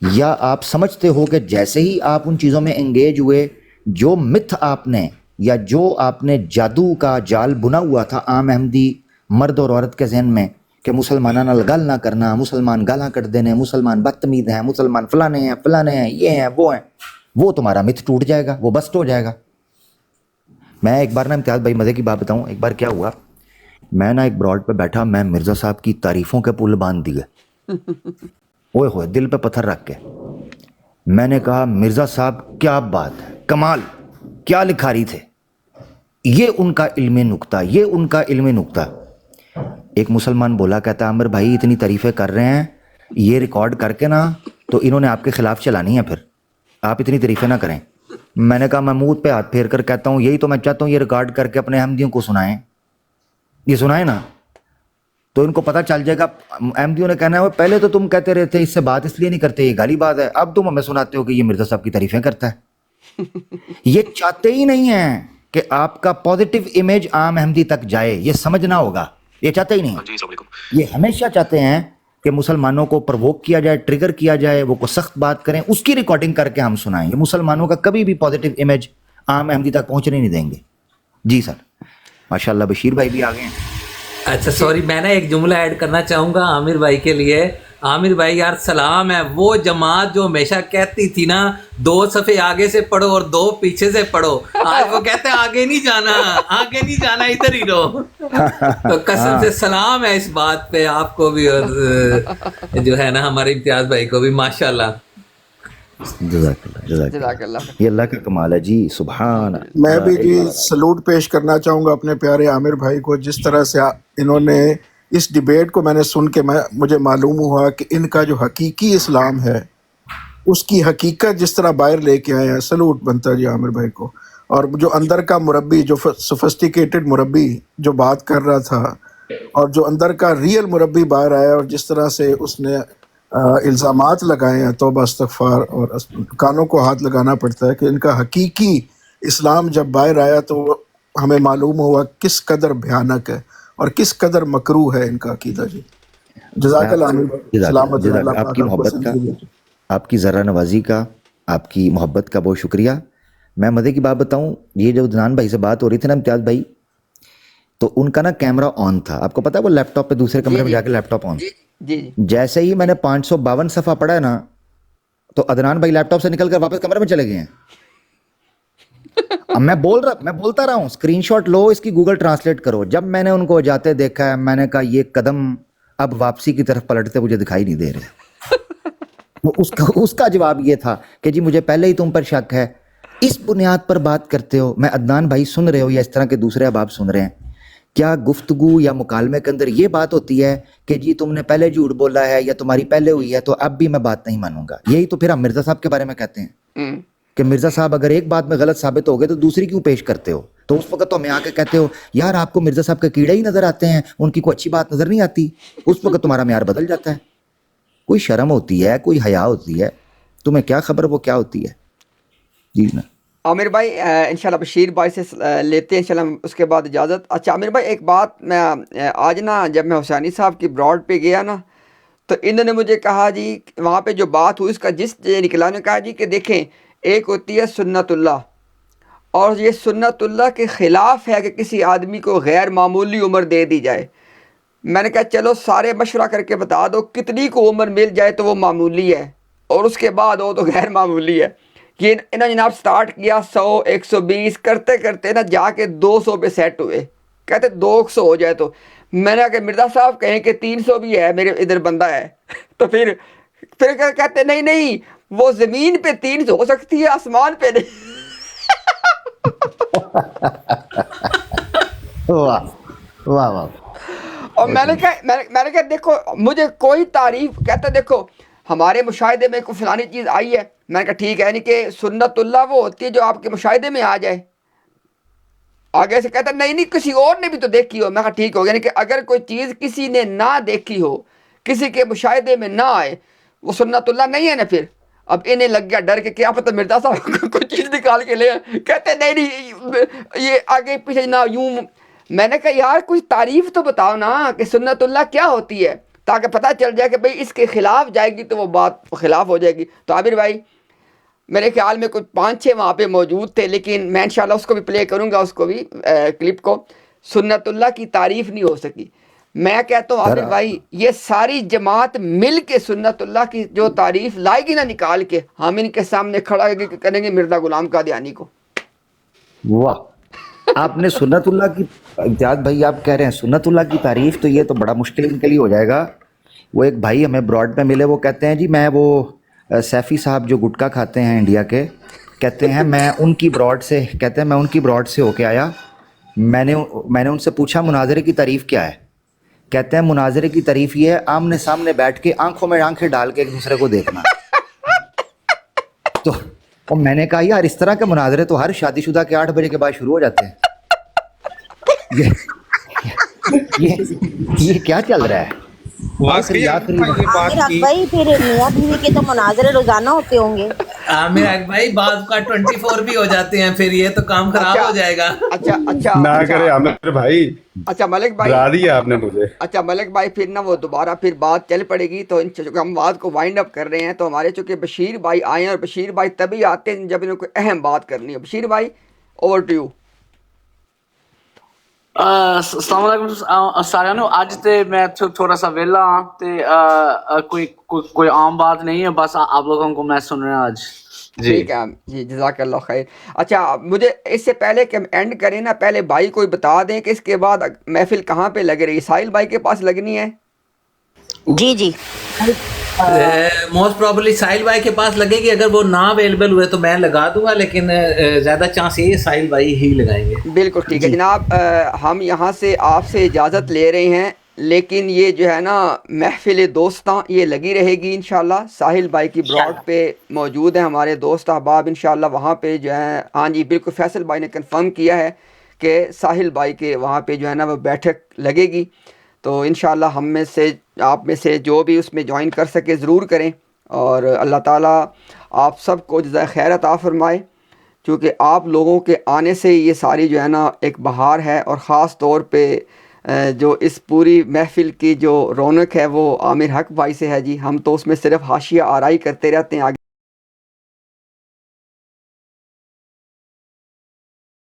یا آپ سمجھتے ہو کہ جیسے ہی آپ ان چیزوں میں انگیج ہوئے جو متھ آپ نے یا جو آپ نے جادو کا جال بنا ہوا تھا عام احمدی مرد اور عورت کے ذہن میں کہ مسلمانوں نال گل نہ کرنا، مسلمان گالاں کٹ دینے، مسلمان بدتمیز ہیں، مسلمان فلانے ہیں، یہ ہیں، وہ تمہارا متھ ٹوٹ جائے گا، وہ بسٹ ہو جائے گا۔ میں ایک بار نا امتیاز بھائی مزے کی بات بتاؤں، ایک بار کیا ہوا، میں نا ایک براڈ پہ بیٹھا، میں مرزا صاحب کی تعریفوں کے پل باندھ دیے، اوئے ہوئے دل پہ پتھر رکھ کے میں نے کہا مرزا صاحب کیا بات ہے، کمال، کیا لکھاری تھے، یہ ان کا علمی نکتہ، یہ ان کا علمی نکتہ۔ ایک مسلمان بولا، کہتا ہے عامر بھائی اتنی تعریفیں کر رہے ہیں، یہ ریکارڈ کر کے نا تو انہوں نے آپ کے خلاف چلانی ہے، پھر آپ اتنی تعریفیں نہ کریں۔ میں نے کہا میں منہ پہ ہاتھ پھیر کر کہتا ہوں یہی تو میں چاہتا ہوں یہ ریکارڈ کر کے اپنے احمدیوں کو سنائیں، یہ سنائیں نا تو ان کو پتہ چل جائے گا. احمدیوں نے کہنا ہے پہلے تو تم کہتے رہتے اس سے بات اس لیے نہیں کرتے، یہ گالی بات ہے، اب تم ہمیں سناتے ہو کہ یہ مرزا صاحب کی تعریفیں کرتا ہے. یہ چاہتے ہی نہیں ہیں کہ آپ کا پازیٹیو امیج عام احمدی تک جائے، یہ سمجھنا ہوگا، یہ چاہتے ہی نہیں. یہ ہمیشہ چاہتے ہیں کہ مسلمانوں کو پرووک کیا جائے، ٹریگر کیا جائے، وہ کو سخت بات کریں، اس کی ریکارڈنگ کر کے ہم سنائیں. یہ مسلمانوں کا کبھی بھی پازیٹیو امیج عام احمدی تک پہنچنے نہیں دیں گے. جی سر، ماشاءاللہ بشیر بھائی بھی آ گئے ہیں. اچھا سوری، میں نے ایک جملہ ایڈ کرنا چاہوں گا عامر بھائی کے لیے. عامر بھائی یار سلام ہے. وہ جماعت جو ہمیشہ کہتی تھی نا 2 صفحے آگے سے پڑھو اور 2 پیچھے سے پڑھو، آج وہ کہتے ہیں آگے نہیں جانا، آگے نہیں جانا، ادھر ہی رہو. تو قسم سے سلام ہے اس بات پہ آپ کو بھی اور جو ہے نا ہمارے امتیاز بھائی کو بھی، ماشاءاللہ. جزاک اللہ، جزاک اللہ. یہ اللہ کا کمال ہے جی، سبحان. میں بھی جی سلوٹ پیش کرنا چاہوں گا اپنے پیارے عامر بھائی کو. جس طرح سے انہوں نے اس ڈیبیٹ کو میں نے سن کے مجھے معلوم ہوا کہ ان کا جو حقیقی اسلام ہے اس کی حقیقت جس طرح باہر لے کے آئے ہیں. سلوٹ بنتا ہے جی عامر بھائی کو. اور جو اندر کا مربی، جو سوفسٹیکیٹڈ مربی جو بات کر رہا تھا، اور جو اندر کا ریئل مربی باہر آیا، اور جس طرح سے اس نے الزامات لگائے ہیں، توبہ استغفار، اور کانوں کو ہاتھ لگانا پڑتا ہے کہ ان کا حقیقی اسلام جب باہر آیا تو ہمیں معلوم ہوا کس قدر بھیانک ہے اور کس قدر مکروہ ہے ان کا عقیدہ. جی جزاک اللہ عامر بھائی، سلامت رہے. اللہ آپ کی پاک محبت کا، آپ کی ذرہ نوازی کا، آپ کی محبت کا بہت شکریہ. میں مزے کی بات بتاؤں، یہ جو دنان بھائی سے بات ہو رہی تھی نا امتیاز بھائی، تو ان کا نا کیمرہ آن تھا. آپ کو پتا ہے وہ لیپ ٹاپ پہ دوسرے کمرے میں جا کے لیپ ٹاپ آن. جی جیسے ہی میں نے 552 صفحہ پڑھا ہے نا تو عدنان بھائی لیپ ٹاپ سے نکل کر واپس کمرے میں چلے گئے ہیں. اب میں بولتا رہا ہوں اسکرین شاٹ لو، اس کی گوگل ٹرانسلیٹ کرو. جب میں نے ان کو جاتے دیکھا ہے میں نے کہا یہ قدم اب واپسی کی طرف پلٹتے مجھے دکھائی نہیں دے رہے. اس کا جواب یہ تھا کہ جی مجھے پہلے ہی تم پر شک ہے، اس بنیاد پر بات کرتے ہو. میں عدنان بھائی سن رہے ہو یا اس طرح کے دوسرے احباب سن رہے ہیں، کیا گفتگو یا مکالمے کے اندر یہ بات ہوتی ہے کہ جی تم نے پہلے جھوٹ بولا ہے یا تمہاری پہلے ہوئی ہے تو اب بھی میں بات نہیں مانوں گا؟ یہی تو پھر ہم مرزا صاحب کے بارے میں کہتے ہیں کہ مرزا صاحب اگر ایک بات میں غلط ثابت ہو گئے تو دوسری کیوں پیش کرتے ہو؟ تو اس وقت تو ہمیں آ کے کہتے ہو یار آپ کو مرزا صاحب کے کیڑے ہی نظر آتے ہیں، ان کی کوئی اچھی بات نظر نہیں آتی. اس وقت تمہارا معیار بدل جاتا ہے. کوئی شرم ہوتی ہے، کوئی حیا ہوتی ہے، تمہیں کیا خبر وہ کیا ہوتی ہے. جی نا عامر بھائی انشاءاللہ بشیر بھائی سے لیتے ہیں انشاءاللہ اس کے بعد اجازت. اچھا عامر بھائی ایک بات، میں آج نا جب میں حسینی صاحب کی براڈ پہ گیا نا تو انہوں نے مجھے کہا جی وہاں پہ جو بات ہوئی اس کا جس نکلا نے کہا جی کہ دیکھیں ایک ہوتی ہے سنت اللہ، اور یہ سنت اللہ کے خلاف ہے کہ کسی آدمی کو غیر معمولی عمر دے دی جائے. میں نے کہا چلو سارے مشورہ کر کے بتا دو کتنی کو عمر مل جائے تو وہ معمولی ہے اور اس کے بعد وہ تو غیر معمولی ہے. یہ انہوں نے جناب سٹارٹ کیا 100 120 کرتے کرتے نا جا کے 200 پہ سیٹ ہوئے. کہتے 200 ہو جائے تو میں نے کہا کہ مرزا صاحب کہیں کہ 300 بھی ہے میرے ادھر بندہ ہے. تو پھر کہتے نہیں وہ زمین پہ 300 ہو سکتی ہے، آسمان پہ نہیں. واہ واہ واہ. اور میں نے کہا دیکھو مجھے کوئی تعریف، کہتا دیکھو ہمارے مشاہدے میں کوئی فلانی چیز آئی ہے. میں نے کہا ٹھیک ہے، یعنی کہ سنت اللہ وہ ہوتی ہے جو آپ کے مشاہدے میں آ جائے. آگے سے کہتا نہیں کسی اور نے بھی تو دیکھی ہو. میں کہا ٹھیک ہو، یعنی کہ اگر کوئی چیز کسی نے نہ دیکھی ہو، کسی کے مشاہدے میں نہ آئے، وہ سنت اللہ نہیں ہے نا. پھر اب انہیں لگ گیا ڈر کے کیا پتہ مرزا صاحب کوئی چیز نکال کے لے. کہتے نہیں یہ آگے پیچھے نہ یوں. میں نے کہا یار کچھ تعریف تو بتاؤ نا کہ سنت اللہ کیا ہوتی ہے، تاکہ پتہ چل جائے کہ بھئی اس کے خلاف جائے گی تو وہ بات خلاف ہو جائے گی. تو عامر بھائی میرے خیال میں کچھ 5-6 وہاں پہ موجود تھے، لیکن میں انشاءاللہ اس کو بھی پلے کروں گا، اس کو بھی کلپ کو. سنت اللہ کی تعریف نہیں ہو سکی. میں کہتا ہوں عامر بھائی یہ ساری جماعت مل کے سنت اللہ کی جو تعریف لائے گی نا نکال کے، ہم ان کے سامنے کھڑا کریں گے مرزا غلام قادیانی کو. واہ. آپ نے سنت اللہ کی، امتیاز بھائی آپ کہہ رہے ہیں سنت اللہ کی تعریف، تو یہ تو بڑا مشکل ان کے لیے ہو جائے گا. وہ ایک بھائی ہمیں براڈ پہ ملے، وہ کہتے ہیں جی میں وہ سیفی صاحب جو گٹکا کھاتے ہیں انڈیا کے، کہتے ہیں میں ان کی براڈ سے ہو کے آیا. میں نے ان سے پوچھا مناظرے کی تعریف کیا ہے؟ کہتے ہیں مناظرے کی تعریف یہ ہے آمنے سامنے بیٹھ کے آنکھوں میں آنکھیں ڈال کے ایک دوسرے کو دیکھنا. اور میں نے کہا یار اس طرح کے مناظرے تو ہر شادی شدہ کے 8 بجے کے بعد شروع ہو جاتے ہیں. یہ کیا چل رہا ہے؟ عامر حق بھائی پھر میاں بیوی کے تو مناظرے روزانہ ہوتے ہوں گے. عامر حق بھائی بعض کا 24 بھی ہو جاتے ہیں, پھر یہ تو کام خراب ہو جائے گا. اچھا نہ کرے عامر بھائی, اچھا ملک بھائی, ڈرا دیا آپ نے مجھے. اچھا ملک بھائی پھر نا وہ دوبارہ پھر بات چل پڑے گی, تو چونکہ ہم بات کو وائنڈ اپ کر رہے ہیں, تو ہمارے چونکہ بشیر بھائی آئے ہیں, اور بشیر بھائی تبھی آتے ہیں جب انہیں کوئی اہم بات کرنی ہے. بشیر بھائی اوور ٹو یو. السلام علیکم سارے. اج تے میں تھوڑا سا ویلا ہاں, تے کوئی عام بات نہیں ہے, بس آپ لوگوں کو میں سن رہا ہوں آج. ٹھیک ہے جی, جزاک اللہ خیر. اچھا مجھے اس سے پہلے کہ ہم اینڈ کریں نا, پہلے بھائی کوئی بتا دیں کہ اس کے بعد محفل کہاں پہ لگ رہی ہے. ساحل بھائی کے پاس لگنی ہے؟ جی موسٹ پرابلی ساحل بھائی کے پاس لگے گی. اگر وہ نہ اویلیبل ہوئے تو میں لگا دوں گا, لیکن زیادہ چانس یہ ساحل بھائی ہی لگائیں گے. بالکل ٹھیک ہے جناب. ہم یہاں سے آپ سے اجازت لے رہے ہیں, لیکن یہ جو ہے نا محفل دوستاں یہ لگی رہے گی انشاءاللہ. ساحل بھائی کی براڈ پہ موجود ہیں ہمارے دوست احباب انشاءاللہ, وہاں پہ جو ہے. ہاں جی بالکل, فیصل بھائی نے کنفرم کیا ہے کہ ساحل بھائی کے وہاں پہ جو ہے نا وہ بیٹھک لگے گی. تو انشاءاللہ ہم میں سے, آپ میں سے جو بھی اس میں جوائن کر سکے ضرور کریں, اور اللہ تعالیٰ آپ سب کو جزائے خیر عطا فرمائے, چونکہ آپ لوگوں کے آنے سے یہ ساری جو ہے نا ایک بہار ہے. اور خاص طور پہ جو اس پوری محفل کی جو رونق ہے وہ عامر حق بھائی سے ہے جی. ہم تو اس میں صرف حاشیہ آرائی کرتے رہتے ہیں, آگے